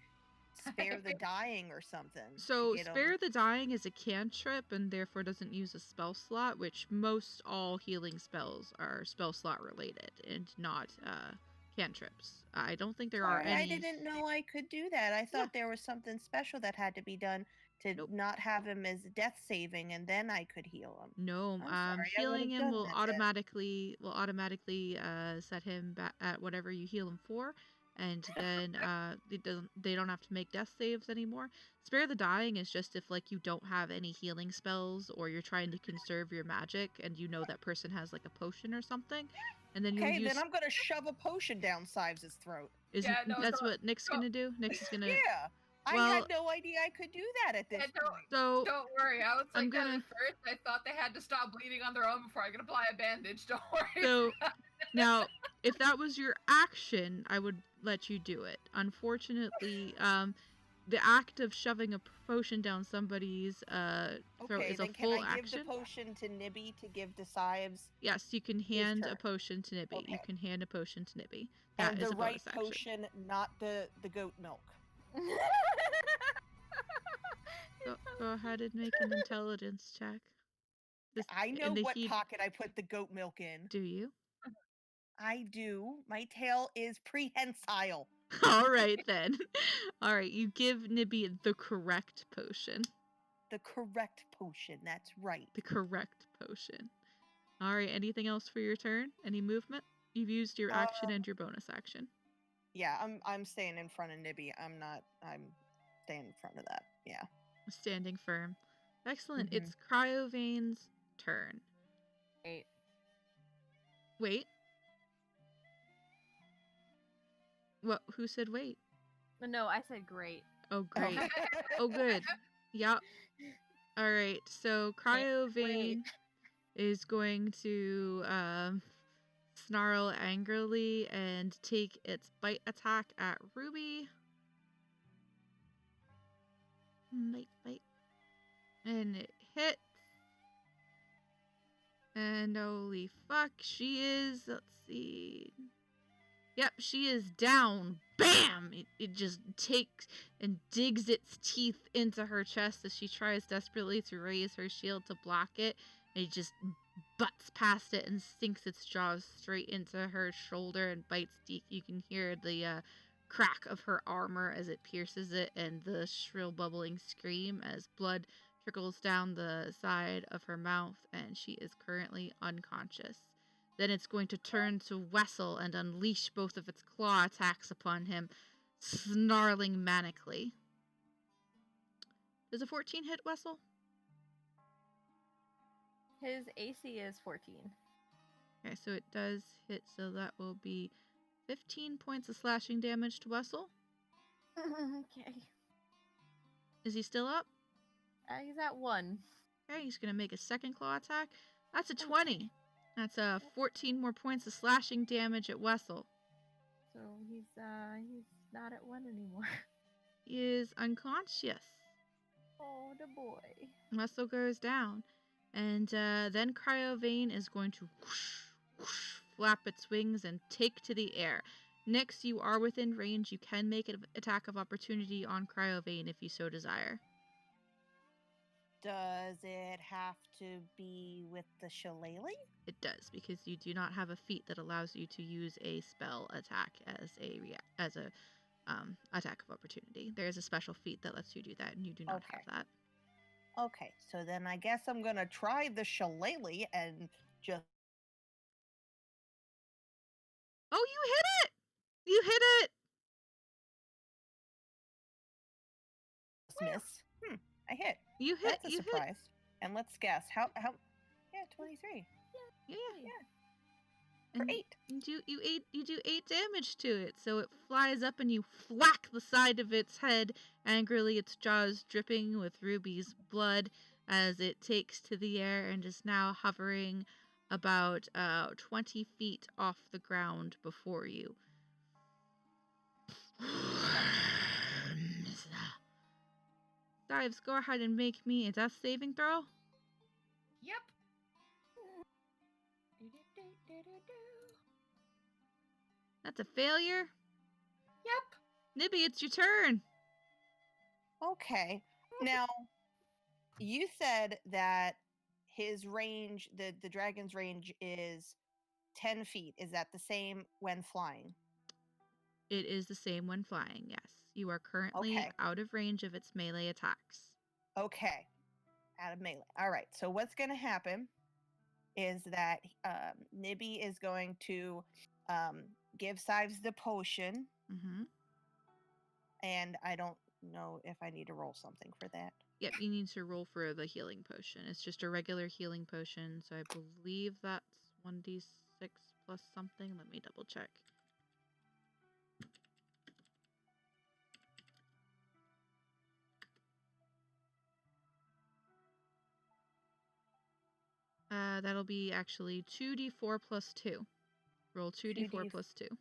[SPEAKER 1] spare the dying or something. to
[SPEAKER 2] So
[SPEAKER 1] get 'em.
[SPEAKER 2] Spare the Dying is a cantrip and therefore doesn't use a spell slot, which most all healing spells are spell slot related and not cantrips. I don't think there are
[SPEAKER 1] Sorry, I
[SPEAKER 2] any.
[SPEAKER 1] didn't know I could do that. I thought there was something special that had to be done to
[SPEAKER 2] Nope.
[SPEAKER 1] not have him as death saving, and then I could heal him.
[SPEAKER 2] No,
[SPEAKER 1] I'm sorry, I
[SPEAKER 2] healing
[SPEAKER 1] would've
[SPEAKER 2] him
[SPEAKER 1] done
[SPEAKER 2] will
[SPEAKER 1] that then.
[SPEAKER 2] automatically set him back at whatever you heal him for, and then they don't have to make death saves anymore. Spare the Dying is just if like you don't have any healing spells or you're trying to conserve your magic and you know that person has like a potion or something, and then you
[SPEAKER 1] Okay,
[SPEAKER 2] use
[SPEAKER 1] then I'm gonna shove a potion down Sives' throat.
[SPEAKER 2] isn't
[SPEAKER 4] Yeah, no,
[SPEAKER 2] that's
[SPEAKER 4] don't-
[SPEAKER 2] what Nick's
[SPEAKER 4] don't-
[SPEAKER 2] gonna do? Nick's is gonna
[SPEAKER 1] Yeah, I
[SPEAKER 2] well-
[SPEAKER 1] had no idea I could do that at this
[SPEAKER 4] Yeah,
[SPEAKER 1] point.
[SPEAKER 2] so
[SPEAKER 4] Don't worry. I was
[SPEAKER 2] I'm
[SPEAKER 4] like that
[SPEAKER 2] gonna-
[SPEAKER 4] at first. I thought they had to stop bleeding on their own before I could apply a bandage. Don't worry.
[SPEAKER 2] So now, if that was your action, I would let you do it. Unfortunately, the act of shoving a potion down somebody's throat
[SPEAKER 1] Okay,
[SPEAKER 2] is a
[SPEAKER 1] then can
[SPEAKER 2] full
[SPEAKER 1] I give
[SPEAKER 2] action.
[SPEAKER 1] the potion to Nibby to give to Sives?
[SPEAKER 2] Yes, you can hand a
[SPEAKER 1] turn.
[SPEAKER 2] potion to Nibby. You
[SPEAKER 1] Okay.
[SPEAKER 2] can hand a potion to Nibby. That
[SPEAKER 1] And
[SPEAKER 2] is
[SPEAKER 1] the
[SPEAKER 2] a
[SPEAKER 1] right
[SPEAKER 2] bonus action.
[SPEAKER 1] potion, not the goat milk.
[SPEAKER 2] Go ahead and make an intelligence check. Just
[SPEAKER 1] I know
[SPEAKER 2] in the
[SPEAKER 1] what
[SPEAKER 2] heat-
[SPEAKER 1] pocket I put the goat milk in.
[SPEAKER 2] Do you?
[SPEAKER 1] I do. My tail is prehensile.
[SPEAKER 2] All right then. All right, you give Nibby the correct potion.
[SPEAKER 1] The correct potion. That's right.
[SPEAKER 2] The correct potion. All right, anything else for your turn? Any movement? You've used your action and your bonus action.
[SPEAKER 1] Yeah, I'm staying in front of Nibby. I'm staying in front of that. Yeah.
[SPEAKER 2] Standing firm. Excellent.
[SPEAKER 1] Mhm.
[SPEAKER 2] It's Cryovane's turn.
[SPEAKER 3] 8.
[SPEAKER 2] Wait. What? Who said wait?
[SPEAKER 3] No, I said great.
[SPEAKER 2] Oh, great. Oh, good. Yep. All right. So Cryovane is going to snarl angrily and take its bite attack at Ruby. Bite. And it hits. And holy fuck, she is, let's see. Yep, she is down. Bam! It just takes and digs its teeth into her chest as she tries desperately to raise her shield to block it. It just butts past it and sinks its jaws straight into her shoulder and bites deep. You can hear the crack of her armor as it pierces it and the shrill bubbling scream as blood trickles down the side of her mouth, and she is currently unconscious. Then it's going to turn to Wessel and unleash both of its claw attacks upon him, snarling manically. Does a 14 hit Wessel?
[SPEAKER 3] His AC is 14.
[SPEAKER 2] Okay, so it does hit, so that will be 15 points of slashing damage to Wessel.
[SPEAKER 3] Okay.
[SPEAKER 2] Is he still up?
[SPEAKER 3] He's at 1.
[SPEAKER 2] Okay, he's going to make a second claw attack. That's a 20. That's 14 more points of slashing damage at Wessel.
[SPEAKER 3] So he's not at 1 anymore.
[SPEAKER 2] He is unconscious.
[SPEAKER 3] Oh, the boy.
[SPEAKER 2] Wessel goes down. And then Cryovane is going to whoosh, whoosh, flap its wings and take to the air. Nyx, you are within range. You can make an attack of opportunity on Cryovane if you so desire.
[SPEAKER 1] Does it have to be with the shillelagh?
[SPEAKER 2] It does, because you do not have a feat that allows you to use a spell attack as a attack of opportunity. There is a special feat that lets you do that, and you do not
[SPEAKER 1] Okay.
[SPEAKER 2] have that.
[SPEAKER 1] Okay, so then I guess I'm gonna try the shillelagh and just
[SPEAKER 2] Oh, you hit it! You hit it!
[SPEAKER 1] miss. I hit.
[SPEAKER 2] You hit.
[SPEAKER 1] That's a
[SPEAKER 2] You hit.
[SPEAKER 1] surprise. And let's guess how. Yeah, 23
[SPEAKER 2] Yeah.
[SPEAKER 1] for
[SPEAKER 2] And
[SPEAKER 1] 8.
[SPEAKER 2] you do 8 damage to it. So it flies up and you whack the side of its head angrily, its jaws dripping with Ruby's blood as it takes to the air and is now hovering about 20 feet off the ground before you. Dives, go ahead and make me a death saving throw.
[SPEAKER 4] Yep.
[SPEAKER 2] That's a failure.
[SPEAKER 4] Yep.
[SPEAKER 2] Nibby, it's your turn.
[SPEAKER 1] Okay. Now, you said that his range, the dragon's range is 10 feet. Is that the same when flying?
[SPEAKER 2] It is the same when flying, yes. You are currently
[SPEAKER 1] Okay.
[SPEAKER 2] out of range of its melee attacks.
[SPEAKER 1] Okay. Out of melee. All right. So what's going to happen is that Nibby is going to give Sives the potion,
[SPEAKER 2] Mm-hmm.
[SPEAKER 1] and I don't know if I need to roll something for that.
[SPEAKER 2] Yep, you need to roll for the healing potion. It's just a regular healing potion, so I believe that's 1d6 plus something. Let me double check. That'll be actually 2d4 plus 2. Roll 2d4 plus 2.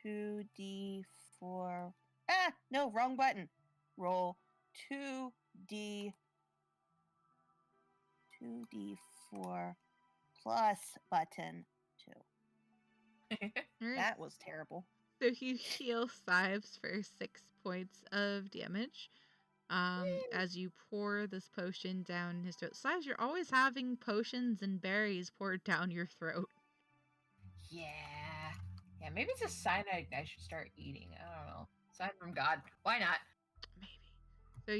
[SPEAKER 1] 2d4. No, wrong button. Roll 2d4 plus button 2.
[SPEAKER 2] All right.
[SPEAKER 1] That was terrible.
[SPEAKER 2] So you heal Sives for 6 points of damage. As you pour this potion down his throat. Sives, you're always having potions and berries poured down your throat.
[SPEAKER 4] Yeah. Yeah, maybe it's a sign I should start eating. I don't know. Sign from God. Why not?
[SPEAKER 2] Maybe. So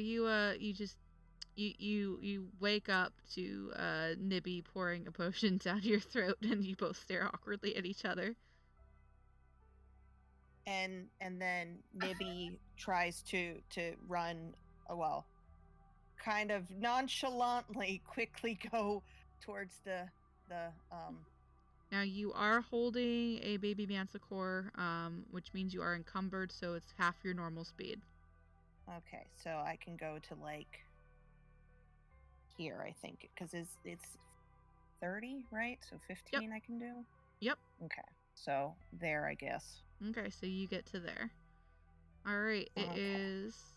[SPEAKER 2] you wake up to Nibby pouring a potion down your throat, and you both stare awkwardly at each other.
[SPEAKER 1] And then Nibby tries to run, kind of nonchalantly quickly go towards the
[SPEAKER 2] Now you are holding a baby manticore, which means you are encumbered, so it's half your normal speed.
[SPEAKER 1] Okay, so I can go to like here, I think, because it's 30, right? So 15 I can do.
[SPEAKER 2] Yep.
[SPEAKER 1] Okay, so there, I guess.
[SPEAKER 2] Okay, so you get to there. All right, it
[SPEAKER 1] Okay.
[SPEAKER 2] is.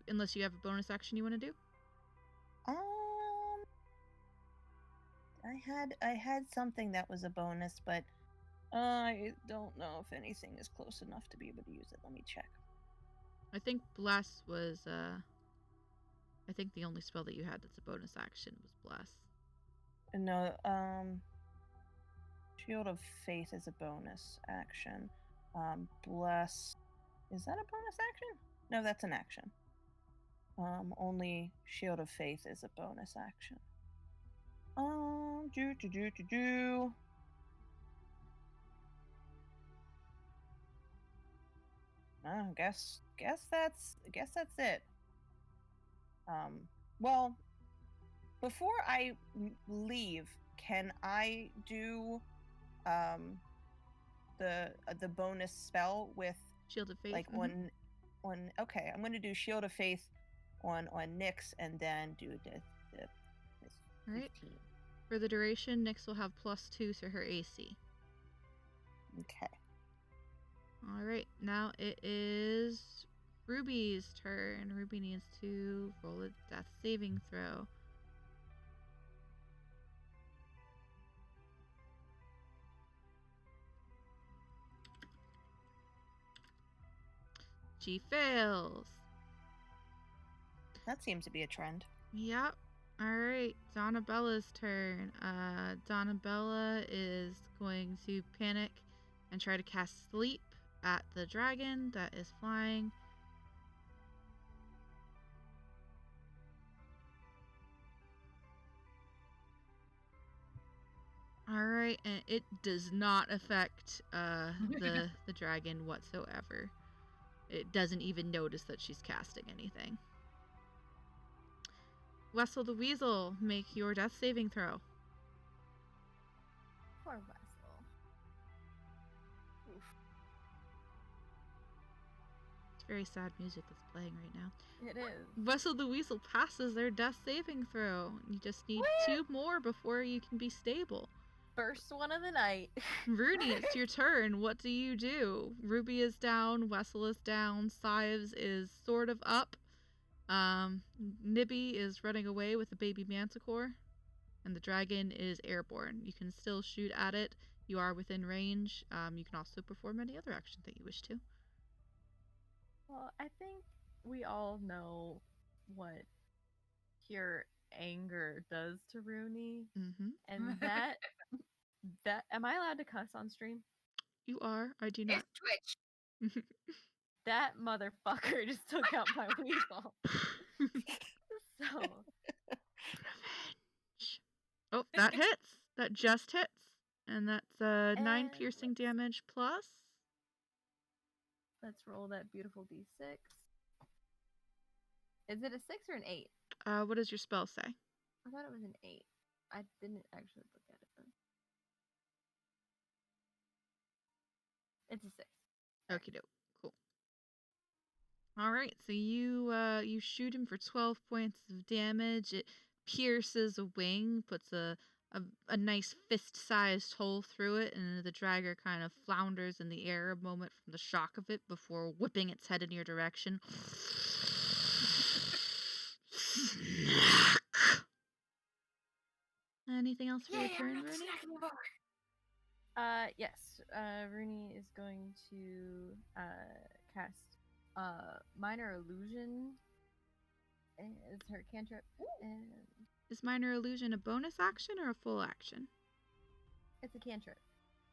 [SPEAKER 2] Unless you have a bonus action you want to do.
[SPEAKER 1] I had something that was a bonus, but I don't know if anything is close enough to be able to use it. Let me check.
[SPEAKER 2] I think Bless was. I think the only spell that you had that's a bonus action was Bless.
[SPEAKER 1] No, Shield of Faith is a bonus action. Bless, is that a bonus action? No, that's an action. Only Shield of Faith is a bonus action. Guess that's it. Well, before I leave, can I do the bonus spell with
[SPEAKER 2] Shield of Faith.
[SPEAKER 1] like on okay, I'm going to do Shield of Faith on Nyx and then do the
[SPEAKER 2] All right.
[SPEAKER 1] 15.
[SPEAKER 2] For the duration, Nyx will have +2 to her AC.
[SPEAKER 1] Okay.
[SPEAKER 2] All right, now it is Ruby's turn. Ruby needs to roll a death saving throw. She fails.
[SPEAKER 1] That seems to be a trend.
[SPEAKER 2] Yep. All right, Donnabella's turn. Donnabella is going to panic and try to cast sleep at the dragon that is flying. All right, and it does not affect the dragon whatsoever. It doesn't even notice that she's casting anything. Wessel the Weasel, make your death saving throw.
[SPEAKER 3] Poor Wessel.
[SPEAKER 2] It's very sad music that's playing right now.
[SPEAKER 3] It is.
[SPEAKER 2] Wessel the Weasel passes their death saving throw. You just need 2 more before you can be stable.
[SPEAKER 3] First one of the night.
[SPEAKER 2] Rooney, it's your turn. What do you do? Ruby is down, Wessel is down, Sives is sort of up. Nibby is running away with a baby manticore, and the dragon is airborne. You can still shoot at it. You are within range. You can also perform any other action that you wish to.
[SPEAKER 3] Well, I think we all know what pure anger does to Rooney,
[SPEAKER 2] Mm-hmm.
[SPEAKER 3] and that am I allowed to cuss on stream?
[SPEAKER 2] You are. I do not.
[SPEAKER 4] It's Twitch.
[SPEAKER 3] That motherfucker just took out my weasel. So
[SPEAKER 2] Revenge. Oh, that hits. That just hits. And that's 9
[SPEAKER 3] And
[SPEAKER 2] piercing
[SPEAKER 3] let's-
[SPEAKER 2] damage plus.
[SPEAKER 3] let's roll that beautiful d6. Is it a 6 or an 8?
[SPEAKER 2] What does your spell say?
[SPEAKER 3] I thought it was an 8. I didn't actually look at it then. It's a 6.
[SPEAKER 2] Okie doke. Cool. All right, so you shoot him for 12 points of damage. It pierces a wing, puts a nice fist-sized hole through it, and the dragger kind of flounders in the air a moment from the shock of it before whipping its head in your direction. Snack. Anything else for your turn, Rooney?
[SPEAKER 3] Yes. Rooney is going to cast Minor Illusion as her cantrip, and
[SPEAKER 2] Is Minor Illusion a bonus action or a full action?
[SPEAKER 3] it's a cantrip.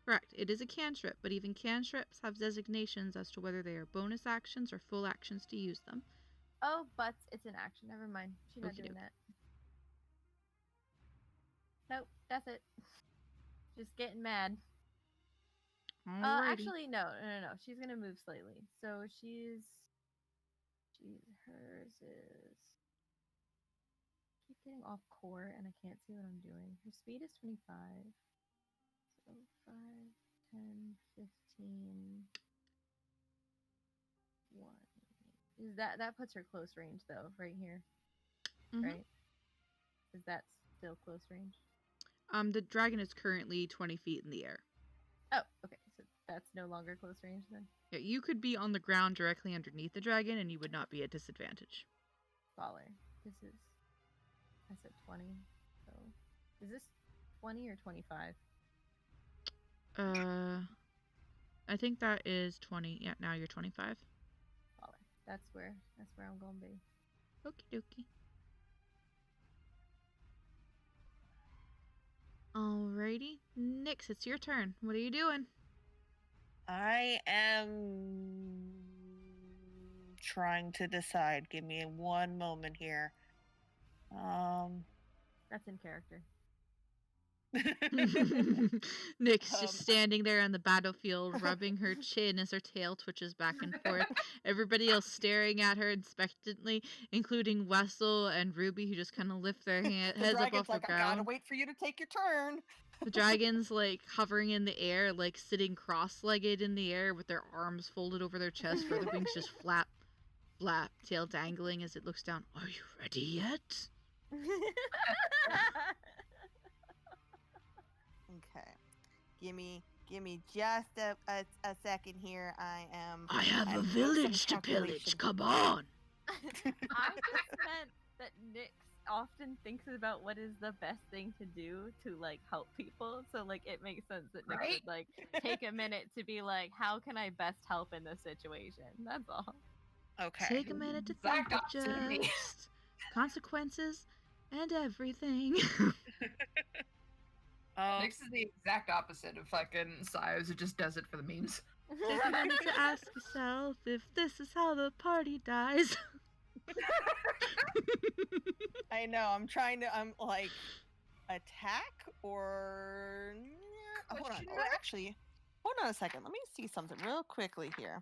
[SPEAKER 2] Correct. It is a cantrip, but even cantrips have designations as to whether they are bonus actions or full actions to use them.
[SPEAKER 3] Oh, but it's an action. Never mind. She's not doing
[SPEAKER 2] Okey-doke.
[SPEAKER 3] that. Nope, that's it. Just getting mad.
[SPEAKER 2] Alrighty.
[SPEAKER 3] Actually, no. She's gonna move slightly. So hers is. Keep getting off core, and I can't see what I'm doing. Her speed is 25. So 5, 10, 15, 1. Is that puts her close range though, right here,
[SPEAKER 2] Mhm.
[SPEAKER 3] right? Is that still close range?
[SPEAKER 2] The dragon is currently 20 feet in the air.
[SPEAKER 3] Oh, okay. So that's no longer close range then.
[SPEAKER 2] Yeah, you could be on the ground directly underneath the dragon, and you would not be at disadvantage.
[SPEAKER 3] Baller. I said 20. So is this 20 or 25?
[SPEAKER 2] I think that is 20. Yeah, now you're 25.
[SPEAKER 3] Baller. That's where I'm gonna be.
[SPEAKER 2] Okie dokie. Alrighty. Nyx, it's your turn. What are you doing?
[SPEAKER 1] I am trying to decide. Give me one moment here.
[SPEAKER 3] That's in character.
[SPEAKER 2] Nyx just
[SPEAKER 1] Um,
[SPEAKER 2] standing there on the battlefield, rubbing her chin as her tail twitches back and forth. Everybody else staring at her expectantly, including Wessel and Ruby, who just kind of lift their
[SPEAKER 1] the
[SPEAKER 2] heads up
[SPEAKER 1] dragon's
[SPEAKER 2] off the
[SPEAKER 1] like, I gotta
[SPEAKER 2] ground.
[SPEAKER 1] wait for you to take your turn.
[SPEAKER 2] The dragon's like hovering in the air, like sitting cross-legged in the air with their arms folded over their chest, where the wings just flap, flap, tail dangling as it looks down. Are you ready yet?
[SPEAKER 1] Okay. Give me just a second here. I
[SPEAKER 2] have
[SPEAKER 1] I'm
[SPEAKER 2] a
[SPEAKER 1] doing some
[SPEAKER 2] village to pillage.
[SPEAKER 1] calculation.
[SPEAKER 2] Come on.
[SPEAKER 3] I just meant that Nyx often thinks about what is the best thing to do to like help people. So like it makes sense that Nyx
[SPEAKER 4] Right?
[SPEAKER 3] would like take a minute to be like, how can I best help in this situation? That's all.
[SPEAKER 1] Okay.
[SPEAKER 2] Take a minute to
[SPEAKER 4] Exact
[SPEAKER 2] think,
[SPEAKER 4] opposite of me.
[SPEAKER 2] adjust. consequences, and everything.
[SPEAKER 4] Nyx is the exact opposite of fucking Sios. It just does it for the memes.
[SPEAKER 2] Take a minute to ask yourself if this is how the party dies.
[SPEAKER 1] I know. I'm like, attack or hold on.
[SPEAKER 4] Question
[SPEAKER 1] Oh,
[SPEAKER 4] mark?
[SPEAKER 1] actually, hold on a second. Let me see something real quickly here.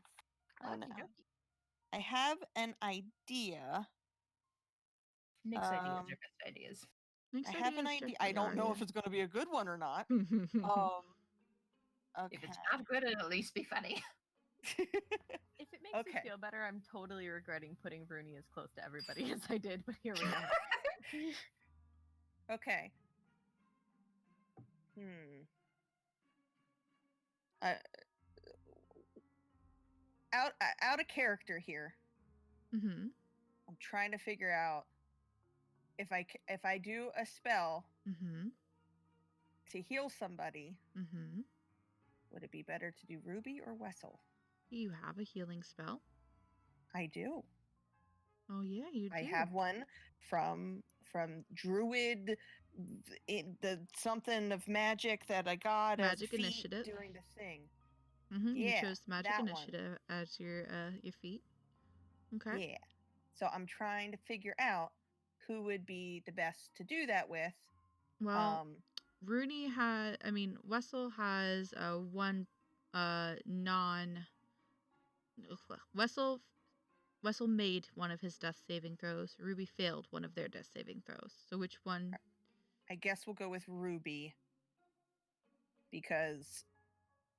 [SPEAKER 1] Oh no,
[SPEAKER 3] Okey-dokey.
[SPEAKER 1] I have an idea.
[SPEAKER 4] Nyx ideas
[SPEAKER 1] Um,
[SPEAKER 4] are best ideas.
[SPEAKER 2] Nick's
[SPEAKER 1] I have an
[SPEAKER 2] ideas
[SPEAKER 1] idea. I
[SPEAKER 2] strictly
[SPEAKER 1] don't know
[SPEAKER 2] are,
[SPEAKER 1] if it's going to be a good one or not.
[SPEAKER 2] yeah.
[SPEAKER 1] Okay.
[SPEAKER 4] If it's not good, it'll at least be funny.
[SPEAKER 3] If it makes
[SPEAKER 1] Okay.
[SPEAKER 3] you feel better, I'm totally regretting putting Bruni as close to everybody as I did, but here we are.
[SPEAKER 1] Okay. Uh, out of character here.
[SPEAKER 2] Mm-hmm.
[SPEAKER 1] I'm trying to figure out if I do a spell
[SPEAKER 2] Mm-hmm.
[SPEAKER 1] to heal somebody,
[SPEAKER 2] Mm-hmm.
[SPEAKER 1] would it be better to do Ruby or Wessel?
[SPEAKER 2] You have a healing spell.
[SPEAKER 1] I do.
[SPEAKER 2] Oh yeah, you do.
[SPEAKER 1] I have one from Druid, the something of magic that I got
[SPEAKER 2] Magic
[SPEAKER 1] as a feat
[SPEAKER 2] initiative.
[SPEAKER 1] during the thing.
[SPEAKER 2] Mm-hmm. You
[SPEAKER 1] Yeah,
[SPEAKER 2] chose magic
[SPEAKER 1] that one.
[SPEAKER 2] initiative as your feat. Okay.
[SPEAKER 1] Yeah. So I'm trying to figure out who would be the best to do that with.
[SPEAKER 2] Well, Rooney Wessel has one non. Wessel made one of his death saving throws. Ruby failed one of their death saving throws. So which one?
[SPEAKER 1] I guess we'll go with Ruby because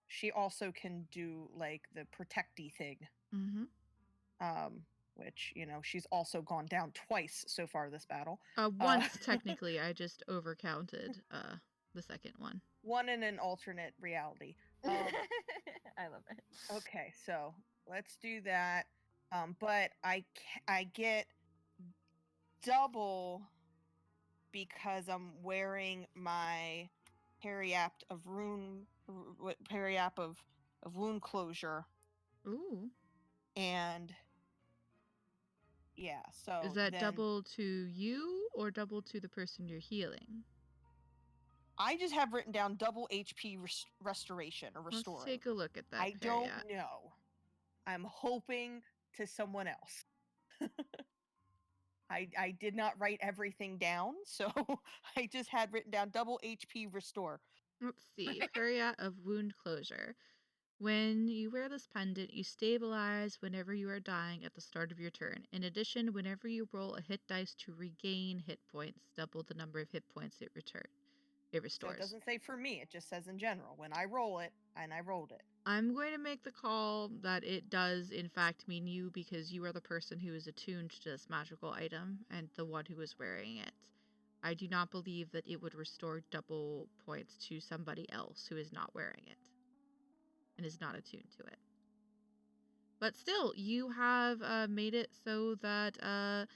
[SPEAKER 1] she also can do like the protecty thing.
[SPEAKER 2] Mm-hmm.
[SPEAKER 1] Which, she's also gone down twice so far this battle.
[SPEAKER 2] Once technically, I just overcounted the second one.
[SPEAKER 1] One in an alternate reality.
[SPEAKER 3] I love it.
[SPEAKER 1] Okay, so let's do that. But I get double because I'm wearing my Periapt of Wound Closure.
[SPEAKER 2] Ooh.
[SPEAKER 1] And yeah, so
[SPEAKER 2] is that
[SPEAKER 1] then
[SPEAKER 2] double to you or double to the person you're healing?
[SPEAKER 1] I just have written down double HP restoration or restoring.
[SPEAKER 2] Let's take a look at that.
[SPEAKER 1] I don't know. I'm hoping to someone else. I did not write everything down, so I just had written down double HP restore.
[SPEAKER 2] Let's see. Periat of Wound Closure. When you wear this pendant, you stabilize whenever you are dying at the start of your turn. In addition, whenever you roll a hit dice to regain hit points, double the number of hit points it restores.
[SPEAKER 1] So it doesn't say for me, it just says in general. When I roll it, and I rolled it.
[SPEAKER 2] I'm going to make the call that it does in fact mean you because you are the person who is attuned to this magical item and the one who is wearing it. I do not believe that it would restore double points to somebody else who is not wearing it and is not attuned to it. But still, you have made it so that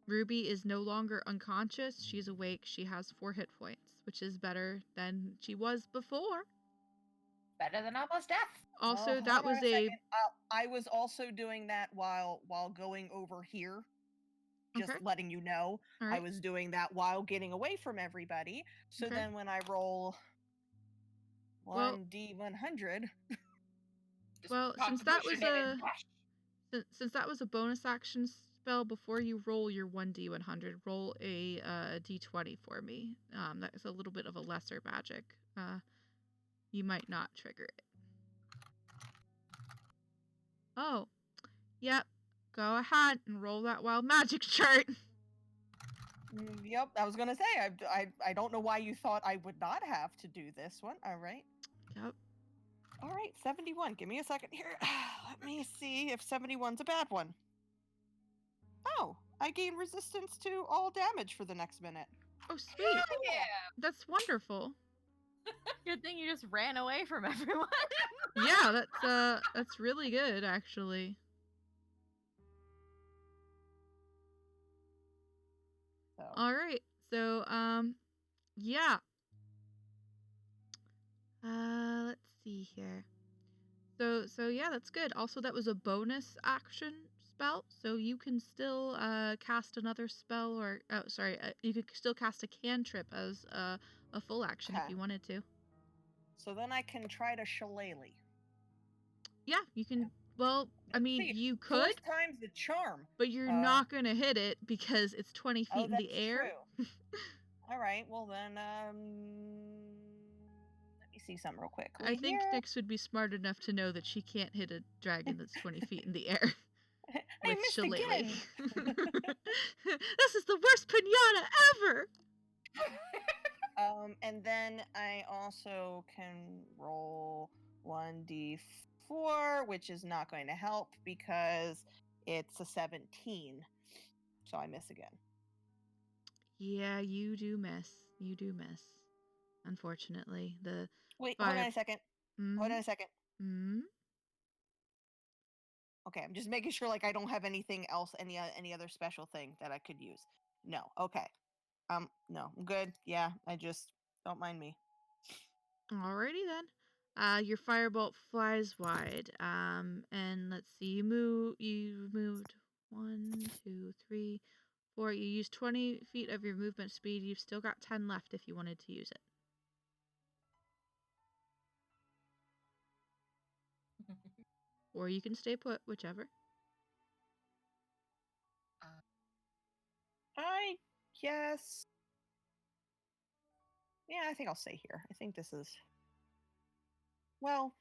[SPEAKER 2] Ruby is no longer unconscious. She's awake. She has 4 hit points, which is better than she was before.
[SPEAKER 4] Better than almost death.
[SPEAKER 2] Also,
[SPEAKER 1] Hold
[SPEAKER 2] that
[SPEAKER 1] on
[SPEAKER 2] was
[SPEAKER 1] a second. I was also doing that while going over here. Just
[SPEAKER 2] Okay.
[SPEAKER 1] letting you know.
[SPEAKER 2] All right.
[SPEAKER 1] I was doing that while getting away from everybody. So
[SPEAKER 2] Okay.
[SPEAKER 1] then when I roll 1d100.
[SPEAKER 2] Well, since that was a bonus action spell, before you roll your 1d100, roll a d20 for me. That is a little bit of a lesser magic. You might not trigger it. Oh, yep. Go ahead and roll that wild magic chart.
[SPEAKER 1] Yep, I was gonna say I don't know why you thought I would not have to do this one. All right.
[SPEAKER 2] Yep.
[SPEAKER 1] All right, 71. Give me a second here. Let me see if 71's a bad one. Oh, I gain resistance to all damage for the next minute.
[SPEAKER 2] Oh, sweet.
[SPEAKER 4] Yeah.
[SPEAKER 2] That's wonderful.
[SPEAKER 3] Good thing you just ran away from everyone.
[SPEAKER 2] Yeah, that's really good, actually.
[SPEAKER 1] So.
[SPEAKER 2] All right. So, yeah. Let's see here. So yeah, that's good. Also, that was a bonus action spell, so you can still cast another spell, or you could still cast a cantrip as a full action if
[SPEAKER 1] Okay.
[SPEAKER 2] you wanted to.
[SPEAKER 1] So then I can try to shillelagh.
[SPEAKER 2] Yeah, you can. Well, I
[SPEAKER 1] Let's
[SPEAKER 2] mean,
[SPEAKER 1] see.
[SPEAKER 2] you
[SPEAKER 1] Fourth
[SPEAKER 2] could,
[SPEAKER 1] time's the charm.
[SPEAKER 2] but you're
[SPEAKER 1] Uh,
[SPEAKER 2] not gonna hit it because it's 20
[SPEAKER 1] Oh,
[SPEAKER 2] feet in the
[SPEAKER 1] that's
[SPEAKER 2] air.
[SPEAKER 1] true. All right. Well then, let me see something real quick.
[SPEAKER 2] I think
[SPEAKER 1] Here.
[SPEAKER 2] Nyx would be smart enough to know that she can't hit a dragon that's 20 feet in the air
[SPEAKER 1] I
[SPEAKER 2] with
[SPEAKER 1] missed
[SPEAKER 2] shillelagh.
[SPEAKER 1] again.
[SPEAKER 2] This is the worst pinata ever.
[SPEAKER 1] And then I also can roll 1d4, which is not going to help because it's a 17. So I miss again.
[SPEAKER 2] Yeah, you do miss. You do miss. Unfortunately, the
[SPEAKER 1] Wait, hold on
[SPEAKER 2] fire.
[SPEAKER 1] a second. Hold on a second. Okay, I'm just making sure like I don't have anything else, any other special thing that I could use. No. Okay. No, I'm good. Yeah, I just don't mind me.
[SPEAKER 2] Alrighty then. Your firebolt flies wide. And let's see, you moved 1, 2, 3, 4. You used 20 feet of your movement speed. You've still got 10 left if you wanted to use it. Or you can stay put, whichever.
[SPEAKER 1] I guess. Yeah, I think I'll stay here. I think this is. Well,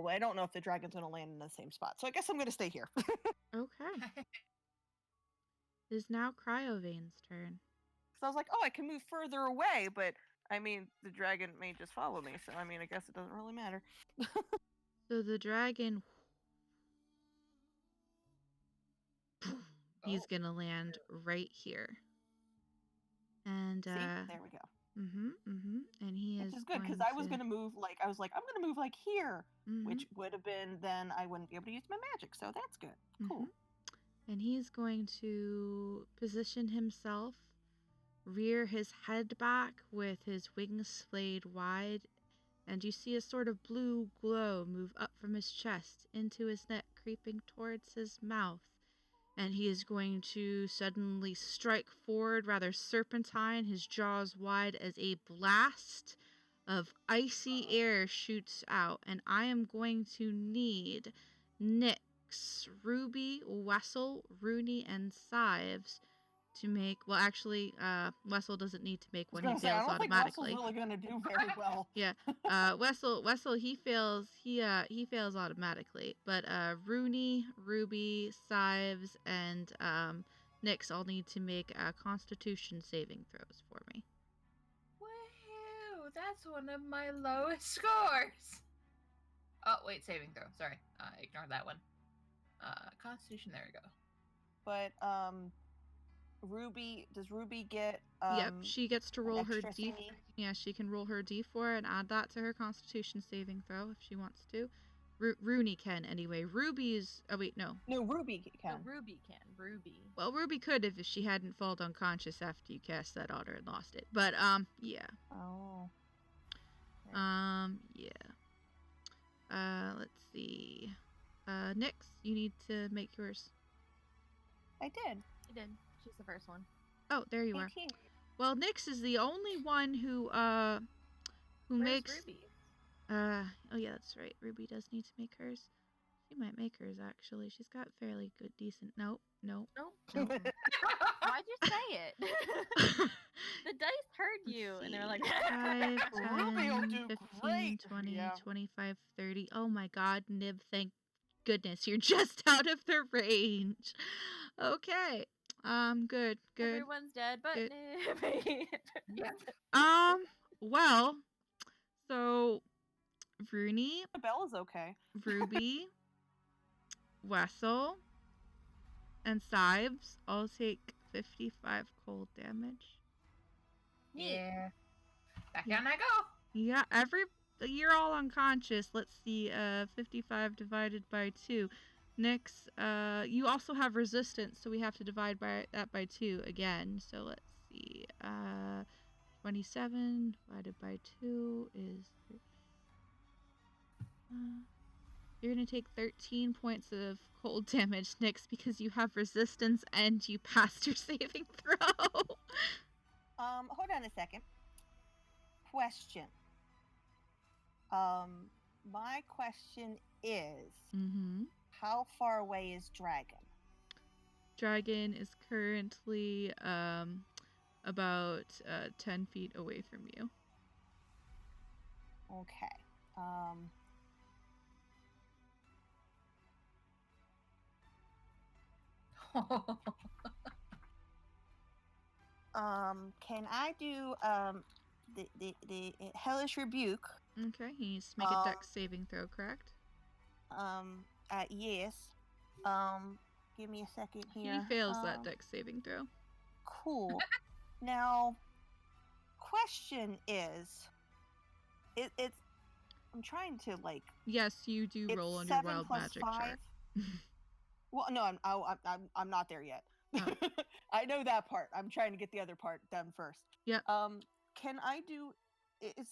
[SPEAKER 1] I don't know if the dragon's going to land in the same spot, so I guess I'm going to stay here.
[SPEAKER 2] Okay. It is now Cryovane's turn.
[SPEAKER 1] So I was like, oh, I can move further away, but I mean, the dragon may just follow me, so I mean, I guess it doesn't really matter.
[SPEAKER 2] So the dragon, he's gonna land right here. And
[SPEAKER 1] See, there we go.
[SPEAKER 2] and he
[SPEAKER 1] Which
[SPEAKER 2] is
[SPEAKER 1] is good because
[SPEAKER 2] going
[SPEAKER 1] I was
[SPEAKER 2] to-
[SPEAKER 1] gonna move like I'm gonna move like here,
[SPEAKER 2] Mhm,
[SPEAKER 1] which would have been then I wouldn't be able to use my magic, so that's good. Cool.
[SPEAKER 2] And he's going to position himself, rear his head back with his wings splayed wide, and you see a sort of blue glow move up from his chest into his neck, creeping towards his mouth. And he is going to suddenly strike forward, rather serpentine, his jaws wide as a blast of icy air shoots out. And I am going to need Nyx, Ruby, Wessel, Rooney, and Sives to make. Well, actually, Wessel doesn't need to make
[SPEAKER 1] I was
[SPEAKER 2] one. He
[SPEAKER 1] gonna say I
[SPEAKER 2] fails
[SPEAKER 1] don't think
[SPEAKER 2] automatically.
[SPEAKER 1] Russell's really gonna do very well.
[SPEAKER 2] Yeah, Wessel, he fails. He fails automatically. But Rooney, Ruby, Sives, and Nyx all need to make Constitution saving throws for me.
[SPEAKER 4] Woohoo! That's one of my lowest scores. Oh wait, saving throw. Sorry, ignore that one. Constitution. There we go.
[SPEAKER 1] But does Ruby get
[SPEAKER 2] Yep, she gets to roll her
[SPEAKER 1] extra
[SPEAKER 2] D.
[SPEAKER 1] thingy?
[SPEAKER 2] Yeah, she can roll her D4 and add that to her Constitution saving throw if she wants to. Rooney can anyway. Ruby's. Oh wait, no.
[SPEAKER 1] No, Ruby
[SPEAKER 3] No,
[SPEAKER 1] can.
[SPEAKER 3] Ruby can. Ruby.
[SPEAKER 2] Well, Ruby could if she hadn't fallen unconscious after you cast that on her and lost it. But yeah.
[SPEAKER 1] Oh.
[SPEAKER 2] Yeah. Let's see. Nyx, you need to make yours.
[SPEAKER 1] I did.
[SPEAKER 3] She did. She's the first one.
[SPEAKER 2] Oh, there you are.
[SPEAKER 1] 18.
[SPEAKER 2] Well, Nyx is the only one who
[SPEAKER 3] Where's
[SPEAKER 2] makes.
[SPEAKER 3] Ruby?
[SPEAKER 2] Oh yeah, that's right. Ruby does need to make hers. She might make hers actually. She's got fairly good, decent. Nope.
[SPEAKER 3] Nope.
[SPEAKER 2] Nope.
[SPEAKER 3] Why'd you say it? The dice heard you, and they were like,
[SPEAKER 2] 5,
[SPEAKER 1] Ruby will
[SPEAKER 2] 10,
[SPEAKER 1] do
[SPEAKER 2] 15,
[SPEAKER 1] great.
[SPEAKER 2] 20,
[SPEAKER 1] Yeah.
[SPEAKER 2] 25, 30. Oh my god, Nib, thank goodness you're just out of the range. Okay. Good.
[SPEAKER 3] Everyone's dead, but
[SPEAKER 2] Good.
[SPEAKER 3] Nibby.
[SPEAKER 4] Yeah.
[SPEAKER 2] Well, so Rooney,
[SPEAKER 1] Bella's okay.
[SPEAKER 2] Ruby, Wessel, and Sives all take 55 cold damage.
[SPEAKER 4] Yeah. Back
[SPEAKER 2] Yeah.
[SPEAKER 4] down I go.
[SPEAKER 2] Yeah, you're all unconscious. Let's see, 55 divided by 2. Nyx, you also have resistance, so we have to divide that by 2 again. So let's see, 27 divided by 2 is... You're gonna take 13 points of cold damage, Nyx, because you have resistance and you passed your saving throw.
[SPEAKER 1] Hold on a second. Question. My question is,
[SPEAKER 2] Mm-hmm.
[SPEAKER 1] how far away is Dragon?
[SPEAKER 2] Dragon is currently about 10 feet away from you.
[SPEAKER 1] Okay. Can I do the hellish rebuke?
[SPEAKER 2] Okay, he needs to make a dex saving throw, correct?
[SPEAKER 1] Yes. Give me a second here.
[SPEAKER 2] He fails that dex saving throw.
[SPEAKER 1] Cool. Now, question is, it's I'm trying to like.
[SPEAKER 2] Yes, you do
[SPEAKER 1] It's
[SPEAKER 2] roll on your
[SPEAKER 1] 7
[SPEAKER 2] wild
[SPEAKER 1] plus
[SPEAKER 2] magic
[SPEAKER 1] 5.
[SPEAKER 2] chart.
[SPEAKER 1] Well, no, I'm not there yet.
[SPEAKER 2] Oh.
[SPEAKER 1] I know that part. I'm trying to get the other part done first.
[SPEAKER 2] Yep.
[SPEAKER 1] Can I do?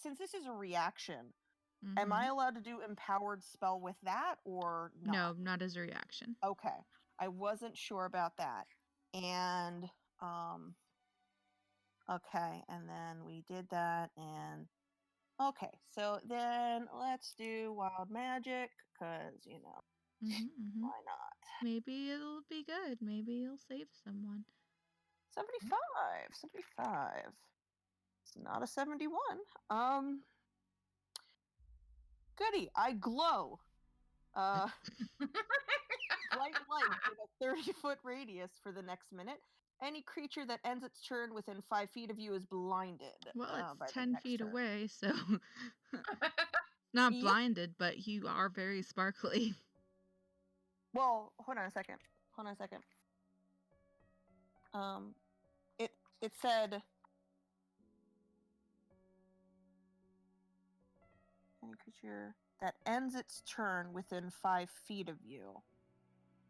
[SPEAKER 1] Since this is a reaction, am
[SPEAKER 2] Mhm.
[SPEAKER 1] I allowed to do empowered spell with that or not?
[SPEAKER 2] No, not as a reaction.
[SPEAKER 1] Okay, I wasn't sure about that. And okay, and then we did that, and okay, so then let's do wild magic, because why not?
[SPEAKER 2] Maybe it'll be good. Maybe you'll save someone.
[SPEAKER 1] 75. It's not a 71. Goody, I glow. Bright light in a 30-foot radius for the next minute. Any creature that ends its turn within 5 feet of you is blinded.
[SPEAKER 2] Well,
[SPEAKER 1] by
[SPEAKER 2] it's
[SPEAKER 1] the
[SPEAKER 2] 10
[SPEAKER 1] next
[SPEAKER 2] feet
[SPEAKER 1] turn.
[SPEAKER 2] away, so not
[SPEAKER 1] Yep.
[SPEAKER 2] blinded, but you are very sparkly.
[SPEAKER 1] Well, hold on a second. It said any creature that ends its turn within 5 feet of you.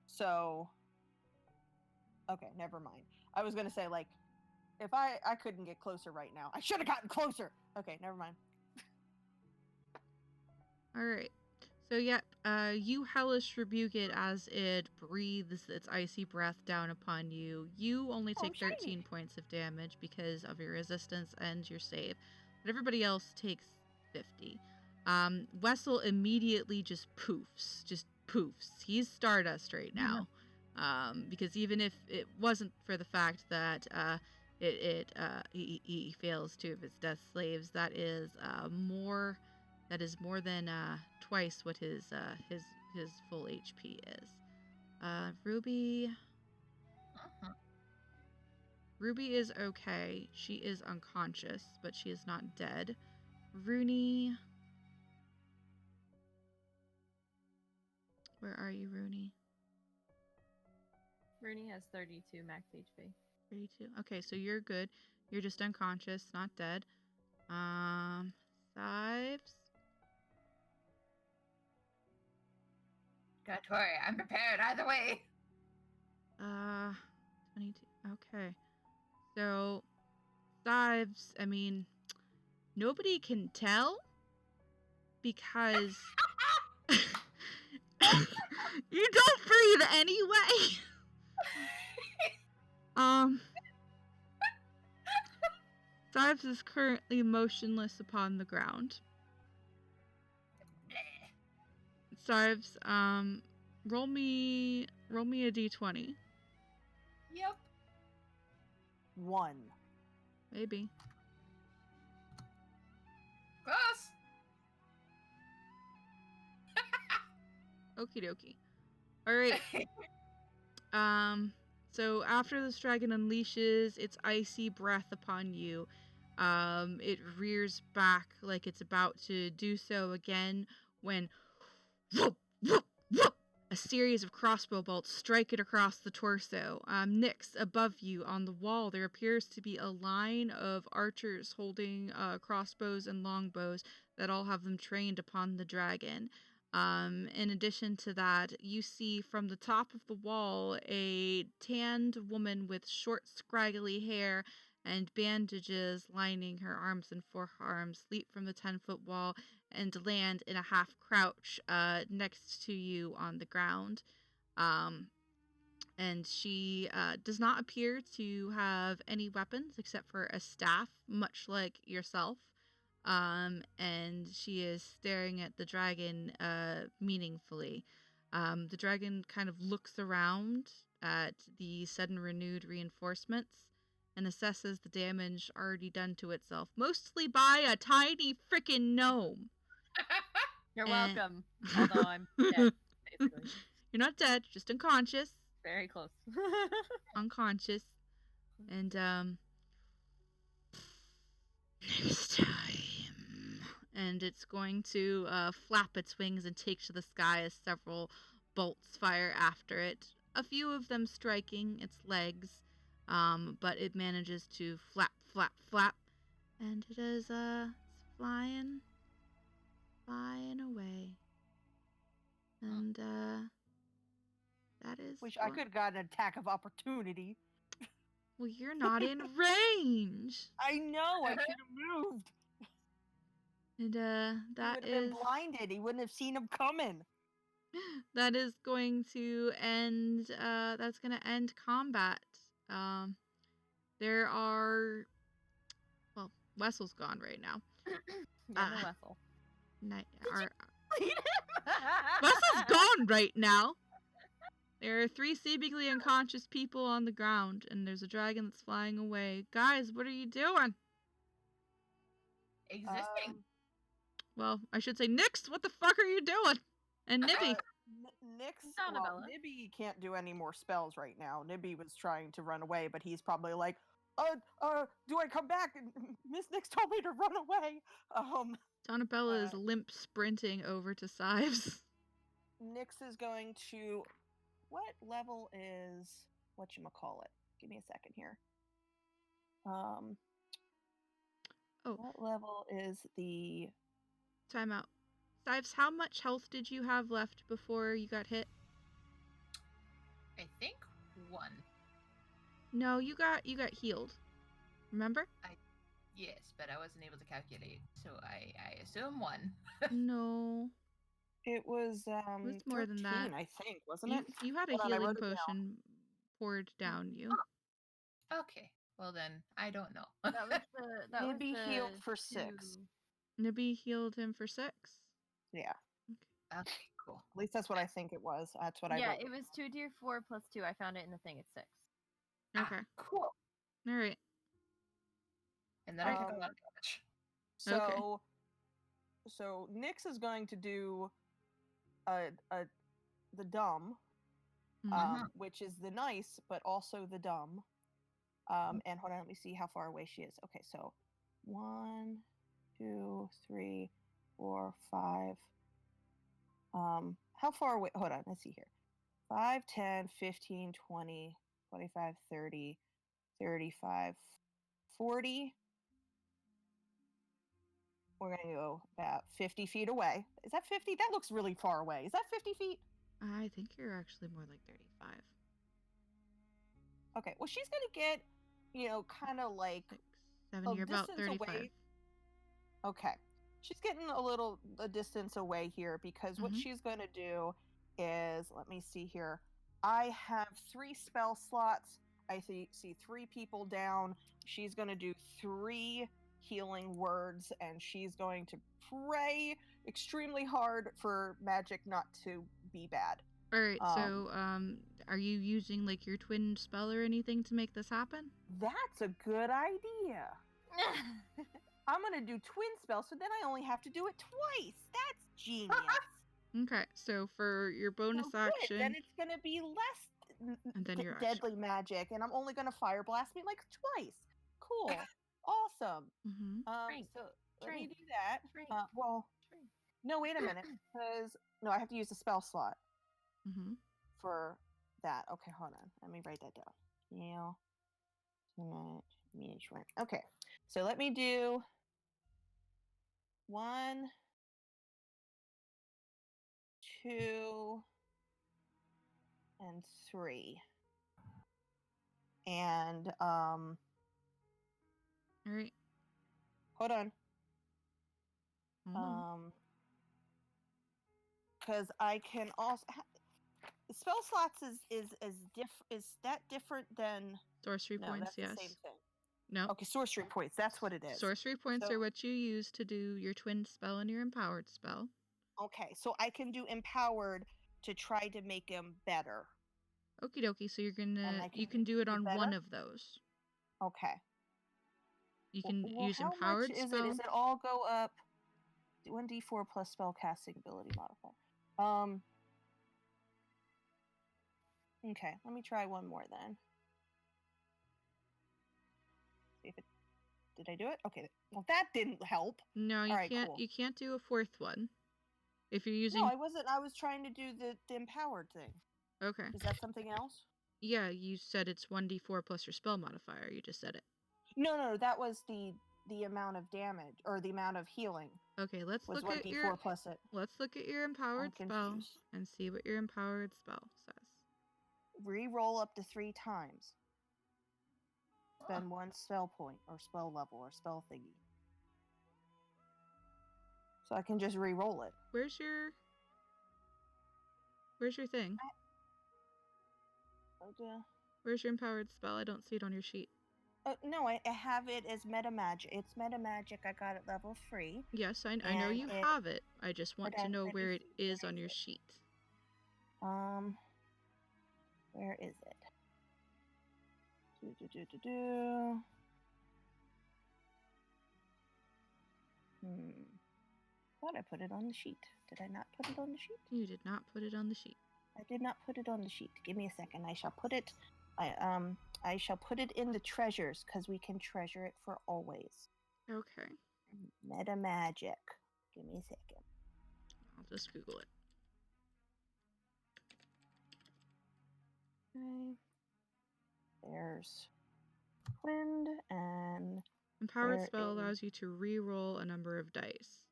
[SPEAKER 1] So, okay, never mind. I was gonna say, like, if I couldn't get closer right now, I should have gotten closer. Okay, never mind.
[SPEAKER 2] All right. So, yep, you hellish rebuke it as it breathes its icy breath down upon you. You only
[SPEAKER 1] Oh,
[SPEAKER 2] take 13
[SPEAKER 1] shiny.
[SPEAKER 2] points of damage because of your resistance and your save, but everybody else takes 50. Wessel immediately just poofs. He's Stardust right now. Because even if it wasn't for the fact that he fails 2 of his death slaves, that is more than twice what his full HP is. Ruby is okay. She is unconscious, but she is not dead. Rooney, where are you, Rooney?
[SPEAKER 3] Rooney has 32 max HP.
[SPEAKER 2] 32. Okay, so you're good. You're just unconscious, not dead. Sives.
[SPEAKER 4] Don't worry, I'm prepared either way.
[SPEAKER 2] 22. Okay. So, Sives, I mean, nobody can tell because you don't breathe anyway. Sives is currently motionless upon the ground. Sives, roll me a d20.
[SPEAKER 4] Yep.
[SPEAKER 1] 1.
[SPEAKER 2] Maybe.
[SPEAKER 4] Close.
[SPEAKER 2] Okie dokie. Alright. So after this dragon unleashes its icy breath upon you, it rears back like it's about to do so again when whoop, whoop, whoop, a series of crossbow bolts strike it across the torso. Nyx, above you on the wall, there appears to be a line of archers holding crossbows and longbows that all have them trained upon the dragon. In addition to that, you see from the top of the wall a tanned woman with short, scraggly hair and bandages lining her arms and forearms leap from the 10-foot wall and land in a half crouch next to you on the ground. And she does not appear to have any weapons except for a staff, much like yourself. And she is staring at the dragon meaningfully. The dragon kind of looks around at the sudden renewed reinforcements and assesses the damage already done to itself, mostly by a tiny freaking gnome.
[SPEAKER 3] You're
[SPEAKER 2] And-
[SPEAKER 3] welcome. Although I'm dead, basically.
[SPEAKER 2] You're not dead, just unconscious.
[SPEAKER 3] Very close.
[SPEAKER 2] Unconscious. And next time. And it's going to flap its wings and take to the sky as several bolts fire after it. A few of them striking its legs, but it manages to flap, flap, flap. And it is it's flying away. And that is.
[SPEAKER 1] Wish I could have gotten an attack of opportunity.
[SPEAKER 2] Well, you're not in range.
[SPEAKER 1] I know. I should have moved.
[SPEAKER 2] And
[SPEAKER 1] He
[SPEAKER 2] that
[SPEAKER 1] would have
[SPEAKER 2] is
[SPEAKER 1] been blinded. He wouldn't have seen him coming.
[SPEAKER 2] that is going to end. That's going to end combat. There are. Well, Wessel's gone right now.
[SPEAKER 3] Yeah, no Wessel.
[SPEAKER 2] Wessel's gone right now. There are 3 seemingly unconscious people on the ground, and there's a dragon that's flying away. Guys, what are you doing?
[SPEAKER 4] Existing.
[SPEAKER 2] Well, I should say, Nyx, what the fuck are you doing? And Nibby.
[SPEAKER 1] Nyx,
[SPEAKER 3] Donabella.
[SPEAKER 1] Nibby can't do any more spells right now. Nibby was trying to run away, but he's probably like, do I come back? Miss Nyx told me to run away.
[SPEAKER 2] Donabella is limp sprinting over to Sives.
[SPEAKER 1] Nyx is going to. What level is whatchamacallit? Give me a second here. What level is the
[SPEAKER 2] Time out. Sives, how much health did you have left before you got hit?
[SPEAKER 4] I think 1.
[SPEAKER 2] No, you got healed. Remember?
[SPEAKER 4] Yes, but I wasn't able to calculate, so I assume 1.
[SPEAKER 2] No.
[SPEAKER 1] It was
[SPEAKER 2] more than
[SPEAKER 1] 13,
[SPEAKER 2] that.
[SPEAKER 1] I think, wasn't it?
[SPEAKER 2] You had a
[SPEAKER 1] Hold on, I
[SPEAKER 2] healing
[SPEAKER 1] wrote it down.
[SPEAKER 2] potion poured down you.
[SPEAKER 4] Okay, well then, I don't know.
[SPEAKER 3] That was the. That
[SPEAKER 1] Nibby
[SPEAKER 3] was the
[SPEAKER 1] healed for 6.
[SPEAKER 3] two-
[SPEAKER 2] Nibby healed him for 6.
[SPEAKER 1] Yeah,
[SPEAKER 4] Okay, cool.
[SPEAKER 1] at least that's what I think it was. That's what I
[SPEAKER 3] Yeah,
[SPEAKER 1] wrote.
[SPEAKER 3] it was 2d4 plus 2. I found it in the thing. It's 6.
[SPEAKER 2] Okay.
[SPEAKER 4] Cool.
[SPEAKER 2] All right.
[SPEAKER 4] And then I took a
[SPEAKER 1] Um,
[SPEAKER 4] lot of damage.
[SPEAKER 1] So, so Nyx is going to do the dumb,
[SPEAKER 2] Mhm.
[SPEAKER 1] which is the nice, but also the dumb. And hold on, let me see how far away she is. Okay, so 1, 2, 3, 4, 5. How far away? Hold on, let's see here. 5, 10, 15, 20, 25, 30, 35, 40. We're going to go about 50 feet away. Is that 50? That looks really far away. Is that 50 feet?
[SPEAKER 2] I think you're actually more like 35.
[SPEAKER 1] Okay, well, she's going to get, kind of like
[SPEAKER 2] 6, 7,
[SPEAKER 1] a
[SPEAKER 2] you're about
[SPEAKER 1] distance
[SPEAKER 2] 35.
[SPEAKER 1] away. Okay. She's getting a distance away here because what
[SPEAKER 2] Mhm.
[SPEAKER 1] she's going to do is, let me see here. I have 3 spell slots. I see 3 people down. She's going to do 3 healing words, and she's going to pray extremely hard for magic not to be bad.
[SPEAKER 2] All right.
[SPEAKER 1] Um,
[SPEAKER 2] So, are you using like your twin spell or anything to make this happen?
[SPEAKER 1] That's a good idea. I'm going to do twin spell, so then I only have to do it twice. That's genius.
[SPEAKER 2] Okay. So for your bonus
[SPEAKER 1] Well, good.
[SPEAKER 2] action,
[SPEAKER 1] Then it's going to be less
[SPEAKER 2] and then your action.
[SPEAKER 1] deadly magic, and I'm only going to fire blast me like twice. Cool. Awesome.
[SPEAKER 2] Mhm.
[SPEAKER 3] Right.
[SPEAKER 1] So let me
[SPEAKER 3] Right.
[SPEAKER 1] do that.
[SPEAKER 3] Right.
[SPEAKER 1] Well, no, wait a minute, because no, I have to use the spell slot
[SPEAKER 2] Mhm.
[SPEAKER 1] for that. Okay, hold on. Let me write that down. Heal. Management. Okay, so let me do 1, 2, and 3. And
[SPEAKER 2] All right.
[SPEAKER 1] Hold on.
[SPEAKER 2] Hold on.
[SPEAKER 1] Because I can also spell slots is that different than
[SPEAKER 2] Sorcery
[SPEAKER 1] no?
[SPEAKER 2] points,
[SPEAKER 1] That's the
[SPEAKER 2] yes.
[SPEAKER 1] same thing.
[SPEAKER 2] No.
[SPEAKER 1] Okay, sorcery points. That's what it is.
[SPEAKER 2] Sorcery points
[SPEAKER 1] So-
[SPEAKER 2] are what you use to do your twin spell and your empowered spell.
[SPEAKER 1] Okay, so I can do empowered to try to make him better.
[SPEAKER 2] Okie dokie. So you're gonna
[SPEAKER 1] I
[SPEAKER 2] you
[SPEAKER 1] can
[SPEAKER 2] can do it
[SPEAKER 1] do
[SPEAKER 2] on one
[SPEAKER 1] better?
[SPEAKER 2] of those.
[SPEAKER 1] Okay.
[SPEAKER 2] You can
[SPEAKER 1] Well,
[SPEAKER 2] use
[SPEAKER 1] how
[SPEAKER 2] empowered
[SPEAKER 1] much is
[SPEAKER 2] spell.
[SPEAKER 1] it? Is it all go up? 1d4 plus spell casting ability modifier. Okay, let me try one more then. See if it. Did I do it? Okay. Well, that didn't help.
[SPEAKER 2] No, you
[SPEAKER 1] Alright,
[SPEAKER 2] can't.
[SPEAKER 1] cool.
[SPEAKER 2] You can't do a fourth one. If you're using.
[SPEAKER 1] No, I wasn't. I was trying to do the empowered thing.
[SPEAKER 2] Okay.
[SPEAKER 1] Is that something else?
[SPEAKER 2] Yeah, you said it's 1d4 plus your spell modifier. You just said it.
[SPEAKER 1] No, that was the amount of damage or the amount of healing
[SPEAKER 2] Okay, let's
[SPEAKER 1] was
[SPEAKER 2] look at
[SPEAKER 1] 1d4
[SPEAKER 2] your
[SPEAKER 1] plus it.
[SPEAKER 2] let's look at your empowered
[SPEAKER 1] I'm
[SPEAKER 2] spell
[SPEAKER 1] confused.
[SPEAKER 2] and see what your empowered spell says.
[SPEAKER 1] Re-roll up to 3 times. Spend 1 spell point or spell level or spell thingy. So I can just re-roll it.
[SPEAKER 2] Where's your thing? Where's your empowered spell? I don't see it on your sheet.
[SPEAKER 1] No, I have it as meta magic. It's meta magic. I got it level 3.
[SPEAKER 2] Yes, I know
[SPEAKER 1] And
[SPEAKER 2] you
[SPEAKER 1] it-
[SPEAKER 2] have it. I just want to
[SPEAKER 1] on,
[SPEAKER 2] know
[SPEAKER 1] let me
[SPEAKER 2] where it
[SPEAKER 1] see,
[SPEAKER 2] is
[SPEAKER 1] where
[SPEAKER 2] on
[SPEAKER 1] is
[SPEAKER 2] your
[SPEAKER 1] it?
[SPEAKER 2] sheet.
[SPEAKER 1] Where is it? Do. Thought I put it on the sheet. Did I not put it on the sheet?
[SPEAKER 2] You did not put it on the sheet.
[SPEAKER 1] I did not put it on the sheet. Give me a second. I shall put it. I shall put it in the treasures because we can treasure it for always.
[SPEAKER 2] Okay.
[SPEAKER 1] Meta magic. Give me a second.
[SPEAKER 2] I'll just Google it.
[SPEAKER 1] Okay. There's Twinned and
[SPEAKER 2] Empowered
[SPEAKER 1] there
[SPEAKER 2] spell
[SPEAKER 1] is-
[SPEAKER 2] allows you to re-roll a number of dice.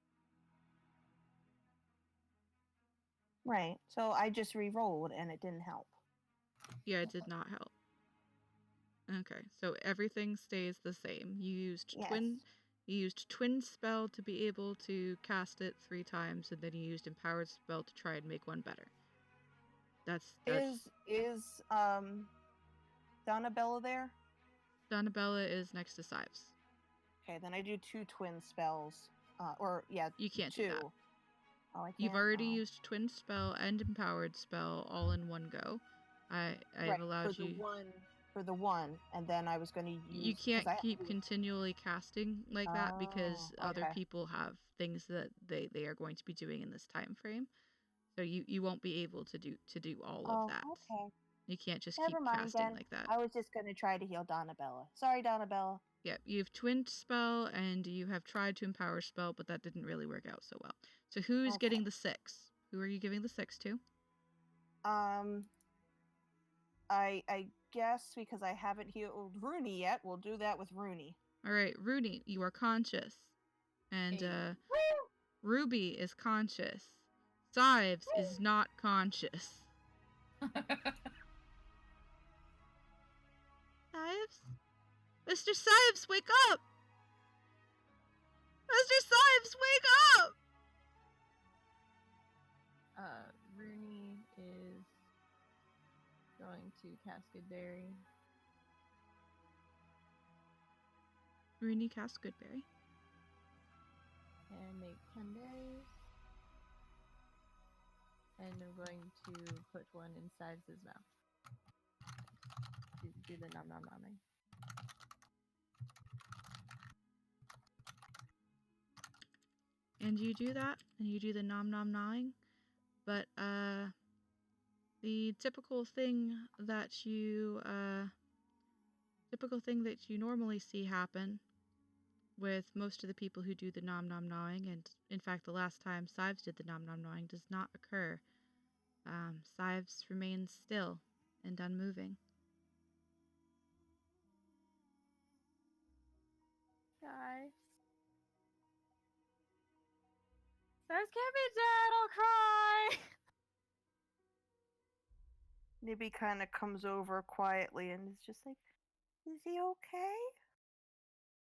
[SPEAKER 1] right. So I just re-rolled and it didn't help.
[SPEAKER 2] Yeah, it did not help. Okay, so everything stays the same. You used twin spell to be able to cast it 3 times, and then you used empowered spell to try and make one better. That's
[SPEAKER 1] Is Donabella there?
[SPEAKER 2] Donabella is next to Sives.
[SPEAKER 1] Okay, then I do 2 twin spells.
[SPEAKER 2] You can't
[SPEAKER 1] 2.
[SPEAKER 2] do that.
[SPEAKER 1] Oh, I can't.
[SPEAKER 2] You've already
[SPEAKER 1] Oh.
[SPEAKER 2] used twin spell and empowered spell all in one go. I've
[SPEAKER 1] Right,
[SPEAKER 2] allowed
[SPEAKER 1] for
[SPEAKER 2] you.
[SPEAKER 1] For the one, and then I was going to use.
[SPEAKER 2] You
[SPEAKER 1] 'cause
[SPEAKER 2] can't
[SPEAKER 1] I have
[SPEAKER 2] keep
[SPEAKER 1] to-
[SPEAKER 2] continually casting like that because
[SPEAKER 1] Oh,
[SPEAKER 2] other
[SPEAKER 1] okay.
[SPEAKER 2] people have things that they are going to be doing in this time frame. So you won't be able to do all of that.
[SPEAKER 1] Okay.
[SPEAKER 2] You can't just
[SPEAKER 1] Never
[SPEAKER 2] keep
[SPEAKER 1] mind
[SPEAKER 2] casting
[SPEAKER 1] then.
[SPEAKER 2] like that.
[SPEAKER 1] I was just going to try to heal Donabella. Sorry, Donabella.
[SPEAKER 2] Yeah, you've twinned spell and you have tried to empower spell, but that didn't really work out so well. So who's
[SPEAKER 1] Okay.
[SPEAKER 2] getting the 6? Who are you giving the 6 to?
[SPEAKER 1] I guess because I haven't healed Rooney yet, we'll do that with Rooney.
[SPEAKER 2] All right, Rooney, you are conscious, and
[SPEAKER 4] Hey.
[SPEAKER 2] Ruby is conscious. Sives is not conscious. Sives? Mr. Sives, wake up! Mr. Sives, wake up!
[SPEAKER 3] Rooney is going to cast Goodberry.
[SPEAKER 2] Rooney cast Goodberry.
[SPEAKER 3] And make 10 berries. And I'm going to put one in Sives' mouth. Do the nom nom nomming.
[SPEAKER 2] And you do that, and you do the nom nom gnawing, but the typical thing that you normally see happen with most of the people who do the nom nom gnawing, and in fact the last time Sives did the nom nom gnawing, does not occur. Sives remains still and unmoving.
[SPEAKER 3] Guys. Sives can't be dead, I'll cry!
[SPEAKER 1] Nibby kind of comes over quietly and is just like, "Is he okay?"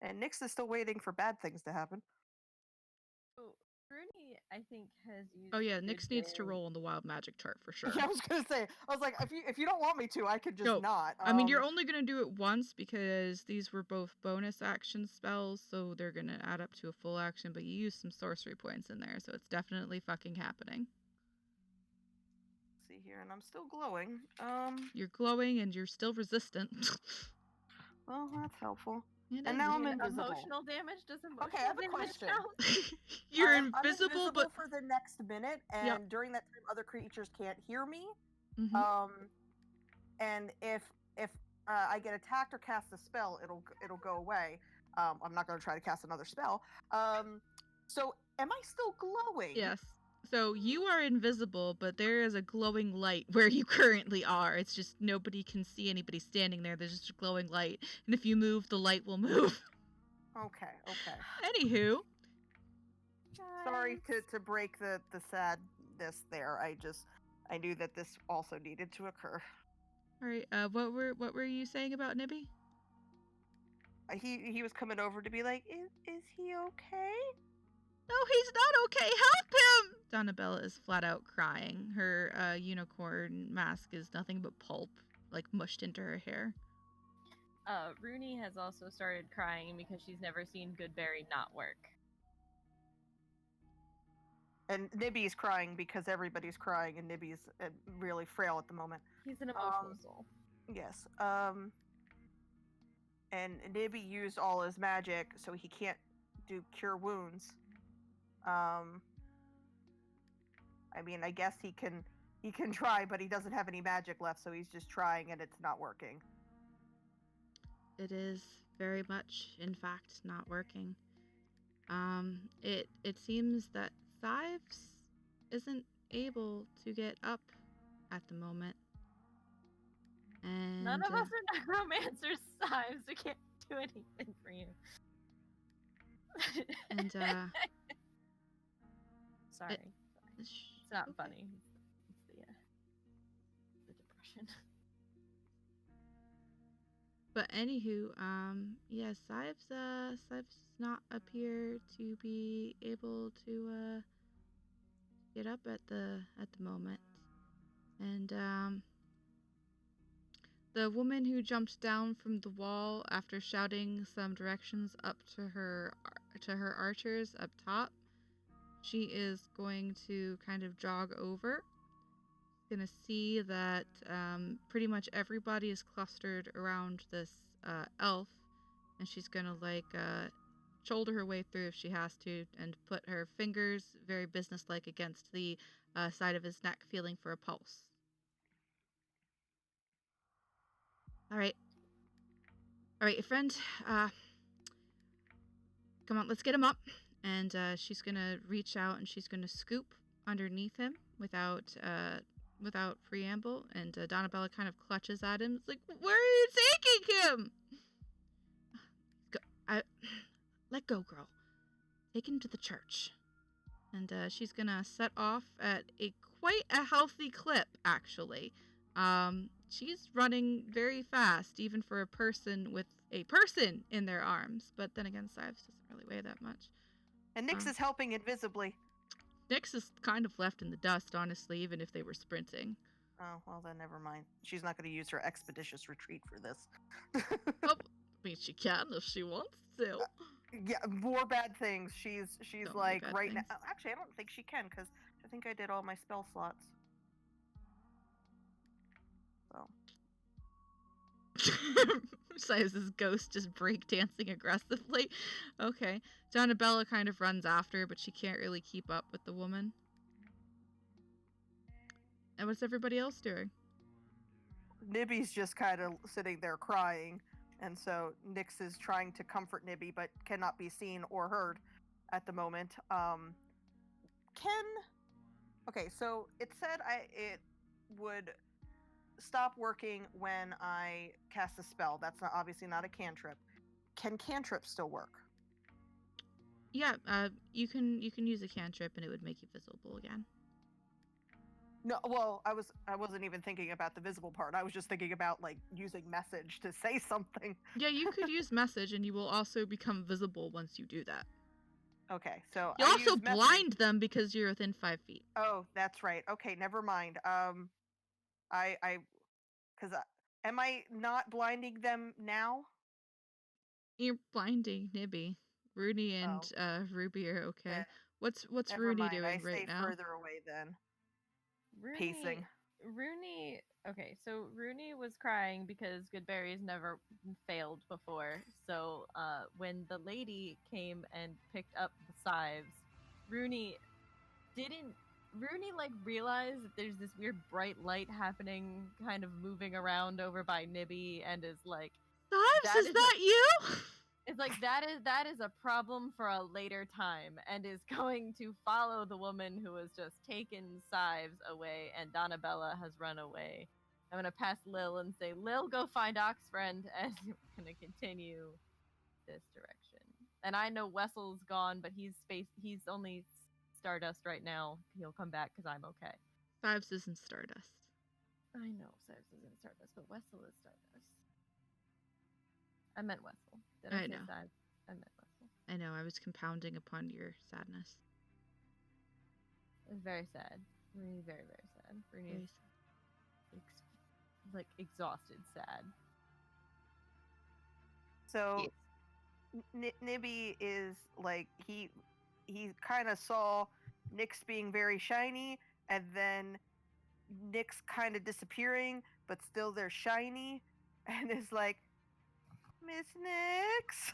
[SPEAKER 1] And Nyx is still waiting for bad things to happen.
[SPEAKER 3] So, Rooney, I think, has used.
[SPEAKER 2] Oh yeah,
[SPEAKER 3] Good
[SPEAKER 2] Nyx needs to
[SPEAKER 3] Berry.
[SPEAKER 2] roll on the wild magic chart for sure.
[SPEAKER 1] Yeah, I was gonna say. I was like, if you don't want me to, I could just
[SPEAKER 2] No,
[SPEAKER 1] not.
[SPEAKER 2] I mean, you're only gonna do it once because these were both bonus action spells, so they're gonna add up to a full action. But you used some sorcery points in there, so it's definitely fucking happening.
[SPEAKER 1] See here, and I'm still glowing.
[SPEAKER 2] You're glowing and you're still resistant.
[SPEAKER 1] Well, that's helpful.
[SPEAKER 2] It
[SPEAKER 1] And
[SPEAKER 2] is.
[SPEAKER 1] now I'm
[SPEAKER 3] And
[SPEAKER 1] invisible.
[SPEAKER 3] emotional damage does emotional
[SPEAKER 1] Okay, I have a
[SPEAKER 3] damage
[SPEAKER 1] question.
[SPEAKER 3] count?
[SPEAKER 2] You're
[SPEAKER 1] I'm
[SPEAKER 2] invisible, but
[SPEAKER 1] for the next minute, and during that time, other creatures can't hear me.
[SPEAKER 2] Mhm.
[SPEAKER 1] And if I get attacked or cast a spell, it'll go away. I'm not going to try to cast another spell. So am I still glowing?
[SPEAKER 2] Yes. So you are invisible, but there is a glowing light where you currently are. It's just nobody can see anybody standing there. There's just a glowing light, and if you move, the light will move.
[SPEAKER 1] Okay.
[SPEAKER 2] Anywho,
[SPEAKER 1] Sorry
[SPEAKER 3] Guys.
[SPEAKER 1] to break the sadness there. I knew that this also needed to occur.
[SPEAKER 2] all right. What were you saying about Nibby?
[SPEAKER 1] He was coming over to be like, is he okay?
[SPEAKER 2] No, he's not okay. Help him! Donabella is flat out crying. Her unicorn mask is nothing but pulp, like mushed into her hair.
[SPEAKER 3] Rooney has also started crying because she's never seen Good Berry not work.
[SPEAKER 1] And Nibby's crying because everybody's crying, and Nibby's really frail at the moment.
[SPEAKER 3] He's an emotional soul.
[SPEAKER 1] Yes. And Nibby used all his magic, so he can't do cure wounds. I mean, I guess he can try, but he doesn't have any magic left, so he's just trying, and it's not working.
[SPEAKER 2] It is very much, in fact, not working. It seems that Sives isn't able to get up at the moment. And
[SPEAKER 3] None of us are necromancers, Sives. We can't do anything for you.
[SPEAKER 2] and
[SPEAKER 3] Sorry.
[SPEAKER 2] it's
[SPEAKER 3] It's not
[SPEAKER 2] okay.
[SPEAKER 3] funny. It's the depression.
[SPEAKER 2] But anywho, yeah, Sives does not appear to be able to get up at the moment. And the woman who jumped down from the wall after shouting some directions up to her archers up top, she is going to kind of jog over. Gonna see that pretty much everybody is clustered around this elf, and she's gonna shoulder her way through if she has to, and put her fingers very businesslike against the side of his neck, feeling for a pulse. All right, your friend. Come on, let's get him up. And she's gonna reach out and she's gonna scoop underneath him without preamble. And Donabella kind of clutches at him. It's like, where are you taking him? Let go, girl. Take him to the church. And she's gonna set off at quite a healthy clip, actually. She's running very fast, even for a person with a person in their arms. But then again, Sives doesn't really weigh that much.
[SPEAKER 1] And Nyx is helping invisibly.
[SPEAKER 2] Nyx is kind of left in the dust, honestly, even if they were sprinting.
[SPEAKER 1] Oh, well then never mind. She's not going to use her expeditious retreat for this.
[SPEAKER 2] Well, I mean, she can if she wants to.
[SPEAKER 1] Yeah, more bad things. She's
[SPEAKER 2] So
[SPEAKER 1] like
[SPEAKER 2] many bad
[SPEAKER 1] right now.
[SPEAKER 2] things.
[SPEAKER 1] Actually, I don't think she can because I think I did all my spell slots. So
[SPEAKER 2] Sives' ghost just breakdancing aggressively. Okay. Donabella kind of runs after, but she can't really keep up with the woman. And what's everybody else doing?
[SPEAKER 1] Nibby's just kind of sitting there crying, and so Nyx is trying to comfort Nibby, but cannot be seen or heard at the moment. Okay, so it said it would stop working when I cast a spell. That's obviously not a cantrip. Can cantrips still work?
[SPEAKER 2] Yeah, you can use a cantrip and it would make you visible again.
[SPEAKER 1] No, well, I wasn't even thinking about the visible part. I was just thinking about like using message to say something.
[SPEAKER 2] Yeah, you could use message, and you will also become visible once you do that.
[SPEAKER 1] Okay, so
[SPEAKER 2] You
[SPEAKER 1] I
[SPEAKER 2] also
[SPEAKER 1] use message.
[SPEAKER 2] blind them because you're within 5 feet.
[SPEAKER 1] Oh, that's right. Okay, never mind. Because am I not blinding them now?
[SPEAKER 2] You're blinding Nibby. Rooney and
[SPEAKER 1] Oh,
[SPEAKER 2] Ruby are okay.
[SPEAKER 1] then
[SPEAKER 2] What's
[SPEAKER 1] never
[SPEAKER 2] Rooney
[SPEAKER 1] mind. I
[SPEAKER 2] doing right
[SPEAKER 1] stay
[SPEAKER 2] now?
[SPEAKER 1] further away then.
[SPEAKER 3] Rooney,
[SPEAKER 1] Pacing.
[SPEAKER 3] Rooney. Okay, so Rooney was crying because Goodberry's never failed before. So when the lady came and picked up the scythes, Rooney didn't. Rooney like realized that there's this weird bright light happening, kind of moving around over by Nibby, and is like,
[SPEAKER 2] Knives,
[SPEAKER 3] that
[SPEAKER 2] is
[SPEAKER 3] is
[SPEAKER 2] that you?
[SPEAKER 3] it's like that is a problem for a later time, and is going to follow the woman who has just taken Sives away, and Donabella has run away. I'm gonna pass Lil and say, Lil, go find Oxfriend, and we're gonna continue this direction. And I know Wessel's gone, but he's only Stardust right now. He'll come back because I'm okay.
[SPEAKER 2] Knives isn't Stardust.
[SPEAKER 3] I know Sives isn't Stardust, but Wessel is Stardust. I meant Wessel. Did I
[SPEAKER 2] I
[SPEAKER 3] say
[SPEAKER 2] know.
[SPEAKER 3] Sives? I meant Wessel.
[SPEAKER 2] I know, I was compounding upon your sadness.
[SPEAKER 3] It was very sad. Really, very, very sad. Rooney
[SPEAKER 2] Very
[SPEAKER 3] is
[SPEAKER 2] sad.
[SPEAKER 3] like exhausted, sad.
[SPEAKER 1] So
[SPEAKER 4] Yes.
[SPEAKER 1] Nibby is like he kind of saw Nyx being very shiny, and then Nyx kind of disappearing, but still they're shiny, and is like, Miss Nyx.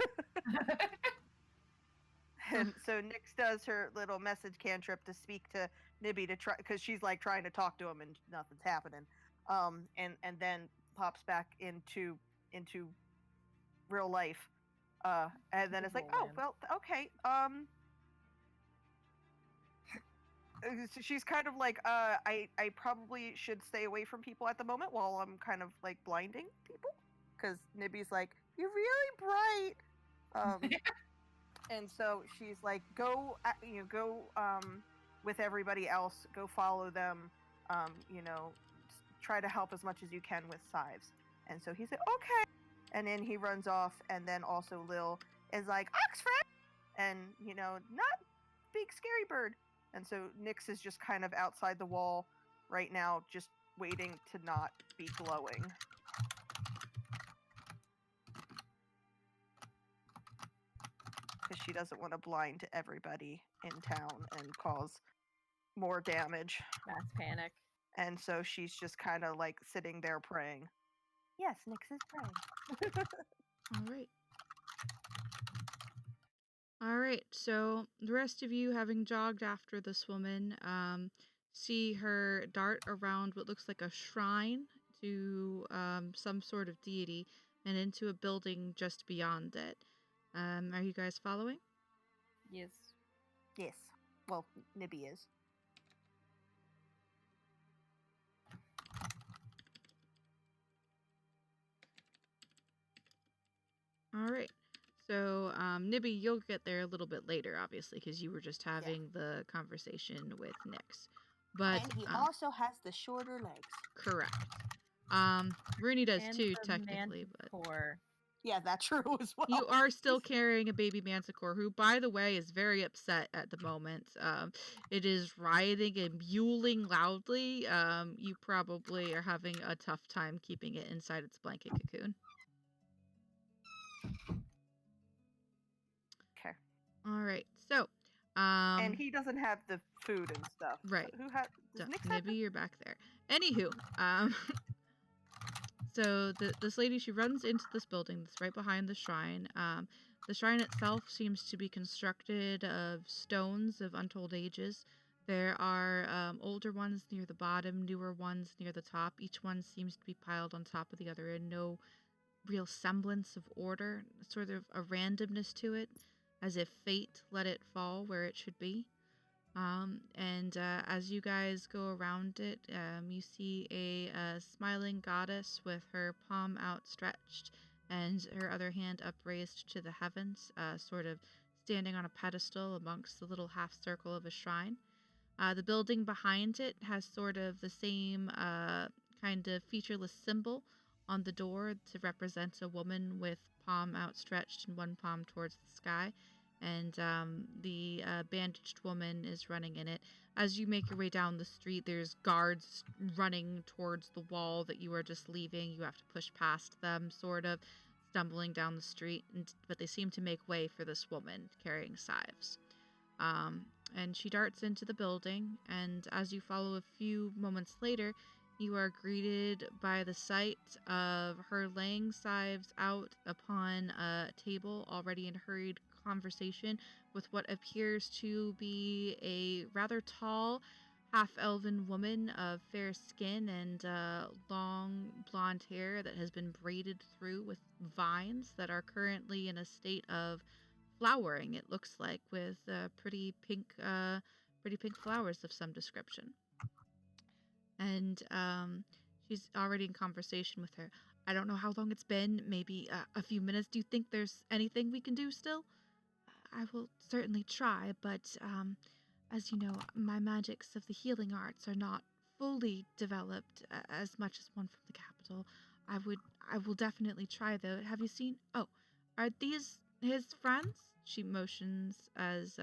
[SPEAKER 1] And so Nyx does her little message cantrip to speak to Nibby to try, because she's like trying to talk to him and nothing's happening. And then pops back into real life. And then it's like, oh
[SPEAKER 3] Land.
[SPEAKER 1] well, okay. So she's kind of like, I probably should stay away from people at the moment while I'm kind of like blinding people, because Nibby's like, you're really bright. And so she's like, go, go with everybody else, go follow them, try to help as much as you can with Sives. And so he said, okay. And then he runs off, and then also Lil is like, Oxfriend! And, not big scary bird. And so Nyx is just kind of outside the wall right now, just waiting to not be glowing. Because she doesn't want to blind everybody in town and cause more damage.
[SPEAKER 3] Mass panic.
[SPEAKER 1] And so she's just kind of like sitting there praying. Yes, Nyx is praying.
[SPEAKER 2] All right. All right. So the rest of you, having jogged after this woman, see her dart around what looks like a shrine to some sort of deity and into a building just beyond it. Are you guys following?
[SPEAKER 3] Yes.
[SPEAKER 1] Yes. Well, Nibby is.
[SPEAKER 2] All right. So, Nibby, you'll get there a little bit later, obviously, because you were just having the conversation with Nyx. But
[SPEAKER 1] And he also has the shorter legs.
[SPEAKER 2] correct. Rooney does
[SPEAKER 3] And
[SPEAKER 2] too,
[SPEAKER 3] the
[SPEAKER 2] technically, but
[SPEAKER 3] Manticore.
[SPEAKER 1] Yeah, that's true as well.
[SPEAKER 2] you are still carrying a baby manticore, who, by the way, is very upset at the moment. It is rioting and mewling loudly. You probably are having a tough time keeping it inside its blanket cocoon.
[SPEAKER 1] Okay.
[SPEAKER 2] All right, so
[SPEAKER 1] And he doesn't have the food and stuff.
[SPEAKER 2] right.
[SPEAKER 1] So who has? Does Nyx have
[SPEAKER 2] Nibby,
[SPEAKER 1] the-
[SPEAKER 2] you're back there. Anywho, so this lady, she runs into this building that's right behind the shrine. The shrine itself seems to be constructed of stones of untold ages. There are older ones near the bottom, newer ones near the top. Each one seems to be piled on top of the other in no real semblance of order, sort of a randomness to it, as if fate let it fall where it should be. And as you guys go around it, you see a smiling goddess with her palm outstretched and her other hand upraised to the heavens, sort of standing on a pedestal amongst the little half circle of a shrine. The building behind it has sort of the same kind of featureless symbol on the door to represent a woman with palm outstretched and one palm towards the sky. And the bandaged woman is running in it. As you make your way down the street, there's guards running towards the wall that you are just leaving. You have to push past them, sort of stumbling down the street, but they seem to make way for this woman carrying scythes. And she darts into the building, and as you follow a few moments later, you are greeted by the sight of her laying scythes out upon a table, already in hurried conversation with what appears to be a rather tall, half-elven woman of fair skin and long blonde hair that has been braided through with vines that are currently in a state of flowering, it looks like, with pretty pink flowers of some description. And she's already in conversation with her. I don't know how long it's been, maybe a few minutes. Do you think there's anything we can do still? I will certainly try, but as you know, my magics of the healing arts are not fully developed as much as one from the capital. I will definitely try though. Have you seen? Oh, are these his friends? She motions as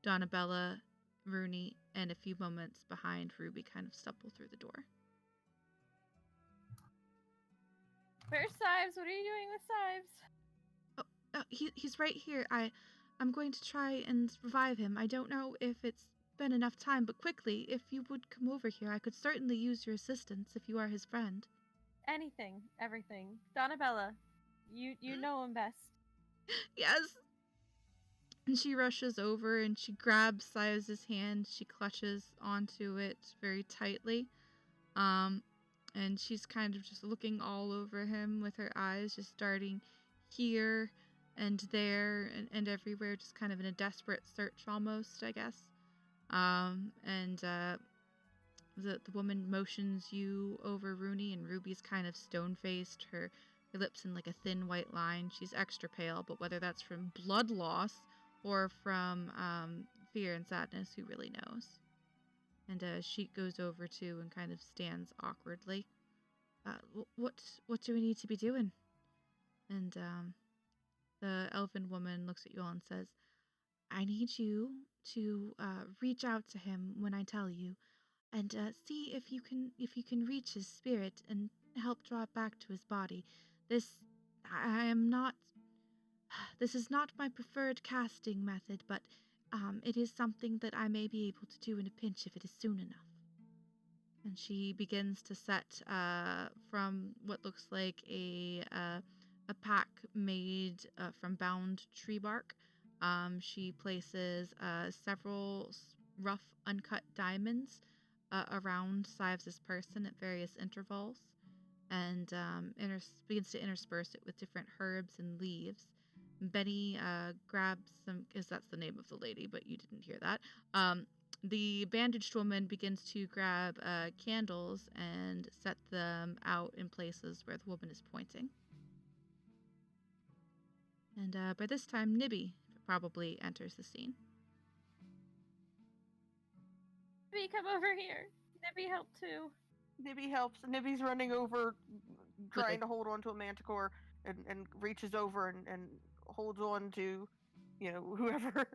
[SPEAKER 2] Donabella, Rooney, and a few moments behind Ruby kind of stumble through the door.
[SPEAKER 3] Where's Sives? What are you doing with Sives?
[SPEAKER 2] He's right here. I'm going to try and revive him. I don't know if it's been enough time, but quickly, if you would come over here, I could certainly use your assistance if you are his friend.
[SPEAKER 3] Anything, everything. Donabella, you know him best.
[SPEAKER 2] Yes. And she rushes over and she grabs Silas's hand. She clutches onto it very tightly. And she's kind of just looking all over him with her eyes, just starting here and there and everywhere, just kind of in a desperate search almost, I guess. The woman motions you over Rooney, and Ruby's kind of stone-faced, her lips in like a thin white line. She's extra pale, but whether that's from blood loss or from fear and sadness, who really knows? And Sheik goes over too and kind of stands awkwardly. What do we need to be doing? And the elven woman looks at you all and says, I need you to reach out to him when I tell you, and see if you can reach his spirit and help draw it back to his body. This is not my preferred casting method, but it is something that I may be able to do in a pinch if it is soon enough. And she begins to set from what looks like a pack made from bound tree bark. She places several rough uncut diamonds around Sives' person at various intervals, and begins to intersperse it with different herbs and leaves. Benny grabs some, because that's the name of the lady, but you didn't hear that. The bandaged woman begins to grab candles and set them out in places where the woman is pointing. And by this time, Nibby probably enters the scene.
[SPEAKER 3] Nibby, come over here. Nibby, help too.
[SPEAKER 1] Nibby helps. Nibby's running over, trying to hold on to a manticore, and reaches over and holds on to, whoever,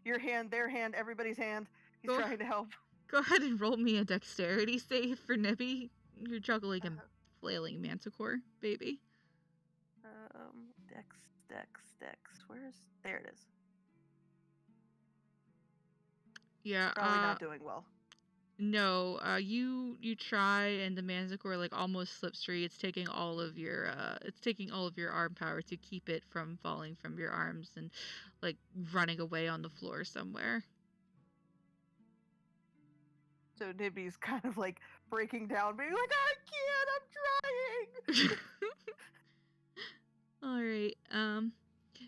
[SPEAKER 1] your hand, their hand, everybody's hand. He's trying to help.
[SPEAKER 2] Go ahead and roll me a dexterity save for Nibby. You're juggling a flailing manticore, baby.
[SPEAKER 1] Dex. There it is.
[SPEAKER 2] Yeah.
[SPEAKER 1] Probably not doing well.
[SPEAKER 2] No, you try, and the manticore almost slips free. It's taking all of your arm power to keep it from falling from your arms and running away on the floor somewhere.
[SPEAKER 1] So Nibby's kind of breaking down, being like, I can't, I'm trying.
[SPEAKER 2] All right.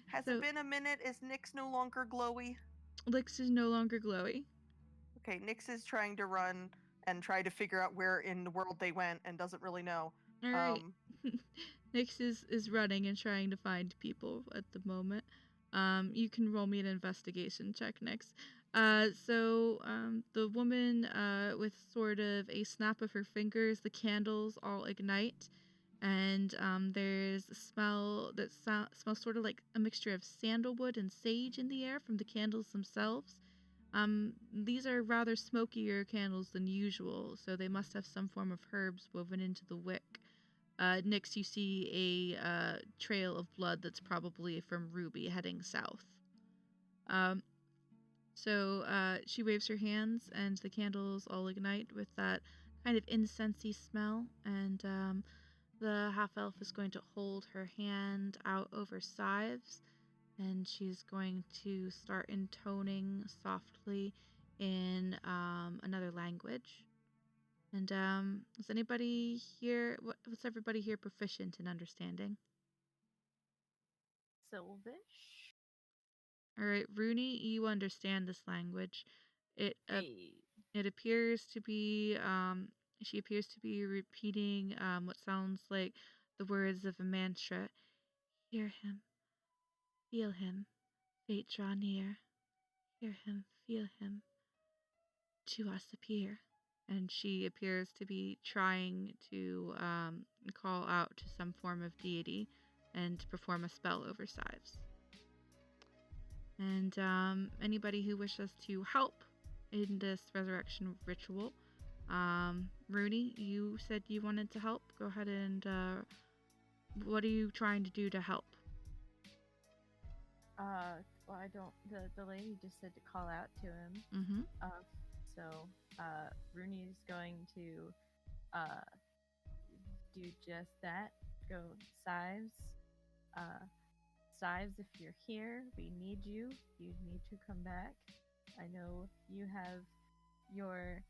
[SPEAKER 1] Has it been a minute? Is Nyx no longer glowy?
[SPEAKER 2] Nyx is no longer glowy.
[SPEAKER 1] Okay, Nyx is trying to run and try to figure out where in the world they went and doesn't really know.
[SPEAKER 2] All right. Nyx is running and trying to find people at the moment. You can roll me an investigation check next. The woman, with sort of a snap of her fingers, the candles all ignite, and there's a smell that smells sort of like a mixture of sandalwood and sage in the air from the candles themselves. These are rather smokier candles than usual, so they must have some form of herbs woven into the wick. Next, you see a trail of blood that's probably from Ruby heading south. She waves her hands, and the candles all ignite with that kind of incensey smell. And the half elf is going to hold her hand out over Sives, and she's going to start intoning softly in another language. And is anybody here? What's everybody here proficient in understanding?
[SPEAKER 3] Sylvish.
[SPEAKER 2] All right, Rooney, you understand this language. It
[SPEAKER 3] Hey.
[SPEAKER 2] it appears to be she appears to be repeating what sounds like the words of a mantra. Hear him, feel him, fate draw near. Hear him, feel him, to us appear. And she appears to be trying to call out to some form of deity and perform a spell over Sives. And anybody who wishes to help in this resurrection ritual, Rooney, you said you wanted to help. Go ahead and what are you trying to do to help?
[SPEAKER 3] Well, I don't. The lady just said to call out to him.
[SPEAKER 2] Mm-hmm.
[SPEAKER 3] Rooney's going to do just that. Go, Sives. Sives, if you're here, we need you. You need to come back. I know you have your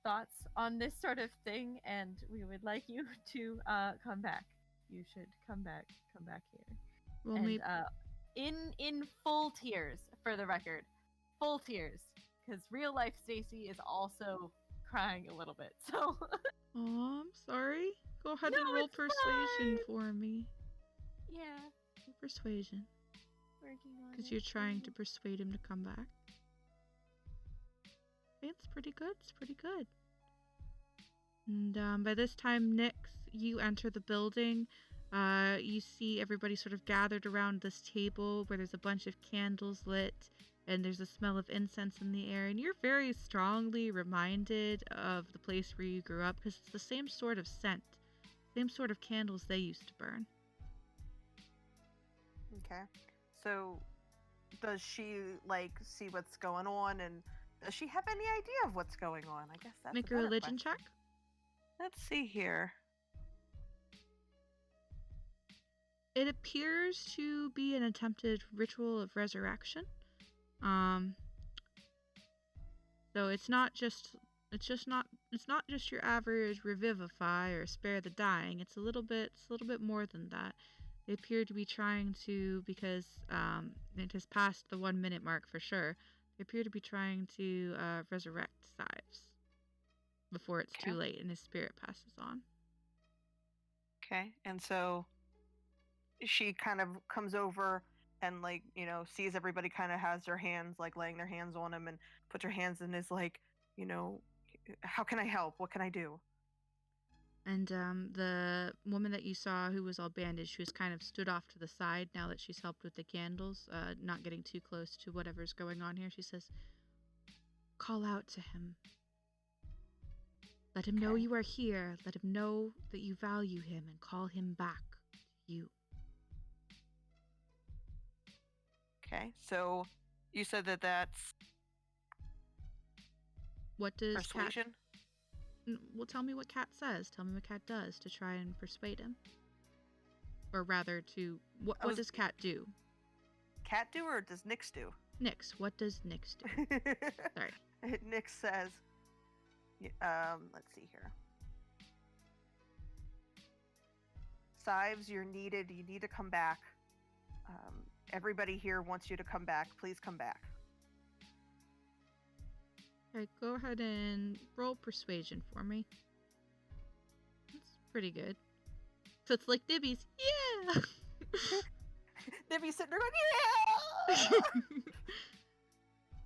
[SPEAKER 3] thoughts on this sort of thing, and we would like you to come back. You should come back. Come back here.
[SPEAKER 2] Well,
[SPEAKER 3] And
[SPEAKER 2] maybe
[SPEAKER 3] in full tears, for the record, full tears, because real life Stacy is also crying a little bit. So
[SPEAKER 2] oh, I'm sorry. Go ahead
[SPEAKER 3] No,
[SPEAKER 2] and roll
[SPEAKER 3] it's
[SPEAKER 2] persuasion
[SPEAKER 3] fine.
[SPEAKER 2] for me.
[SPEAKER 3] yeah,
[SPEAKER 2] Roll persuasion.
[SPEAKER 3] working on
[SPEAKER 2] Because
[SPEAKER 3] it.
[SPEAKER 2] you're trying to persuade him to come back. It's pretty good. It's pretty good. And by this time, Nyx, you enter the building. You see everybody sort of gathered around this table where there's a bunch of candles lit and there's a smell of incense in the air. And you're very strongly reminded of the place where you grew up because it's the same sort of scent, same sort of candles they used to burn.
[SPEAKER 1] Okay. So, does she see what's going on, and does she have any idea of what's going on? I guess that's
[SPEAKER 2] Make
[SPEAKER 1] a
[SPEAKER 2] a
[SPEAKER 1] better
[SPEAKER 2] religion
[SPEAKER 1] question.
[SPEAKER 2] check.
[SPEAKER 1] Let's see here.
[SPEAKER 2] It appears to be an attempted ritual of resurrection. So it's not just your average revivify or spare the dying. It's a little bit more than that. They appear to be trying to, because it has passed the 1 minute mark for sure. They appear to be trying to resurrect Sives before it's too
[SPEAKER 1] Okay.
[SPEAKER 2] late and his spirit passes on.
[SPEAKER 1] Okay. And so she kind of comes over and sees everybody kind of has their hands laying their hands on him and puts her hands in his how can I help? What can I do?
[SPEAKER 2] And the woman that you saw who was all bandaged, who has kind of stood off to the side now that she's helped with the candles, not getting too close to whatever's going on here, she says, call out to him. Let him know
[SPEAKER 1] Okay.
[SPEAKER 2] you are here. Let him know that you value him and call him back to you.
[SPEAKER 1] Okay. So you said that's
[SPEAKER 2] What does
[SPEAKER 1] persuasion?
[SPEAKER 2] Cat... Well, tell me what Cat says. Tell me what Cat does to try and persuade him. Or rather, what does Cat do?
[SPEAKER 1] Cat do or does Nyx do?
[SPEAKER 2] Nyx, what does Nyx do? Sorry.
[SPEAKER 1] Nyx says, let's see here. Sives, you're needed. You need to come back. Everybody here wants you to come back. Please come back.
[SPEAKER 2] Alright, go ahead and roll persuasion for me. That's pretty good. So it's like Nibby's, yeah!
[SPEAKER 1] Nibby's sitting there going, yeah!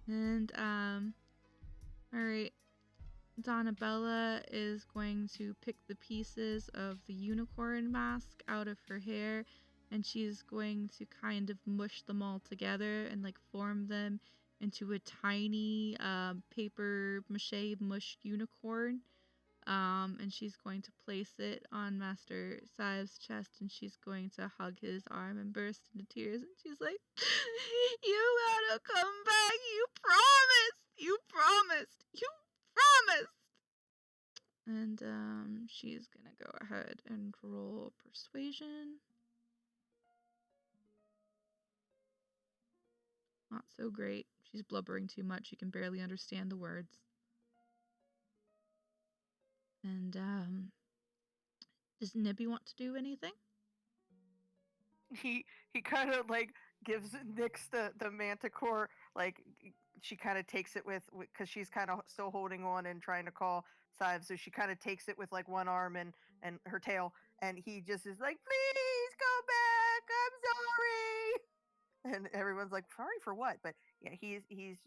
[SPEAKER 2] And all right. Donabella is going to pick the pieces of the unicorn mask out of her hair, and she's going to kind of mush them all together and like form them into a tiny paper mache mush unicorn. And she's going to place it on Master Sive's chest, and she's going to hug his arm and burst into tears. And she's like, "You gotta come back! You promised! You promised! You promised!" And she's gonna go ahead and roll persuasion. Not so great. She's blubbering too much. You can barely understand the words. And does Nibby want to do anything?
[SPEAKER 1] He kind of like gives Nyx the manticore, like she kind of takes it with because she's kind of still holding on and trying to call Sive, so she kind of takes it with like one arm and her tail, and he just is like, "Please come back, I'm sorry," and everyone's like, "Sorry for what?" But yeah, he's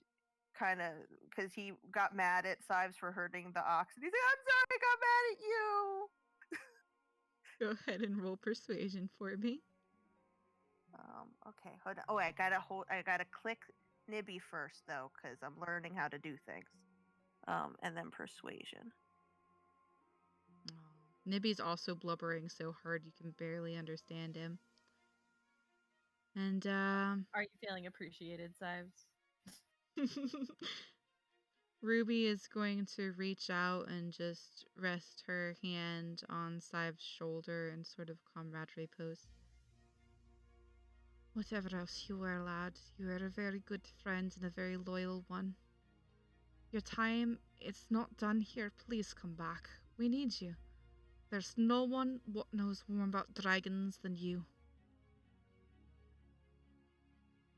[SPEAKER 1] kind of because he got mad at Sives for hurting the ox, and he's like, "I'm sorry, I got mad at you."
[SPEAKER 2] Go ahead and roll persuasion for me.
[SPEAKER 1] Okay, hold on. Oh, I gotta click Nibby first though, because I'm learning how to do things. And then persuasion.
[SPEAKER 2] Nibby's also blubbering so hard you can barely understand him. And
[SPEAKER 3] Are you feeling appreciated, Sives?
[SPEAKER 2] Ruby is going to reach out and just rest her hand on Sive's shoulder in sort of comradely pose. Whatever else you were, lad, you are a very good friend and a very loyal one. Your time, it's not done here. Please come back. We need you. There's no one what knows more about dragons than you.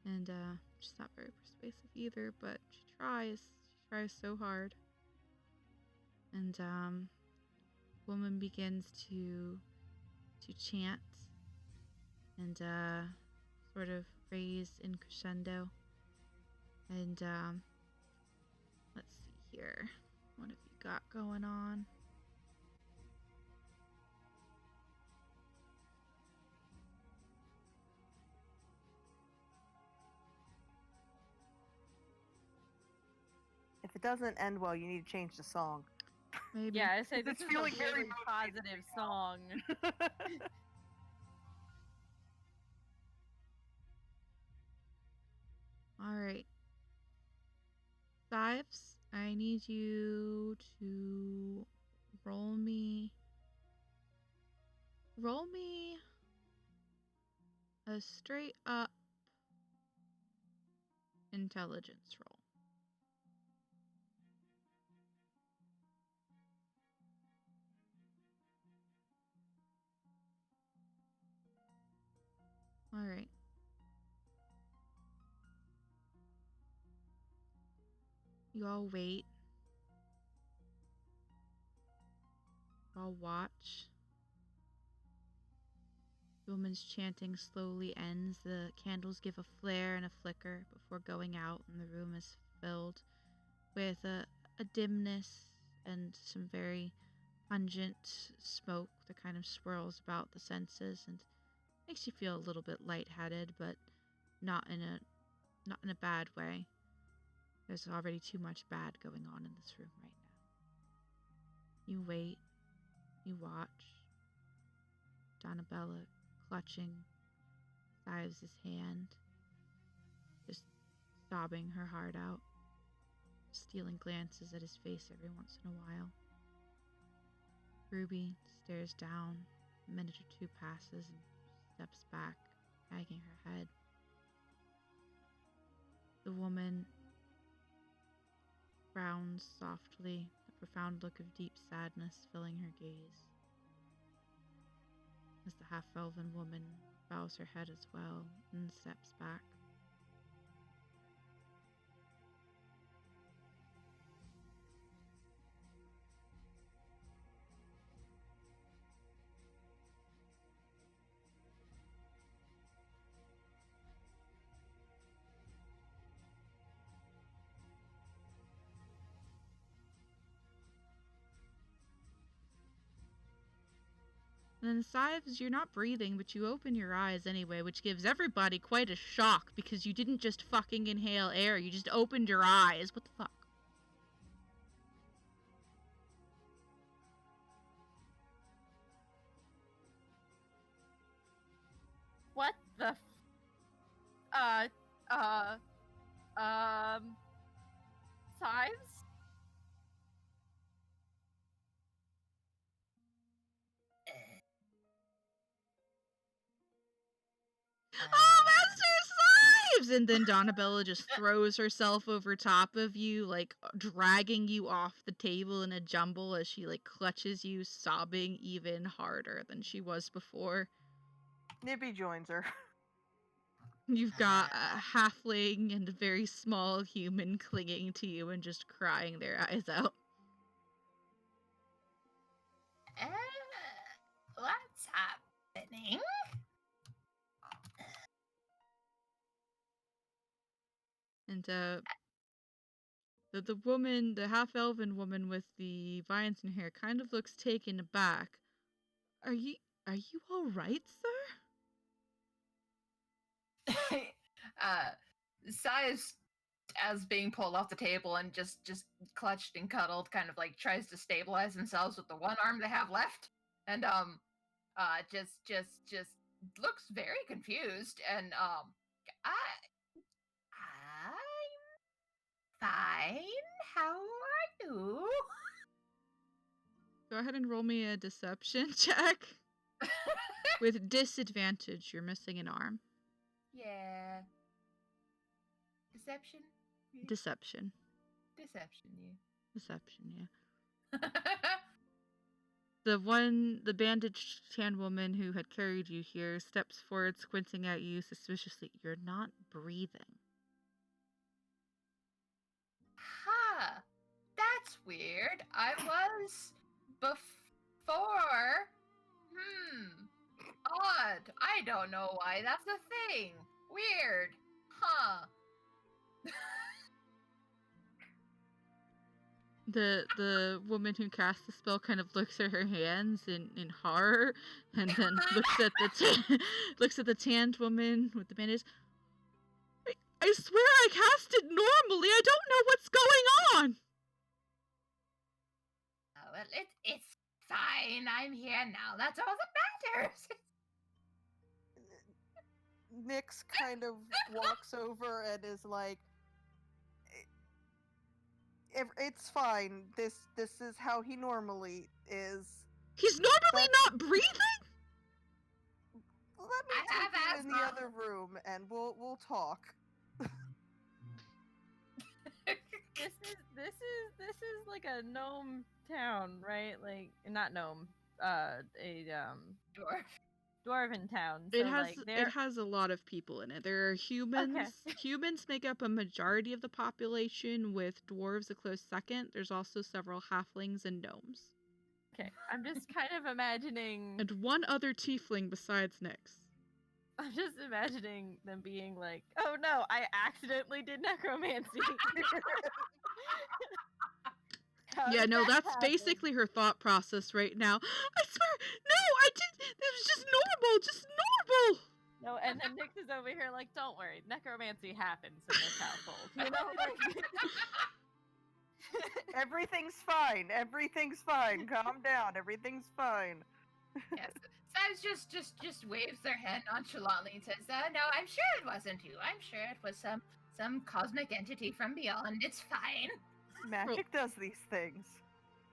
[SPEAKER 2] And she's not very persuasive either, but she tries. She tries so hard. And woman begins to chant and sort of raise in crescendo. And let's see here. What have you got going on?
[SPEAKER 1] If it doesn't end well, you need to change the song.
[SPEAKER 2] Maybe.
[SPEAKER 3] Yeah, I say this
[SPEAKER 1] It's
[SPEAKER 3] is
[SPEAKER 1] feeling
[SPEAKER 3] a
[SPEAKER 1] very
[SPEAKER 3] really positive song.
[SPEAKER 2] All right. Sives, I need you to roll me a straight up intelligence roll. All right. You all wait. You all watch. The woman's chanting slowly ends. The candles give a flare and a flicker before going out, and the room is filled with a dimness and some very pungent smoke that kind of swirls about the senses and makes you feel a little bit lightheaded, but not in a bad way. There's already too much bad going on in this room right now. You wait. You watch. Donabella clutching Sives' hand, just sobbing her heart out, stealing glances at his face every once in a while. Ruby stares down. A minute or two passes and steps back, wagging her head. The woman frowns softly, a profound look of deep sadness filling her gaze. As the half-elven woman bows her head as well and steps back. And then Sives, you're not breathing, but you open your eyes anyway, which gives everybody quite a shock because you didn't just fucking inhale air, you just opened your eyes. What the fuck?
[SPEAKER 3] What the Sives?
[SPEAKER 2] Oh, Master Sives! And then Donabella just throws herself over top of you, like dragging you off the table in a jumble as she like clutches you, sobbing even harder than she was before.
[SPEAKER 1] Nibby joins her.
[SPEAKER 2] You've got a halfling and a very small human clinging to you and just crying their eyes out.
[SPEAKER 4] What's happening?
[SPEAKER 2] And the woman, the half-elven woman with the vines in her hair, kind of looks taken aback. Are you all right, sir?
[SPEAKER 4] Size, as being pulled off the table and just clutched and cuddled, kind of like tries to stabilize themselves with the one arm they have left, and just looks very confused, and I'm fine. How are you?
[SPEAKER 2] Go ahead and roll me a deception check. With disadvantage, you're missing an arm.
[SPEAKER 4] Yeah. Deception?
[SPEAKER 2] Deception.
[SPEAKER 4] Deception, yeah.
[SPEAKER 2] Deception, yeah. The bandaged tan woman who had carried you here steps forward, squinting at you suspiciously. You're not breathing.
[SPEAKER 4] Huh. That's weird. I was before. Odd. I don't know why. That's the thing. Weird. Huh.
[SPEAKER 2] The woman who cast the spell kind of looks at her hands in horror, and then looks at the tanned woman with the bandage. I swear I cast it normally. I don't know what's going on.
[SPEAKER 4] Oh, well, it's fine. I'm here now. That's all that matters.
[SPEAKER 1] Nyx kind of walks over and is like, "It's fine. This is how he normally is.
[SPEAKER 2] He's normally
[SPEAKER 1] That's-
[SPEAKER 2] not breathing?
[SPEAKER 1] Let me
[SPEAKER 4] I have
[SPEAKER 1] take you in the
[SPEAKER 4] asthma."
[SPEAKER 1] other room and we'll talk."
[SPEAKER 3] This is like a gnome town, right? Like not gnome, a
[SPEAKER 4] Dwarf.
[SPEAKER 3] dwarven town.
[SPEAKER 2] It
[SPEAKER 3] So,
[SPEAKER 2] has
[SPEAKER 3] like,
[SPEAKER 2] it has a lot of people in it. There are humans. Humans make up a majority of the population, with dwarves a close second. There's also several halflings and gnomes.
[SPEAKER 3] Okay, I'm just kind of imagining.
[SPEAKER 2] And one other tiefling besides Nyx.
[SPEAKER 3] I'm just imagining them being like, "Oh no, I accidentally did necromancy." How
[SPEAKER 2] Yeah,
[SPEAKER 3] did
[SPEAKER 2] no,
[SPEAKER 3] that
[SPEAKER 2] that's
[SPEAKER 3] happen?
[SPEAKER 2] basically her thought process right now. I swear, no, I did. It was just normal, just normal.
[SPEAKER 3] No, and then Nyx is over here like, "Don't worry, necromancy happens in this household." You know, like.
[SPEAKER 1] Everything's fine. Everything's fine. Calm down. Everything's fine.
[SPEAKER 4] Yes. Sives just waves their hand nonchalantly and says, "No, I'm sure it wasn't you. I'm sure it was some cosmic entity from beyond. It's fine."
[SPEAKER 1] Magic does these things.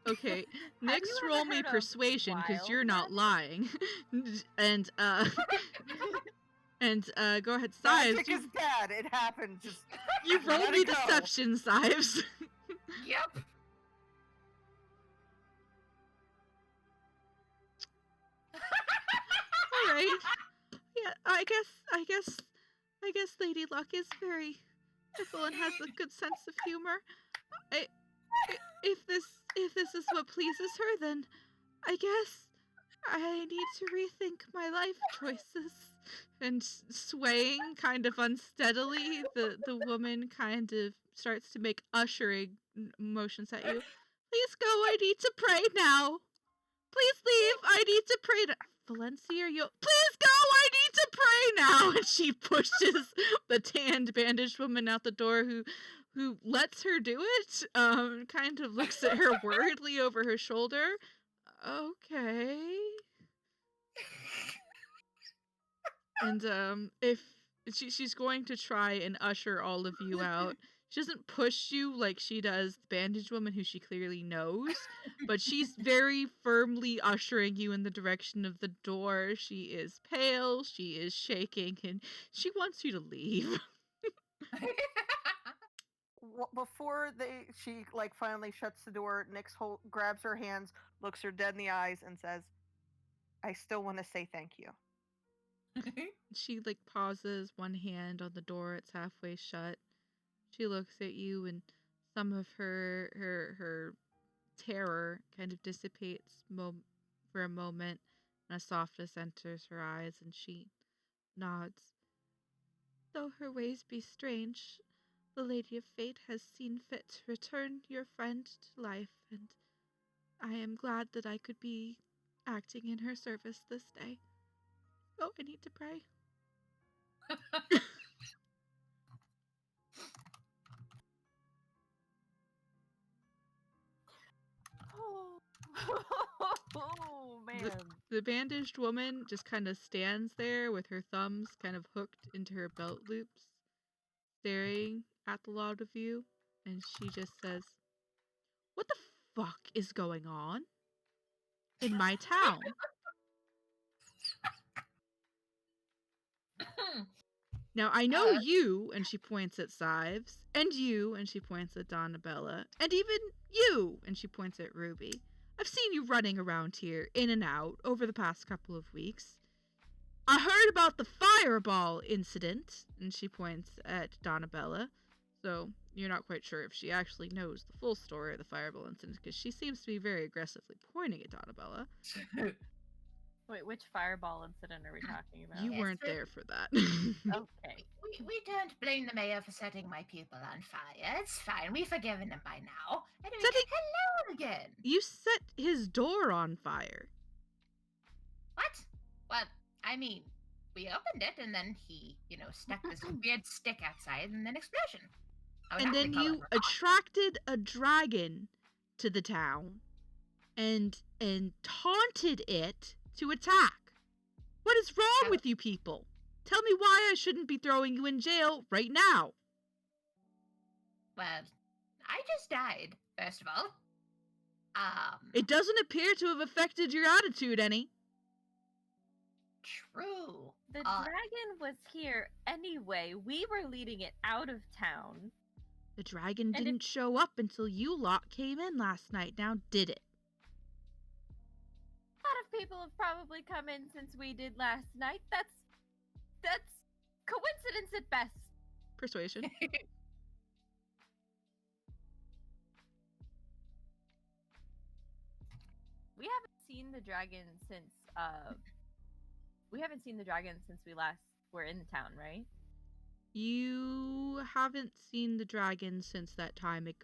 [SPEAKER 2] Okay,
[SPEAKER 3] Have
[SPEAKER 2] Nyx,
[SPEAKER 3] you ever
[SPEAKER 2] roll me
[SPEAKER 3] heard of
[SPEAKER 2] persuasion because
[SPEAKER 3] wild
[SPEAKER 2] you're not lying. and go ahead, Sives.
[SPEAKER 1] Magic is bad. It happens. Just
[SPEAKER 2] You roll
[SPEAKER 1] let
[SPEAKER 2] me
[SPEAKER 1] it go.
[SPEAKER 2] deception, Sives.
[SPEAKER 4] Yep.
[SPEAKER 2] All right. Yeah, I guess Lady Luck is very fickle and has a good sense of humor. If this is what pleases her, then I guess I need to rethink my life choices. And swaying kind of unsteadily, the woman kind of starts to make ushering motions at you. Please go, I need to pray now. Please leave, I need to pray now. Valencia, please go, I need to pray now. And she pushes the tanned bandaged woman out the door who lets her do it, kind of looks at her worriedly over her shoulder. Okay. And if she's going to try and usher all of you out. She doesn't push you like she does the bandaged woman who she clearly knows, but she's very firmly ushering you in the direction of the door. She is pale, she is shaking, and she wants you to leave.
[SPEAKER 1] Before she like finally shuts the door, Nyx grabs her hands, looks her dead in the eyes, and says, "I still want to say thank you."
[SPEAKER 2] She like pauses, one hand on the door, it's halfway shut. She looks at you, and some of her terror kind of dissipates for a moment, and a softness enters her eyes, and she nods. Though her ways be strange, the Lady of Fate has seen fit to return your friend to life, and I am glad that I could be acting in her service this day. Oh, I need to pray.
[SPEAKER 3] Oh man.
[SPEAKER 2] The bandaged woman just kind of stands there with her thumbs kind of hooked into her belt loops, staring at the lot of you, and she just says, "What the fuck is going on in my town?" Now, I know you, and she points at Sives, and you, and she points at Donabella, and even you, and she points at Ruby. I've seen you running around here, in and out, over the past couple of weeks. I heard about the fireball incident, and she points at Donabella, so you're not quite sure if she actually knows the full story of the fireball incident, because she seems to be very aggressively pointing at Donabella.
[SPEAKER 3] Wait, which fireball incident are we talking about?
[SPEAKER 2] You
[SPEAKER 4] Yes,
[SPEAKER 2] weren't
[SPEAKER 4] but-
[SPEAKER 2] there for that.
[SPEAKER 3] Okay.
[SPEAKER 4] We don't blame the mayor for setting my people on fire. It's fine. We've forgiven him by now. Anyway,
[SPEAKER 2] Setting-
[SPEAKER 4] hello again.
[SPEAKER 2] You set his door on fire.
[SPEAKER 4] What? Well, I mean, we opened it and then he, stuck this weird stick outside and then explosion. I would
[SPEAKER 2] And
[SPEAKER 4] happily
[SPEAKER 2] then
[SPEAKER 4] call it
[SPEAKER 2] you
[SPEAKER 4] a rock.
[SPEAKER 2] attracted a dragon to the town and taunted it to attack. What is wrong with you people? Tell me why I shouldn't be throwing you in jail right now.
[SPEAKER 4] Well, I just died, first of all.
[SPEAKER 2] It doesn't appear to have affected your attitude any.
[SPEAKER 4] True.
[SPEAKER 3] The dragon was here anyway. We were leading it out of town.
[SPEAKER 2] The dragon
[SPEAKER 3] And
[SPEAKER 2] didn't show up until you lot came in last night, now did it?
[SPEAKER 3] A lot of people have probably come in since we did last night. That's coincidence at best.
[SPEAKER 2] Persuasion.
[SPEAKER 3] We haven't seen the dragon since we last were in town, right?
[SPEAKER 2] You haven't seen the dragon since that time it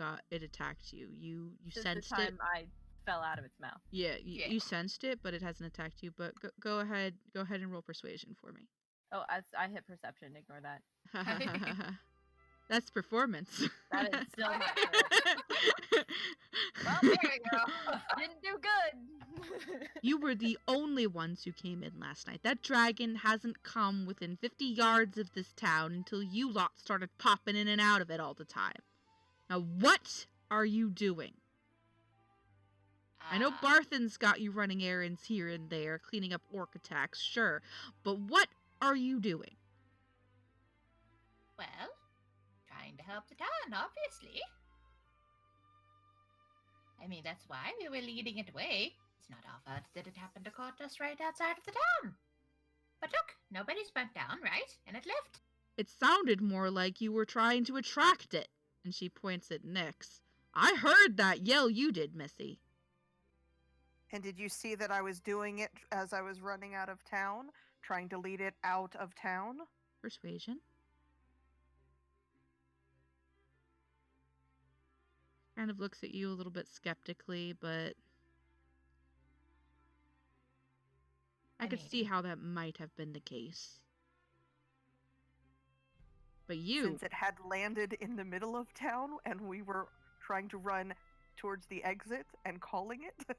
[SPEAKER 2] attacked you. You
[SPEAKER 3] Since
[SPEAKER 2] sensed
[SPEAKER 3] the time
[SPEAKER 2] it.
[SPEAKER 3] I fell out of its mouth.
[SPEAKER 2] Yeah,
[SPEAKER 4] Yeah.
[SPEAKER 2] you sensed it, but it hasn't attacked you. But go ahead and roll persuasion for me.
[SPEAKER 3] Oh, I hit perception. Ignore that.
[SPEAKER 2] That's performance.
[SPEAKER 3] That is still not good.
[SPEAKER 4] Well, there we go.
[SPEAKER 3] Didn't do good.
[SPEAKER 2] You were the only ones who came in last night. That dragon hasn't come within 50 yards of this town until you lot started popping in and out of it all the time. Now, what are you doing? I know Barthen's got you running errands here and there, cleaning up orc attacks, sure. But what are you doing?
[SPEAKER 4] Well, trying to help the town, obviously. I mean, that's why we were leading it away. It's not our fault that it happened to caught us right outside of the town. But look, nobody's burnt down, right? And it left.
[SPEAKER 2] It sounded more like you were trying to attract it. And she points at Nyx. I heard that yell you did, Missy.
[SPEAKER 1] And did you see that I was doing it as I was running out of town, trying to lead it out of town?
[SPEAKER 2] Persuasion. Kind of looks at you a little bit skeptically, but I could see how that might have been the case. But you,
[SPEAKER 1] Since it had landed in the middle of town and we were trying to run towards the exit and calling it.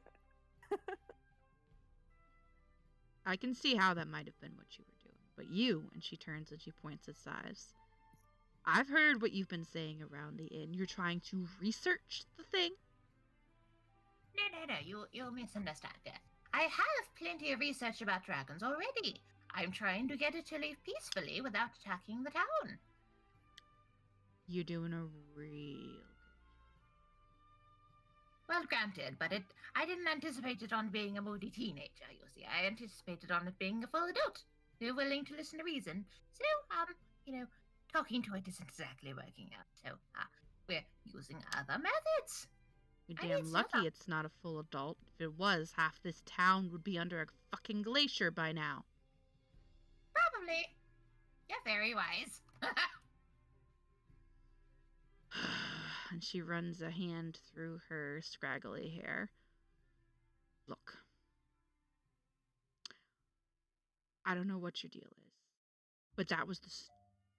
[SPEAKER 2] I can see how that might have been what you were doing. But you, and she turns and she points at Sives. I've heard what you've been saying around the inn. You're trying to research the thing.
[SPEAKER 4] No, you misunderstand it. I have plenty of research about dragons already. I'm trying to get it to leave peacefully without attacking the town.
[SPEAKER 2] You're doing a real
[SPEAKER 4] Well, granted, but I didn't anticipate it on being a moody teenager, you see. I anticipated on it being a full adult, who willing to listen to reason. So, talking to it isn't exactly working out. So, we're using other methods.
[SPEAKER 2] You're
[SPEAKER 4] I
[SPEAKER 2] damn
[SPEAKER 4] need
[SPEAKER 2] lucky
[SPEAKER 4] stuff.
[SPEAKER 2] it's not a full adult. If it was, half this town would be under a fucking glacier by now.
[SPEAKER 4] Probably. You're very wise.
[SPEAKER 2] And she runs a hand through her scraggly hair. Look. I don't know what your deal is, but that was the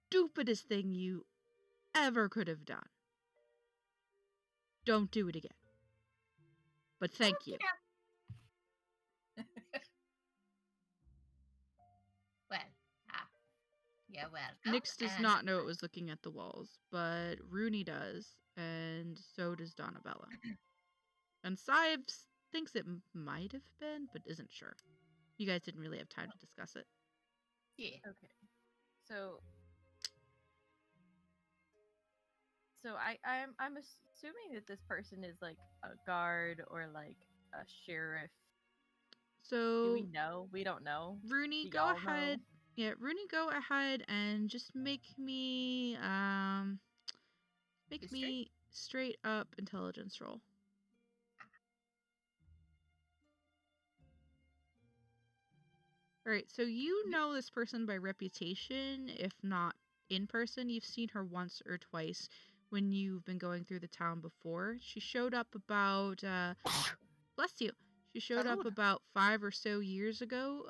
[SPEAKER 2] stupidest thing you ever could have done. Don't do it again. But thank you.
[SPEAKER 4] Well, you're welcome.
[SPEAKER 2] Nyx does not know it was looking at the walls, but Rooney does, and so does Donabella. And Sives thinks it might have been, but isn't sure. You guys didn't really have time to discuss it.
[SPEAKER 4] Yeah.
[SPEAKER 3] Okay. So I'm assuming that this person is like a guard or like a sheriff. Do we
[SPEAKER 2] So
[SPEAKER 3] know? We don't know.
[SPEAKER 2] Rooney,
[SPEAKER 3] Do
[SPEAKER 2] go
[SPEAKER 3] y'all
[SPEAKER 2] ahead.
[SPEAKER 3] know?
[SPEAKER 2] Yeah, Rooney, go ahead and just make me
[SPEAKER 4] History?
[SPEAKER 2] straight up intelligence roll. Alright, so you know this person by reputation, if not in person. You've seen her once or twice when you've been going through the town before. She showed up about, bless you. She showed up
[SPEAKER 1] Salud.
[SPEAKER 2] about 5 or so years ago,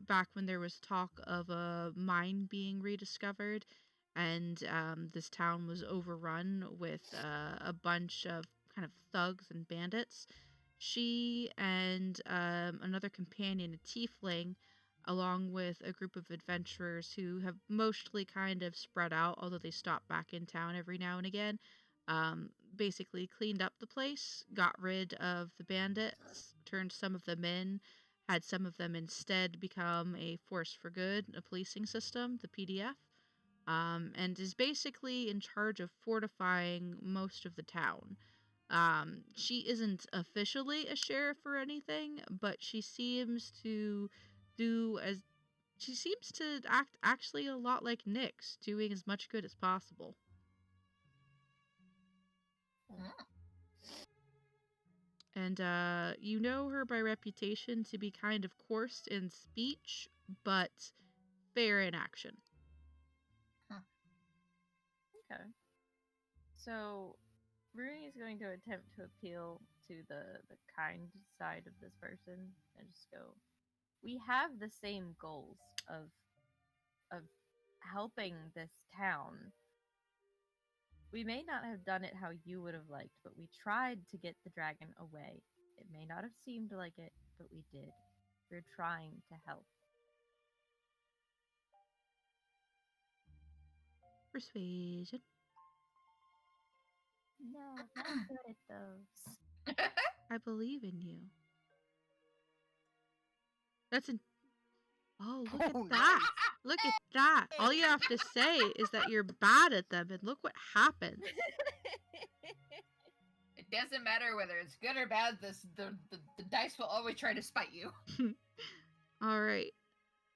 [SPEAKER 2] back when there was talk of a mine being rediscovered, and this town was overrun with a bunch of kind of thugs and bandits. She and another companion, a tiefling, along with a group of adventurers who have mostly kind of spread out, although they stop back in town every now and again, basically cleaned up the place, got rid of the bandits, turned some of them in, had some of them instead become a force for good, a policing system, the PDF, and is basically in charge of fortifying most of the town. She isn't officially a sheriff or anything, but she seems to act actually a lot like Nyx, doing as much good as possible. And you know her by reputation to be kind of coarse in speech, but fair in action.
[SPEAKER 3] Okay. So Rooney is going to attempt to appeal to the kind side of this person and just go, we have the same goals of helping this town. We may not have done it how you would have liked, but we tried to get the dragon away. It may not have seemed like it, but we did. We're trying to help.
[SPEAKER 2] Persuasion.
[SPEAKER 3] No, not good at those.
[SPEAKER 2] I believe in you. That's an. Oh, look at that. Look at that. All you have to say is that you're bad at them, and look what happens.
[SPEAKER 4] It doesn't matter whether it's good or bad. The dice will always try to spite you.
[SPEAKER 2] All right.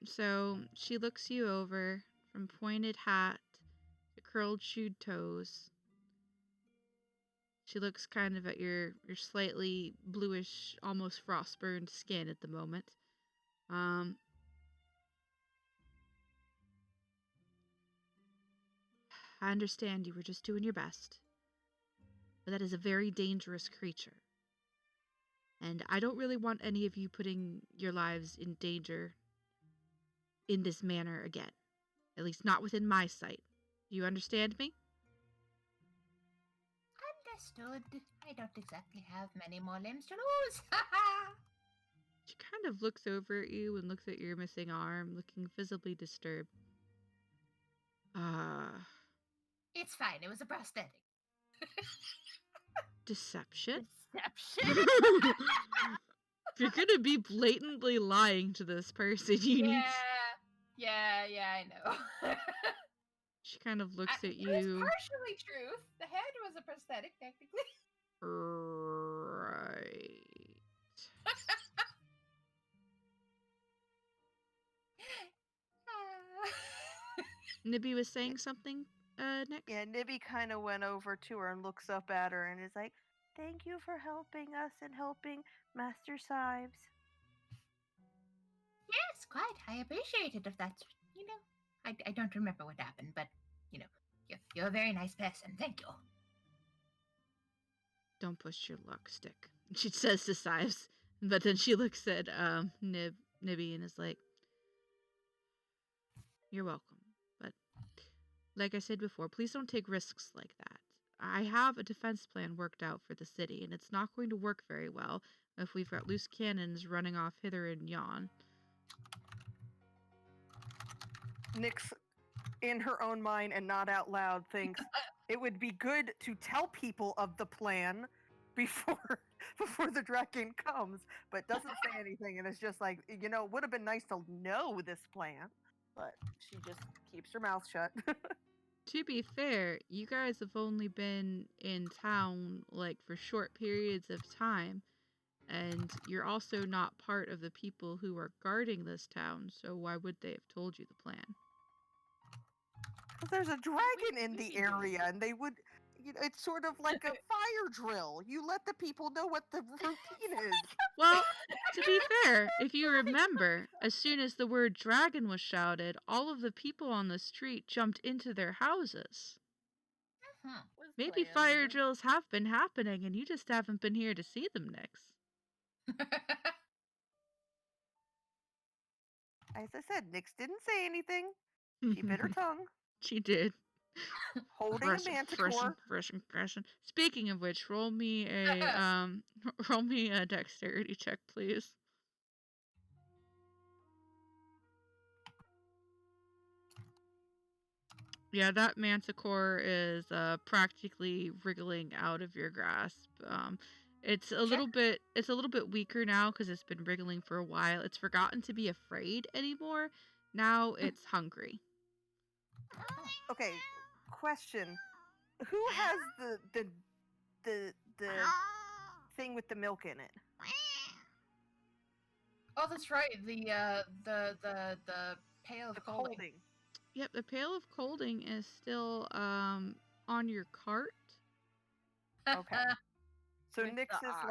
[SPEAKER 2] So she looks you over from pointed hat to curled shoed toes. She looks kind of at your slightly bluish, almost frost-burned skin at the moment. I understand you were just doing your best, but that is a very dangerous creature. And I don't really want any of you putting your lives in danger in this manner again. At least not within my sight. Do you understand me?
[SPEAKER 4] Understood. I don't exactly have many more limbs to lose. Ha ha!
[SPEAKER 2] She kind of looks over at you and looks at your missing arm, looking visibly disturbed.
[SPEAKER 4] It's fine. It was a prosthetic.
[SPEAKER 2] Deception?
[SPEAKER 3] Deception.
[SPEAKER 2] If you're gonna be blatantly lying to this person, you need...
[SPEAKER 4] Yeah, I know.
[SPEAKER 2] She kind of looks at
[SPEAKER 4] It was
[SPEAKER 2] you.
[SPEAKER 4] partially truth. The head was a prosthetic, technically.
[SPEAKER 2] Right. Nibby was saying something, next?
[SPEAKER 1] Yeah, Nibby kind of went over to her and looks up at her and is like, "Thank you for helping us and helping Master Sives."
[SPEAKER 4] Yes, quite. I appreciate it if that's, I don't remember what happened, but, you're a very nice person. Thank you.
[SPEAKER 2] Don't push your luck, Stick. She says to Sives, but then she looks at Nibby and is like, "You're welcome. But like I said before, please don't take risks like that. I have a defense plan worked out for the city, and it's not going to work very well if we've got loose cannons running off hither and yon."
[SPEAKER 1] Nyx, in her own mind and not out loud, thinks it would be good to tell people of the plan before the dragon comes, but doesn't say anything, and it's just like, it would have been nice to know this plan, but she just keeps her mouth shut.
[SPEAKER 2] To be fair, you guys have only been in town, like, for short periods of time, and you're also not part of the people who are guarding this town, so why would they have told you the plan?
[SPEAKER 1] Because there's a dragon in
[SPEAKER 4] we
[SPEAKER 1] the
[SPEAKER 4] could do it.
[SPEAKER 1] area, and they would, it's sort of like a fire drill. You let the people know what the routine is.
[SPEAKER 2] Well, to be fair, if you remember, as soon as the word dragon was shouted, all of the people on the street jumped into their houses.
[SPEAKER 4] Hmm.
[SPEAKER 3] Was
[SPEAKER 2] Maybe
[SPEAKER 3] planned.
[SPEAKER 2] fire drills have been happening and you just haven't been here to see them, Nyx.
[SPEAKER 1] As I said, Nyx didn't say anything. She bit her tongue,
[SPEAKER 2] She did.
[SPEAKER 1] holding a manticore.
[SPEAKER 2] Fresh. Speaking of which, roll me a dexterity check, please. Yeah, that manticore is practically wriggling out of your grasp. It's a little bit weaker now because it's been wriggling for a while. It's forgotten to be afraid anymore. Now it's hungry.
[SPEAKER 1] Okay, question: who has the thing with the milk in it?
[SPEAKER 4] Oh, that's right. The pail
[SPEAKER 1] The
[SPEAKER 4] of colding.
[SPEAKER 1] holding.
[SPEAKER 2] Yep, the pail of colding is still on your cart.
[SPEAKER 1] Okay. So
[SPEAKER 3] With
[SPEAKER 1] Nyx
[SPEAKER 3] the
[SPEAKER 1] is
[SPEAKER 3] ox.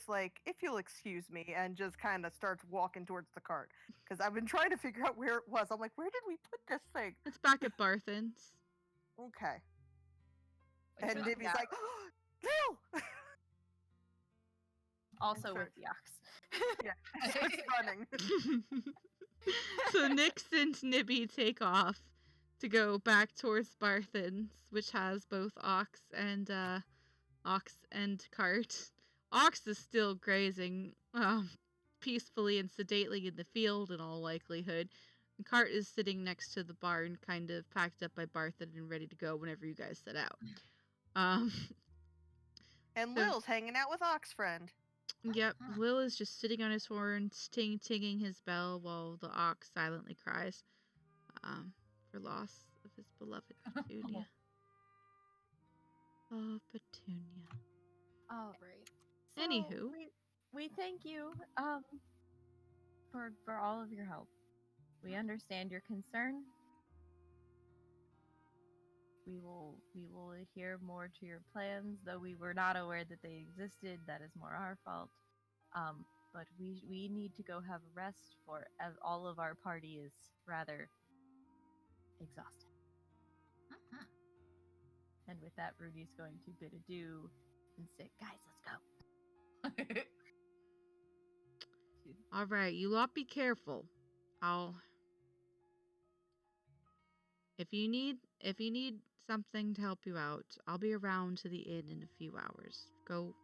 [SPEAKER 1] like, if you'll excuse me, and just kind of starts walking towards the cart. Because I've been trying to figure out where it was. I'm like, where did we put this thing?
[SPEAKER 2] It's back at Barthen's.
[SPEAKER 1] Okay.
[SPEAKER 4] Which
[SPEAKER 1] And
[SPEAKER 4] was-
[SPEAKER 1] Nibby's like, Lil!
[SPEAKER 3] Also
[SPEAKER 1] Sure.
[SPEAKER 3] with the ox.
[SPEAKER 1] Yeah, starts running.
[SPEAKER 2] So Nyx and Nibby take off to go back towards Barthen's, which has both ox and cart. Ox is still grazing peacefully and sedately in the field in all likelihood. And cart is sitting next to the barn, kind of packed up by Barthen and ready to go whenever you guys set out.
[SPEAKER 1] And
[SPEAKER 2] So-
[SPEAKER 1] Lil's hanging out with Ox Friend.
[SPEAKER 2] Yep, Lil is just sitting on his horn, tinging his bell while the ox silently cries for loss of his beloved Petunia. Oh, Petunia.
[SPEAKER 3] All right.
[SPEAKER 2] Anywho.
[SPEAKER 3] we thank you for all of your help. We understand your concern. We will adhere more to your plans, though we were not aware that they existed. That is more our fault. But we need to go have a rest, for as all of our party is rather exhausted. And with that, Rudy's going to bid adieu and say, "Guys, let's go."
[SPEAKER 2] All right, you lot be careful. If you need something to help you out, I'll be around to the inn in a few hours. Go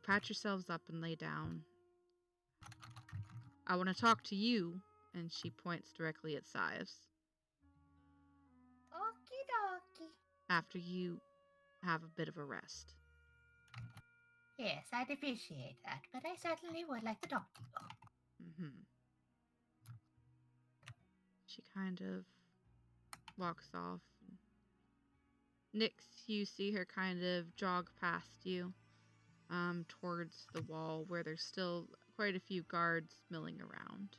[SPEAKER 2] patch yourselves up and lay down. I want to talk to you, and she points directly at Sives.
[SPEAKER 4] Okie dokie.
[SPEAKER 2] After you have a bit of a rest.
[SPEAKER 4] Yes, I'd appreciate that, but I certainly would like to talk to you.
[SPEAKER 2] She kind of walks off. Nyx, you see her kind of jog past you, towards the wall where there's still quite a few guards milling around.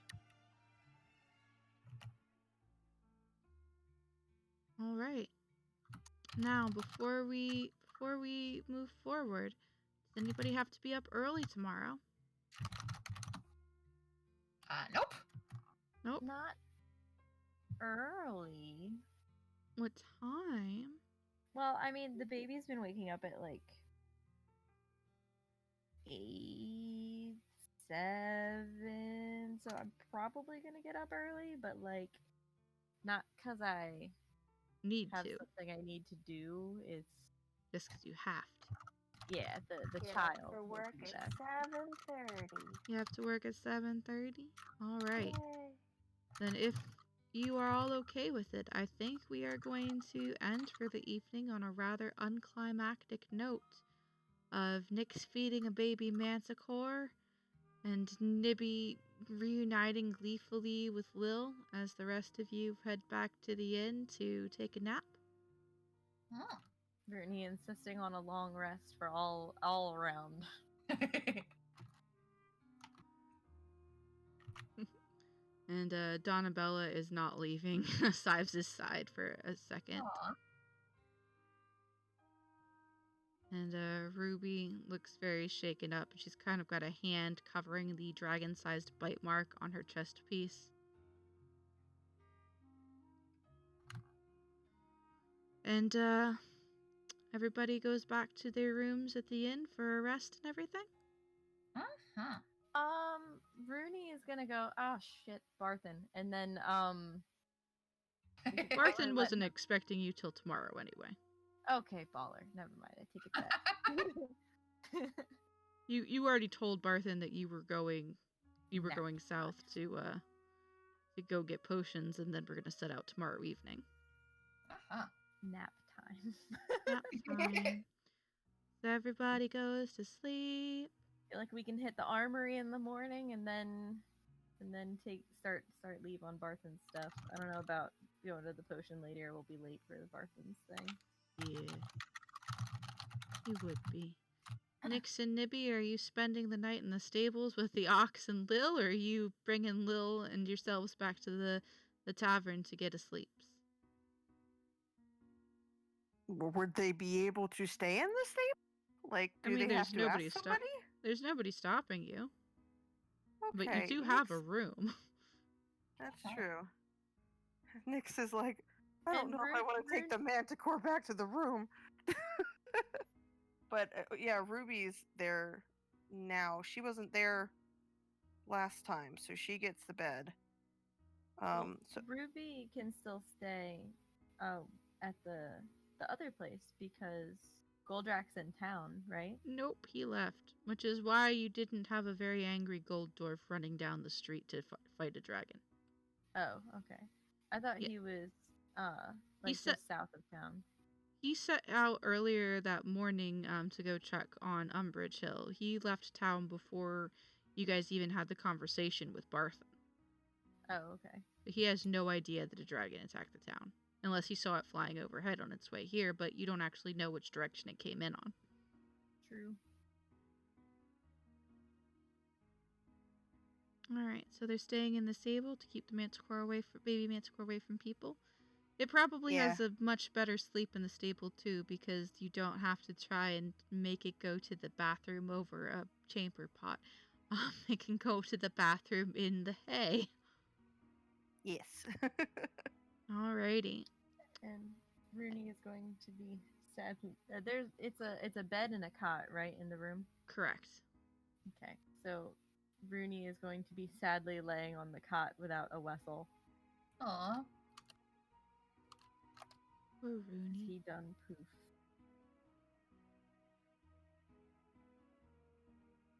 [SPEAKER 2] All right. Now, before we move forward, does anybody have to be up early tomorrow?
[SPEAKER 4] Nope.
[SPEAKER 2] Nope.
[SPEAKER 3] Not early.
[SPEAKER 2] What time?
[SPEAKER 3] Well, I mean, the baby's been waking up at like 8, 7, so I'm probably gonna get up early, but like, not because I
[SPEAKER 2] Need
[SPEAKER 3] have
[SPEAKER 2] to.
[SPEAKER 3] something I need to do. It's
[SPEAKER 2] Just because you have to.
[SPEAKER 3] yeah, the
[SPEAKER 1] Get up
[SPEAKER 3] child.
[SPEAKER 1] for
[SPEAKER 3] will
[SPEAKER 1] work
[SPEAKER 3] do
[SPEAKER 1] at
[SPEAKER 3] that.
[SPEAKER 1] 7:30.
[SPEAKER 2] You have to work at 7:30? All right.
[SPEAKER 1] Yay.
[SPEAKER 2] Then if you are all okay with it, I think we are going to end for the evening on a rather unclimactic note of Nyx feeding a baby manticore and Nibby reuniting gleefully with Lil as the rest of you head back to the inn to take a nap.
[SPEAKER 4] Oh.
[SPEAKER 3] Brittany insisting on a long rest for all around.
[SPEAKER 2] And Donabella is not leaving Sives' side for a second.
[SPEAKER 4] Aw.
[SPEAKER 2] And Ruby looks very shaken up. She's kind of got a hand covering the dragon-sized bite mark on her chest piece. And everybody goes back to their rooms at the inn for a rest and everything.
[SPEAKER 4] Uh-huh.
[SPEAKER 3] Rooney is gonna go. Oh shit, Barthen, and then
[SPEAKER 2] Barthen wasn't expecting you till tomorrow anyway.
[SPEAKER 3] Okay, baller. Never mind. I take it back.
[SPEAKER 2] You already told Barthen that you were going
[SPEAKER 3] Nap
[SPEAKER 2] south to go get potions, and then we're gonna set out tomorrow evening.
[SPEAKER 4] Uh-huh.
[SPEAKER 3] Nap time.
[SPEAKER 2] Nap time. So everybody goes to sleep.
[SPEAKER 3] Feel like we can hit the armory in the morning and then start leave on Barthen's stuff. I don't know about going to the potion lady, or we'll be late for the Barthen's thing.
[SPEAKER 2] Yeah, you would be. Nyx and Nibby, are you spending the night in the stables with the ox and Lil, or are you bringing Lil and yourselves back to the tavern to get a sleeps?
[SPEAKER 1] Well, would they be able to stay in the stable? Like,
[SPEAKER 2] I
[SPEAKER 1] do
[SPEAKER 2] mean,
[SPEAKER 1] they
[SPEAKER 2] there's
[SPEAKER 1] have to
[SPEAKER 2] nobody
[SPEAKER 1] ask somebody?
[SPEAKER 2] There's nobody stopping you,
[SPEAKER 1] Okay,
[SPEAKER 2] but you do have a
[SPEAKER 1] Nyx-
[SPEAKER 2] room.
[SPEAKER 1] That's
[SPEAKER 4] Oh.
[SPEAKER 1] true. Nyx is like, I don't
[SPEAKER 3] And
[SPEAKER 1] know if I want to take the manticore back to the room. But yeah, Ruby's there now. She wasn't there last time, so she gets the bed. So
[SPEAKER 3] Ruby can still stay at the other place because Goldrak's in town, right?
[SPEAKER 2] Nope, he left, which is why you didn't have a very angry gold dwarf running down the street to fight a dragon.
[SPEAKER 3] Oh, okay. I thought
[SPEAKER 2] Yeah.
[SPEAKER 3] he was
[SPEAKER 2] He
[SPEAKER 3] like
[SPEAKER 2] said-
[SPEAKER 3] just south of town.
[SPEAKER 2] He set out earlier that morning to go check on Umbridge Hill. He left town before you guys even had the conversation with Barthen.
[SPEAKER 3] Oh, okay.
[SPEAKER 2] But he has no idea that a dragon attacked the town, unless he saw it flying overhead on its way here, but you don't actually know which direction it came in on.
[SPEAKER 3] True.
[SPEAKER 2] Alright, so they're staying in the stable to keep the baby manticore away from people. It probably has a much better sleep in the stable too, because you don't have to try and make it go to the bathroom over a chamber pot. It can go to the bathroom in the hay.
[SPEAKER 1] yes.
[SPEAKER 2] Alrighty.
[SPEAKER 3] And Rooney is going to be sad. It's a bed and a cot, right, in the room.
[SPEAKER 2] Correct.
[SPEAKER 3] Okay, so Rooney is going to be sadly laying on the cot without a Wessel.
[SPEAKER 4] Aw.
[SPEAKER 2] Poor Rooney.
[SPEAKER 3] He done poof.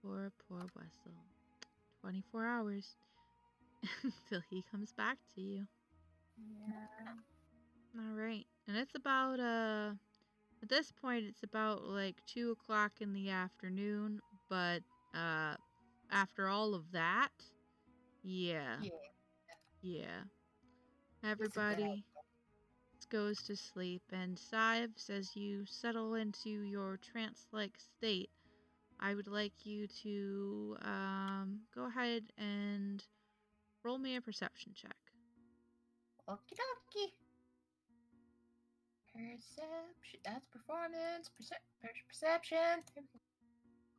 [SPEAKER 2] Poor Wessel. 24 hours till he comes back to you.
[SPEAKER 3] Yeah.
[SPEAKER 2] All right. And it's about, at this point, it's about like 2 o'clock in the afternoon. But, after all of that, yeah.
[SPEAKER 4] Yeah.
[SPEAKER 2] Yeah.
[SPEAKER 4] It's a good
[SPEAKER 2] Everybody goes to sleep, and Sives, as you settle into your trance-like state, I would like you to go ahead and roll me a perception check.
[SPEAKER 4] Okie dokie. Perception. That's performance. Perception.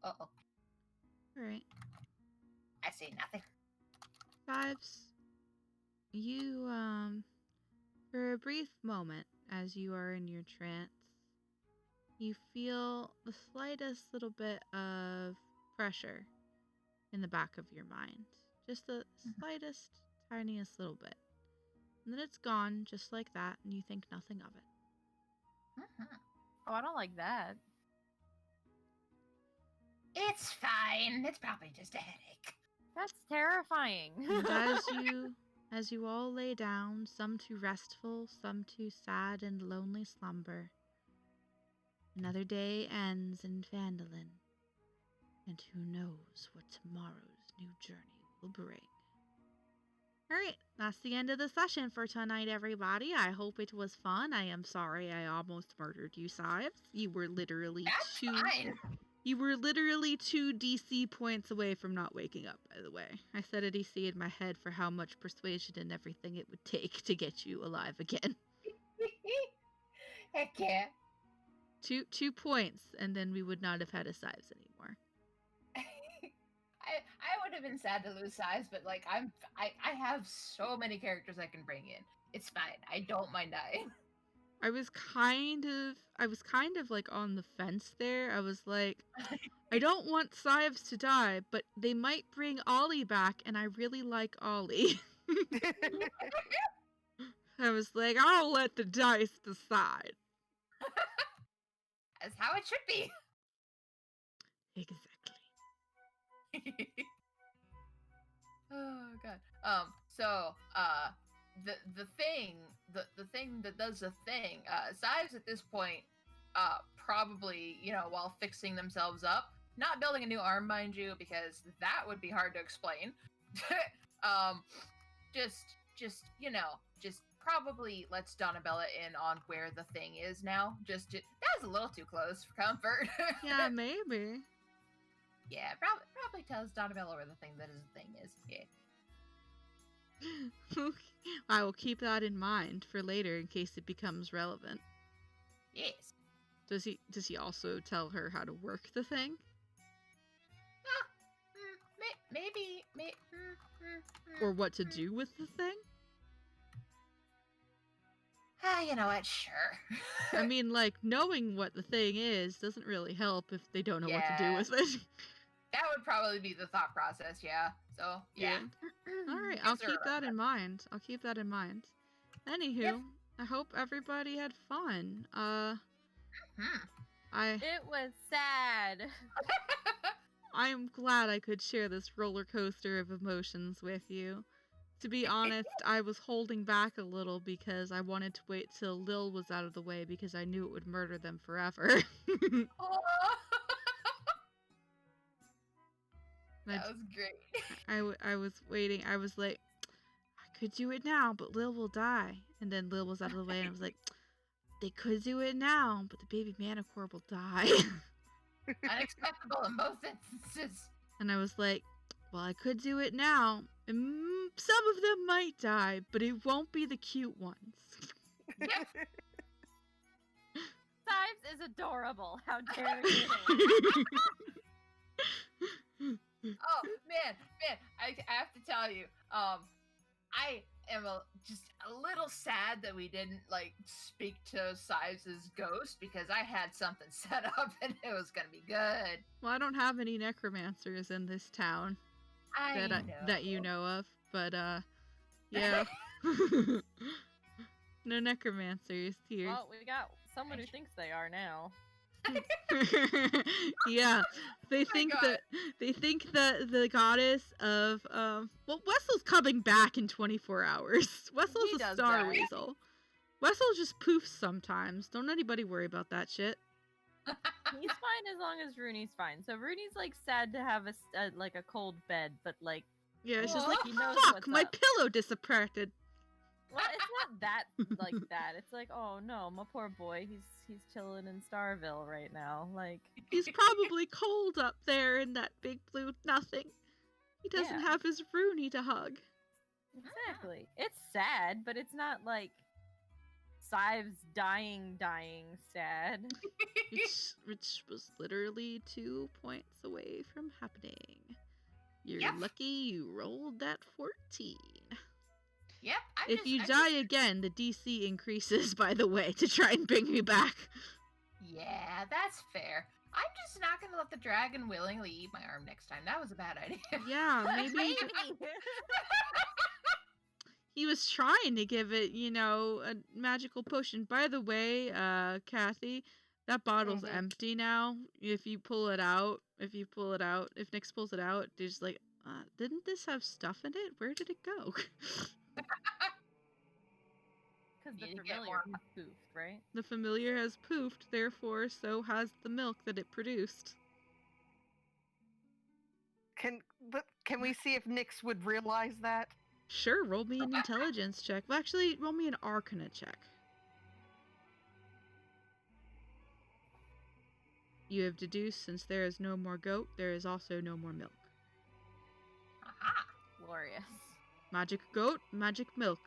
[SPEAKER 4] Uh oh.
[SPEAKER 2] All right,
[SPEAKER 4] I see nothing.
[SPEAKER 2] Sives, you for a brief moment, as you are in your trance, you feel the slightest little bit of pressure in the back of your mind. Just the slightest, tiniest little bit. And then it's gone just like that, and you think nothing of it.
[SPEAKER 4] Mhm.
[SPEAKER 3] Oh, I don't like that.
[SPEAKER 4] It's fine. It's probably just a headache.
[SPEAKER 3] That's terrifying.
[SPEAKER 2] And as you all lay down, some to restful, some to sad and lonely slumber, another day ends in Phandalin, and who knows what tomorrow's new journey will bring. Alright, that's the end of the session for tonight, everybody. I hope it was fun. I am sorry I almost murdered you, Sives. You were literally
[SPEAKER 4] That's fine.
[SPEAKER 2] You were literally 2 DC points away from not waking up, by the way. I set a DC in my head for how much persuasion and everything it would take to get you alive again.
[SPEAKER 4] Heck yeah.
[SPEAKER 2] 2 points, and then we would not have had a Sives anymore.
[SPEAKER 4] I would have been sad to lose size, but like I have so many characters I can bring in. It's fine. I don't mind dying.
[SPEAKER 2] I was kind of like on the fence there. I was like, I don't want Sives to die, but they might bring Ollie back, and I really like Ollie. I was like, I'll let the dice decide.
[SPEAKER 4] That's how it should be.
[SPEAKER 2] Exactly.
[SPEAKER 4] Oh god. So the thing that does the thing, Sives at this point, probably, while fixing themselves up, not building a new arm, mind you, because that would be hard to explain. Just probably lets Donabella in on where the thing is now. That's a little too close for comfort.
[SPEAKER 2] Yeah, maybe.
[SPEAKER 4] Yeah, probably tells Donabella where the thing that is the thing is. Yeah.
[SPEAKER 2] I will keep that in mind for later in case it becomes relevant.
[SPEAKER 4] Yes.
[SPEAKER 2] Does he also tell her how to work the thing?
[SPEAKER 4] Maybe.
[SPEAKER 2] Or what to do with the thing?
[SPEAKER 4] You know what? Sure.
[SPEAKER 2] I mean, like, knowing what the thing is doesn't really help if they don't know what to do
[SPEAKER 4] Yeah.
[SPEAKER 2] with it.
[SPEAKER 4] That would probably be the thought process, yeah. So, yeah.
[SPEAKER 2] Alright, I'll
[SPEAKER 4] Yes, sir.
[SPEAKER 2] keep that in mind. Anywho,
[SPEAKER 4] Yep.
[SPEAKER 2] I hope everybody had fun.
[SPEAKER 4] Hmm.
[SPEAKER 3] It was sad.
[SPEAKER 2] I am glad I could share this roller coaster of emotions with you. To be honest, I was holding back a little because I wanted to wait till Lil was out of the way because I knew it would murder them forever.
[SPEAKER 4] Aw.
[SPEAKER 2] And
[SPEAKER 4] That was great.
[SPEAKER 2] I was waiting. I was like, I could do it now, but Lil will die. And then Lil was out of the way, and I was like, they could do it now, but the baby Manicore will die.
[SPEAKER 4] Unacceptable in both instances.
[SPEAKER 2] And I was like, well, I could do it now. And some of them might die, but it won't be the cute ones.
[SPEAKER 4] Yep.
[SPEAKER 3] Sives is adorable. How dare you?
[SPEAKER 4] Oh man, I have to tell you, I am just a little sad that we didn't like speak to Sives' ghost because I had something set up and it was gonna be good.
[SPEAKER 2] Well, I don't have any necromancers in this town
[SPEAKER 4] I know.
[SPEAKER 2] that you know of, but yeah. No necromancers here.
[SPEAKER 3] Well, we got someone who thinks they are now.
[SPEAKER 2] Yeah, they
[SPEAKER 4] my
[SPEAKER 2] think
[SPEAKER 4] God.
[SPEAKER 2] that the goddess of well, Wessel's coming back in 24 hours. Wessel's
[SPEAKER 3] He
[SPEAKER 2] a
[SPEAKER 3] does
[SPEAKER 2] star
[SPEAKER 3] that.
[SPEAKER 2] weasel. Wessel just poofs sometimes. Don't anybody worry about that shit.
[SPEAKER 3] He's fine as long as Rooney's fine. So Rooney's like sad to have like a cold bed, but like,
[SPEAKER 2] Yeah, it's just
[SPEAKER 4] Well,
[SPEAKER 2] like
[SPEAKER 3] he knows
[SPEAKER 2] fuck,
[SPEAKER 3] what's
[SPEAKER 2] my
[SPEAKER 3] up.
[SPEAKER 2] pillow disappeared.
[SPEAKER 3] well, it's not that like that. It's like, oh no, my poor boy, he's chilling in Starville right now. Like,
[SPEAKER 2] He's probably cold up there in that big blue nothing. He doesn't
[SPEAKER 3] Yeah.
[SPEAKER 2] have his Rooney to hug.
[SPEAKER 3] exactly. It's sad, but it's not like Sives dying sad.
[SPEAKER 2] Which was literally 2 points away from happening. You're
[SPEAKER 4] Yep.
[SPEAKER 2] lucky you rolled that 14.
[SPEAKER 4] Yep.
[SPEAKER 2] If you die again, the DC increases, by the way, to try and bring you back.
[SPEAKER 4] Yeah, that's fair. I'm just not gonna let the dragon willingly eat my arm next time. That was a bad idea.
[SPEAKER 2] Yeah, maybe he was trying to give it, a magical potion. By the way, Kathy, that bottle's
[SPEAKER 1] Mhm.
[SPEAKER 2] empty now. If Nix pulls it out, there's like, didn't this have stuff in it? Where did it go?
[SPEAKER 3] Because the
[SPEAKER 4] Need to get
[SPEAKER 3] familiar
[SPEAKER 4] more-
[SPEAKER 3] poofed, right?
[SPEAKER 2] The familiar has poofed, therefore so has the milk that it produced.
[SPEAKER 1] Can we see if Nyx would realize that?
[SPEAKER 2] Sure, roll me an intelligence check. Well, actually, roll me an arcana check. You have deduced, since there is no more goat, there is also no more milk.
[SPEAKER 4] Aha.
[SPEAKER 3] Glorious.
[SPEAKER 2] Magic goat, magic milk.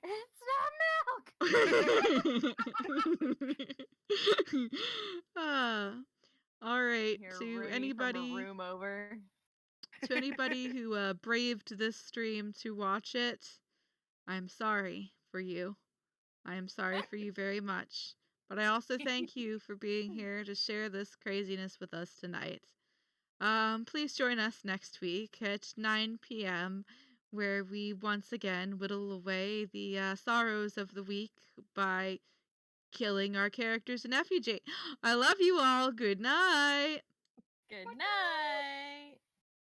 [SPEAKER 3] It's not milk.
[SPEAKER 2] All right.
[SPEAKER 3] Hear
[SPEAKER 2] To
[SPEAKER 3] Rooney from a
[SPEAKER 2] anybody,
[SPEAKER 3] room over.
[SPEAKER 2] who braved this stream to watch it, I'm sorry for you. I am sorry for you very much. But I also thank you for being here to share this craziness with us tonight. Please join us next week at 9 p.m., where we once again whittle away the sorrows of the week by killing our characters in effigy. I love you all. Good night.
[SPEAKER 3] Good night.